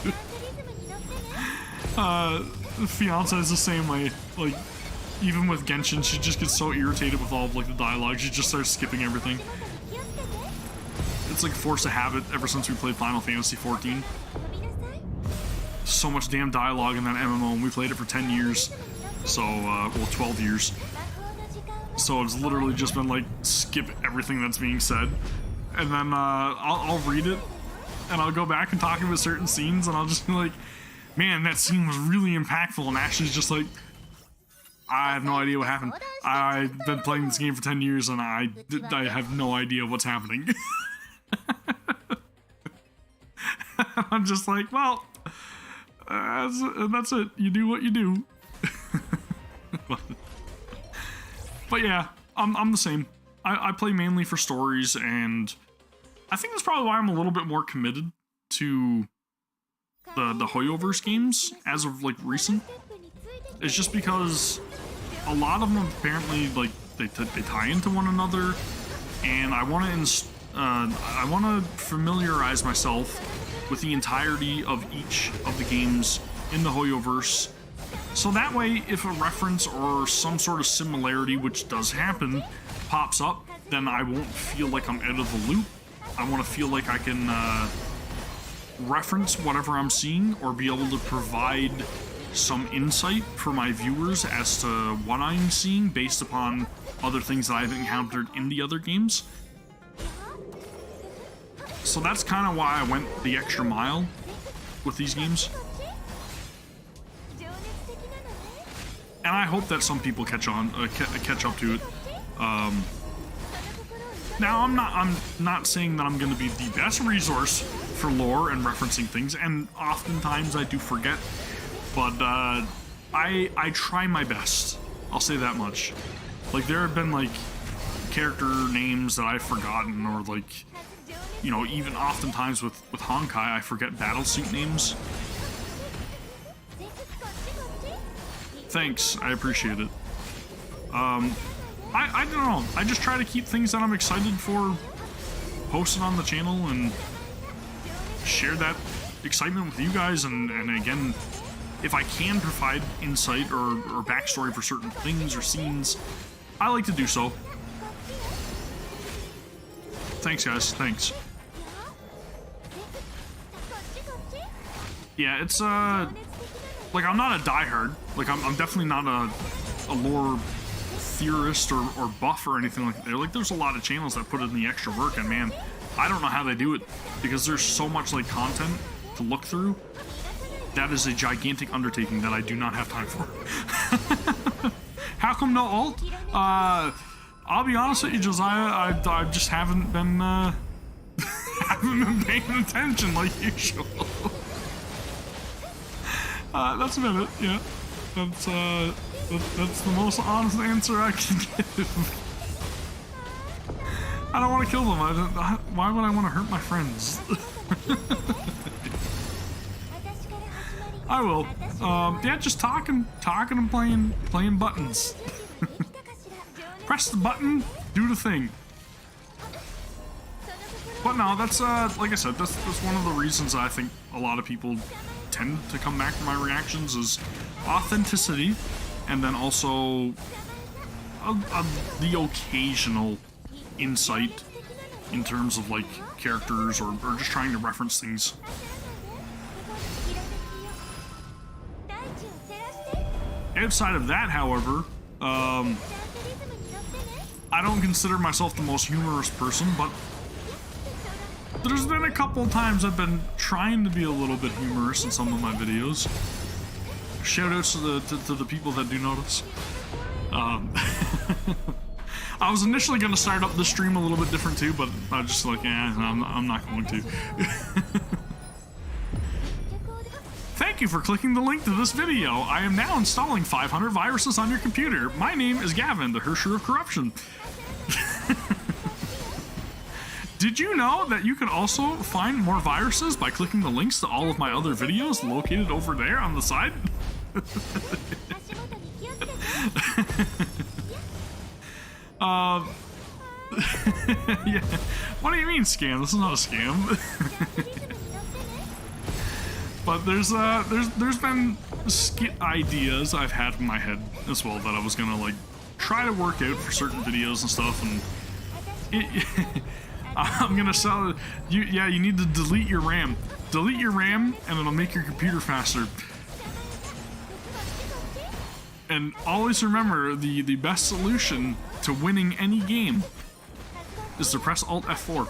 Fiance is the same way. Like, even with Genshin, she just gets so irritated with all of, like, the dialogue, she just starts skipping everything. It's like a force of habit ever since we played Final Fantasy XIV. So much damn dialogue in that MMO, and we played it for 10 years. So, well, 12 years. So it's literally just been like, skip everything that's being said. And then I'll read it, and I'll go back and talk about certain scenes, and I'll just be like, man, that scene was really impactful, and Ashley's just like, I have no idea what happened. I've been playing this game for 10 years, and I have no idea what's happening. I'm just like, well, that's it. You do what you do. But yeah, I'm the same. I play mainly for stories, and I think that's probably why I'm a little bit more committed to the Hoyoverse games as of like recent. It's just because a lot of them apparently like they tie into one another, and I want to familiarize myself with the entirety of each of the games in the Hoyoverse. So that way, if a reference or some sort of similarity, which does happen, pops up, then I won't feel like I'm out of the loop. I want to feel like I can reference whatever I'm seeing, or be able to provide some insight for my viewers as to what I'm seeing based upon other things that I've encountered in the other games. So that's kind of why I went the extra mile with these games. And I hope that some people catch up to it. Now, I'm not saying that I'm going to be the best resource for lore and referencing things, and oftentimes I do forget. But I try my best. I'll say that much. Like, there have been like character names that I've forgotten, or like, you know, even oftentimes with Honkai, I forget battlesuit names. Thanks, I appreciate it. I don't know, I just try to keep things that I'm excited for posted on the channel and share that excitement with you guys, and again, if I can provide insight or backstory for certain things or scenes, I like to do so. Thanks guys, thanks. Yeah, it's like, I'm not a diehard. Like, I'm definitely not a lore theorist or buff or anything like that. Like, there's a lot of channels that put in the extra work, and man, I don't know how they do it, because there's so much like content to look through. That is a gigantic undertaking that I do not have time for. How come no alt? I'll be honest with you, Josiah, I just haven't been paying attention like usual. That's about it, yeah. That's the most honest answer I can give. I don't want to kill them. Why would I want to hurt my friends? I will. Yeah, just talking and playing buttons. Press the button, do the thing. But no, that's like I said, that's one of the reasons I think a lot of people tend to come back to my reactions is authenticity, and then also the occasional insight in terms of like characters or just trying to reference things. Outside of that, however, I don't consider myself the most humorous person, but there's been a couple times I've been trying to be a little bit humorous in some of my videos. Shoutouts to the people that do notice. I was initially going to start up the stream a little bit different too, but I was just like, I'm not going to. Thank Thank you for clicking the link to this video. I am now installing 500 viruses on your computer. My name is Gavin, the Herrscher of Corruption. Did you know that you can also find more viruses by clicking the links to all of my other videos located over there on the side? Yeah. What do you mean scam? This is not a scam. But there's been skit ideas I've had in my head as well that I was gonna like try to work out for certain videos and stuff, and I'm gonna sell you. Yeah, you need to delete your RAM. Delete your RAM, and it'll make your computer faster. And always remember, the best solution to winning any game is to press Alt F4.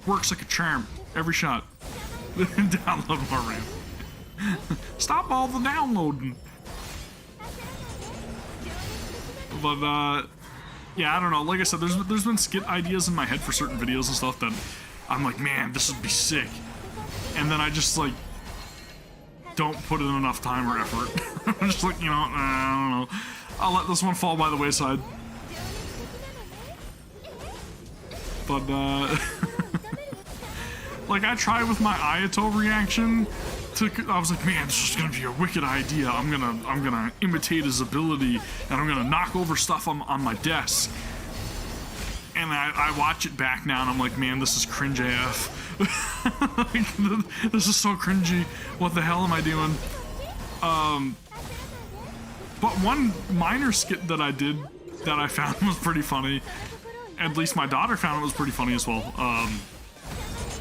Works like a charm every shot. Download more RAM. Stop all the downloading. But yeah, I don't know. Like I said, there's been skit ideas in my head for certain videos and stuff that I'm like, man, this would be sick. And then I just like don't put in enough time or effort. I'm just like, you know, I don't know. I'll let this one fall by the wayside. But like I tried with my Ayato reaction to, I was like, man, this is gonna be a wicked idea. I'm gonna imitate his ability, and I'm gonna knock over stuff on my desk. And I watch it back now, and I'm like, man, this is cringe AF. This is so cringy. What the hell am I doing? But one minor skit that I did that I found was pretty funny. At least my daughter found it was pretty funny as well.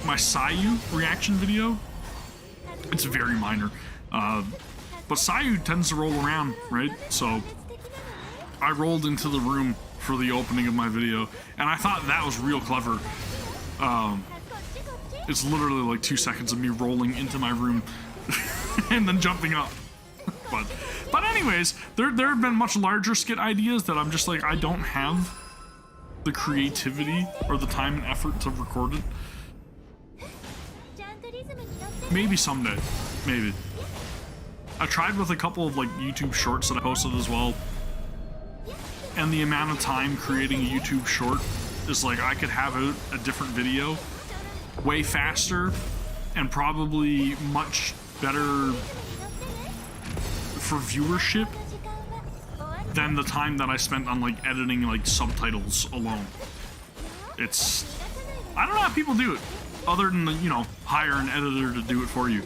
My Sayu reaction video. It's very minor. But Sayu tends to roll around, right? So I rolled into the room for the opening of my video, and I thought that was real clever. It's literally like 2 seconds of me rolling into my room and then jumping up. But anyways, there have been much larger skit ideas that I'm just like, I don't have the creativity or the time and effort to record it. Maybe someday. Maybe. I tried with a couple of like YouTube shorts that I posted as well. And the amount of time creating a YouTube short is like, I could have a different video way faster and probably much better for viewership than the time that I spent on like editing like subtitles alone. It's, I don't know how people do it other than, you know, hire an editor to do it for you.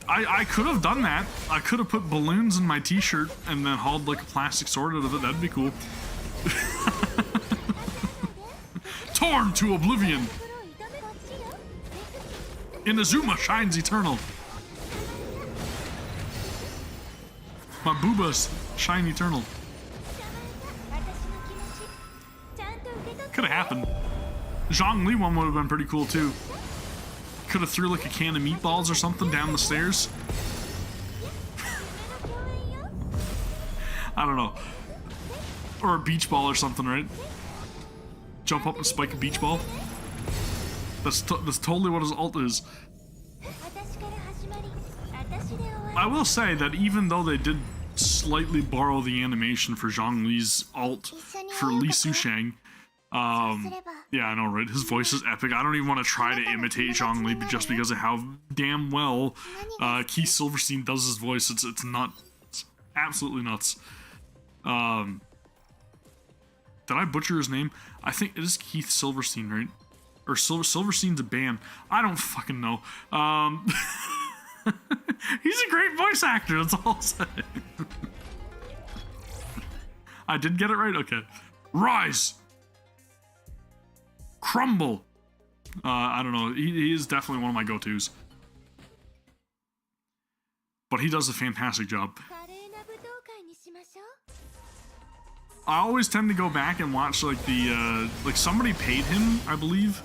I could have done that. I could have put balloons in my t-shirt and then hauled like a plastic sword out of it. That'd be cool. Torn to oblivion. Inazuma shines eternal. My boobas shine eternal. Could have happened. Zhongli one would have been pretty cool too. Could have threw like a can of meatballs or something down the stairs. I don't know. Or a beach ball or something, right? Jump up and spike a beach ball. That's totally what his ult is. I will say that even though they did slightly borrow the animation for Zhongli's ult for Li Sushang, yeah, I know, right? His voice is epic. I don't even want to try to imitate Zhongli just because of how damn well Keith Silverstein does his voice. It's nuts. It's absolutely nuts. Did I butcher his name? I think it is Keith Silverstein, right? Or Silverstein's a band. I don't fucking know. He's a great voice actor, that's all I'll say. I did get it right? Okay. Rise! Crumble! I don't know. He is definitely one of my go-tos. But he does a fantastic job. I always tend to go back and watch like the, like somebody paid him, I believe,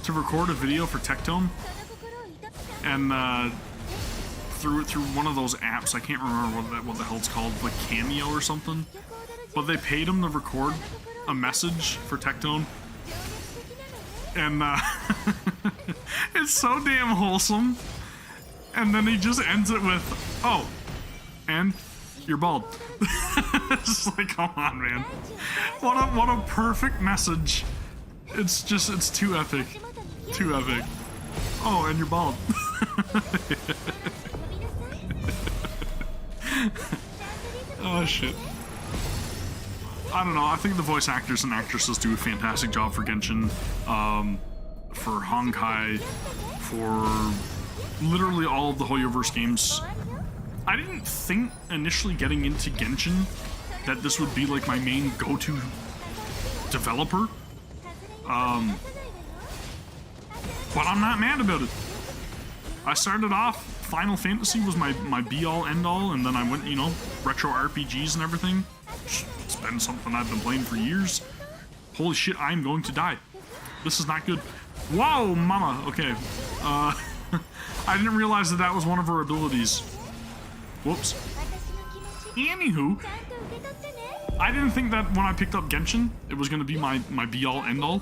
to record a video for Tectone. And, through one of those apps, I can't remember what the hell it's called, like Cameo or something. But they paid him to record a message for Tectone. And it's so damn wholesome. And then he just ends it with, oh, and you're bald. It's just like, come on, man. What a perfect message. It's too epic. Too epic. Oh, and you're bald. Oh, shit. I don't know. I think the voice actors and actresses do a fantastic job for Genshin, for Honkai, for literally all of the Hoyoverse games. I didn't think initially getting into Genshin that this would be like my main go-to developer. But I'm not mad about it. I started off, Final Fantasy was my be-all, end-all, and then I went, you know, retro RPGs and everything. It's been something I've been playing for years. Holy shit, I'm going to die. This is not good. Whoa, mama. Okay. I didn't realize that was one of her abilities. Whoops. Anywho, I didn't think that when I picked up Genshin, it was going to be my be-all, end-all.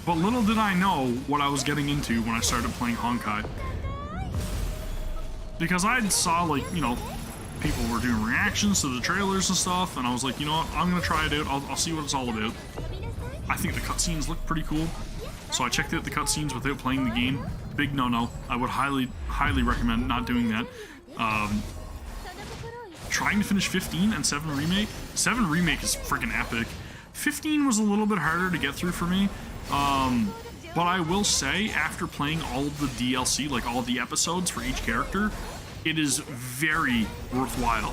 But little did I know what I was getting into when I started playing Honkai. Because I saw, like, you know, people were doing reactions to the trailers and stuff, and I was like, you know what, I'm gonna try it out, I'll see what it's all about. I think the cutscenes look pretty cool, so I checked out the cutscenes without playing the game. Big no-no. I would highly recommend not doing that. Trying to finish 15 and 7 Remake. 7 Remake is freaking epic. 15 was a little bit harder to get through for me. But I will say, after playing all of the DLC, like all the episodes for each character, it is very worthwhile.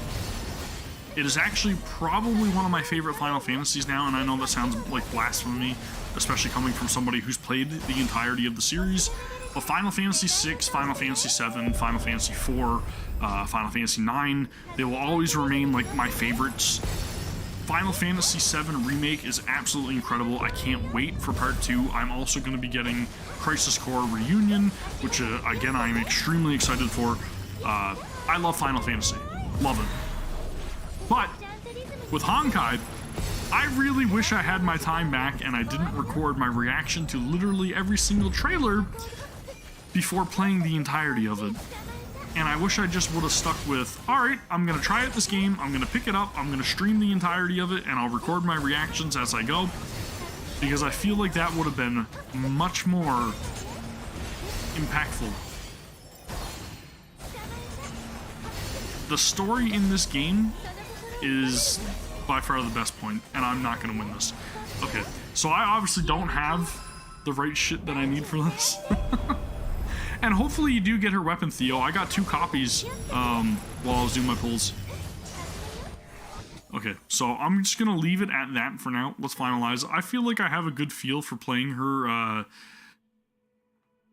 It is actually probably one of my favorite Final Fantasies now, and I know that sounds like blasphemy, especially coming from somebody who's played the entirety of the series. But Final Fantasy VI, Final Fantasy VII, Final Fantasy IV, Final Fantasy IX, they will always remain like my favorites. Final Fantasy VII Remake is absolutely incredible. I can't wait for Part 2. I'm also going to be getting Crisis Core Reunion, which, again, I'm extremely excited for. I love Final Fantasy. Love it. But, with Honkai, I really wish I had my time back and I didn't record my reaction to literally every single trailer before playing the entirety of it. And I wish I just would have stuck with, alright, I'm going to try out this game, I'm going to pick it up, I'm going to stream the entirety of it, and I'll record my reactions as I go. Because I feel like that would have been much more impactful. The story in this game is by far the best point, and I'm not going to win this. Okay, so I obviously don't have the right shit that I need for this. And hopefully you do get her weapon, Theo. I got 2 copies while I was doing my pulls. Okay, so I'm just going to leave it at that for now. Let's finalize. I feel like I have a good feel for playing her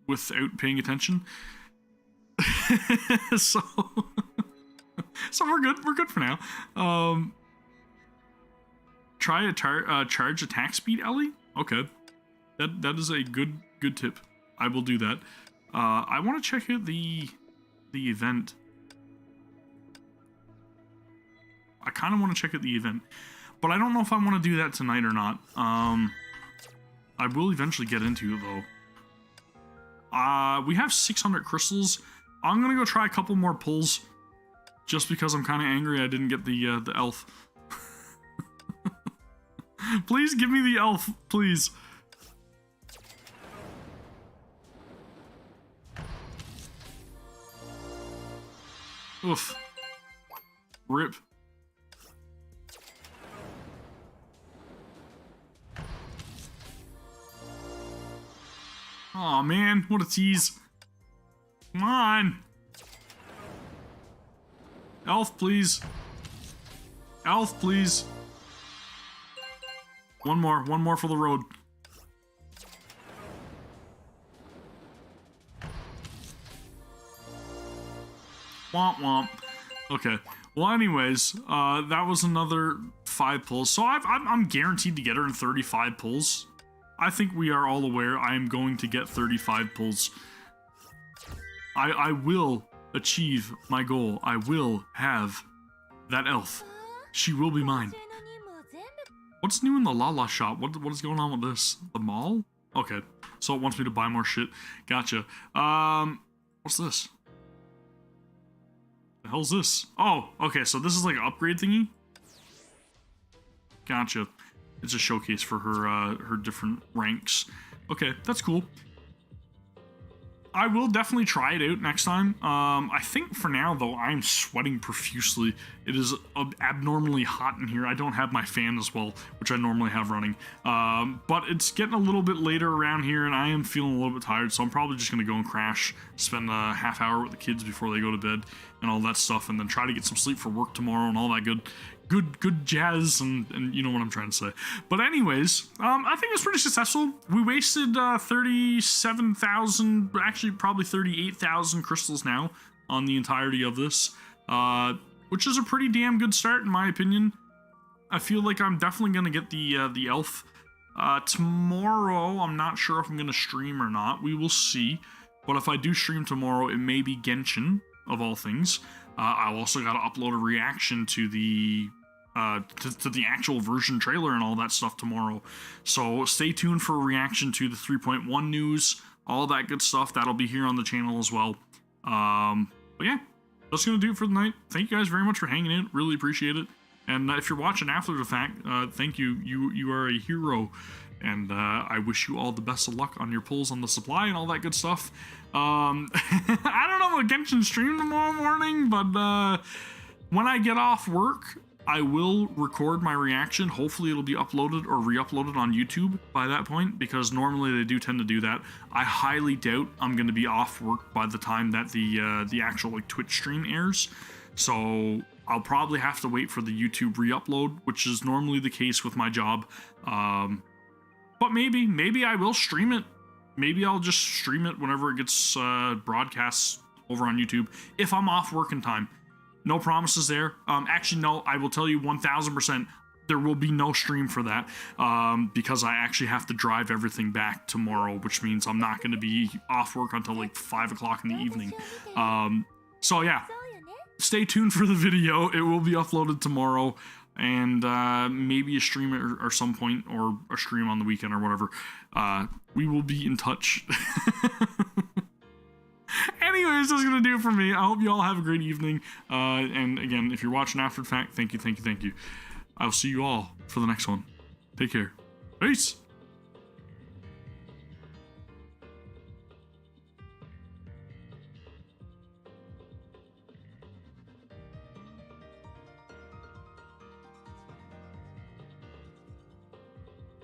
without paying attention. so we're good. We're good for now. Try a charge attack speed, Ellie? Okay. That is a good tip. I will do that. I want to check out the event. I kind of want to check out the event, but I don't know if I want to do that tonight or not. I will eventually get into it though. We have 600 crystals. I'm gonna go try a couple more pulls, just because I'm kind of angry I didn't get the elf. Please give me the elf, please. Oof. Rip. Aw, man, what a tease. Come on. Elf, please. Elf, please. One more for the road. Womp womp. Okay. Well, anyways, that was another 5 pulls. So I'm guaranteed to get her in 35 pulls. I think we are all aware I am going to get 35 pulls. I will achieve my goal. I will have that elf. She will be mine. What's new in the Lala shop? What is going on with this? The mall? Okay, so it wants me to buy more shit. Gotcha. What's this? The hell's this? Oh, okay, so this is like an upgrade thingy? Gotcha. It's a showcase for her different ranks. Okay, that's cool. I will definitely try it out next time. I think for now, though, I'm sweating profusely. It is abnormally hot in here. I don't have my fan as well, which I normally have running. But it's getting a little bit later around here, and I am feeling a little bit tired, so I'm probably just going to go and crash, spend a half hour with the kids before they go to bed, and all that stuff, and then try to get some sleep for work tomorrow and all that good jazz, and you know what I'm trying to say. But anyways, I think it's pretty successful. We wasted 37,000, actually probably 38,000 crystals now on the entirety of this, which is a pretty damn good start in my opinion. I feel like I'm definitely gonna get the elf tomorrow. I'm not sure if I'm gonna stream or not. We will see. But if I do stream tomorrow, it may be Genshin of all things. I also got to upload a reaction to the actual version trailer and all that stuff tomorrow. So stay tuned for a reaction to the 3.1 news, all that good stuff. That'll be here on the channel as well. But yeah, that's going to do it for the night. Thank you guys very much for hanging in. Really appreciate it. And if you're watching after the fact, thank you. You are a hero. And I wish you all the best of luck on your pulls on the supply and all that good stuff. I don't know about Genshin stream tomorrow morning, but when I get off work, I will record my reaction. Hopefully it'll be uploaded or re-uploaded on YouTube by that point, because normally they do tend to do that. I highly doubt I'm going to be off work by the time that the actual like Twitch stream airs. So I'll probably have to wait for the YouTube re-upload, which is normally the case with my job. But maybe I will stream it. Maybe I'll just stream it whenever it gets broadcast over on YouTube if I'm off work in time. No promises there. Actually, no, I will tell you 1000%. There will be no stream for that because I actually have to drive everything back tomorrow, which means I'm not going to be off work until like 5 o'clock in the evening. So yeah, stay tuned for the video. It will be uploaded tomorrow. And maybe a stream or some point, or a stream on the weekend or whatever. We will be in touch. Anyways, that's going to do it for me. I hope you all have a great evening. And again, if you're watching after the fact, thank you. I'll see you all for the next one. Take care. Peace.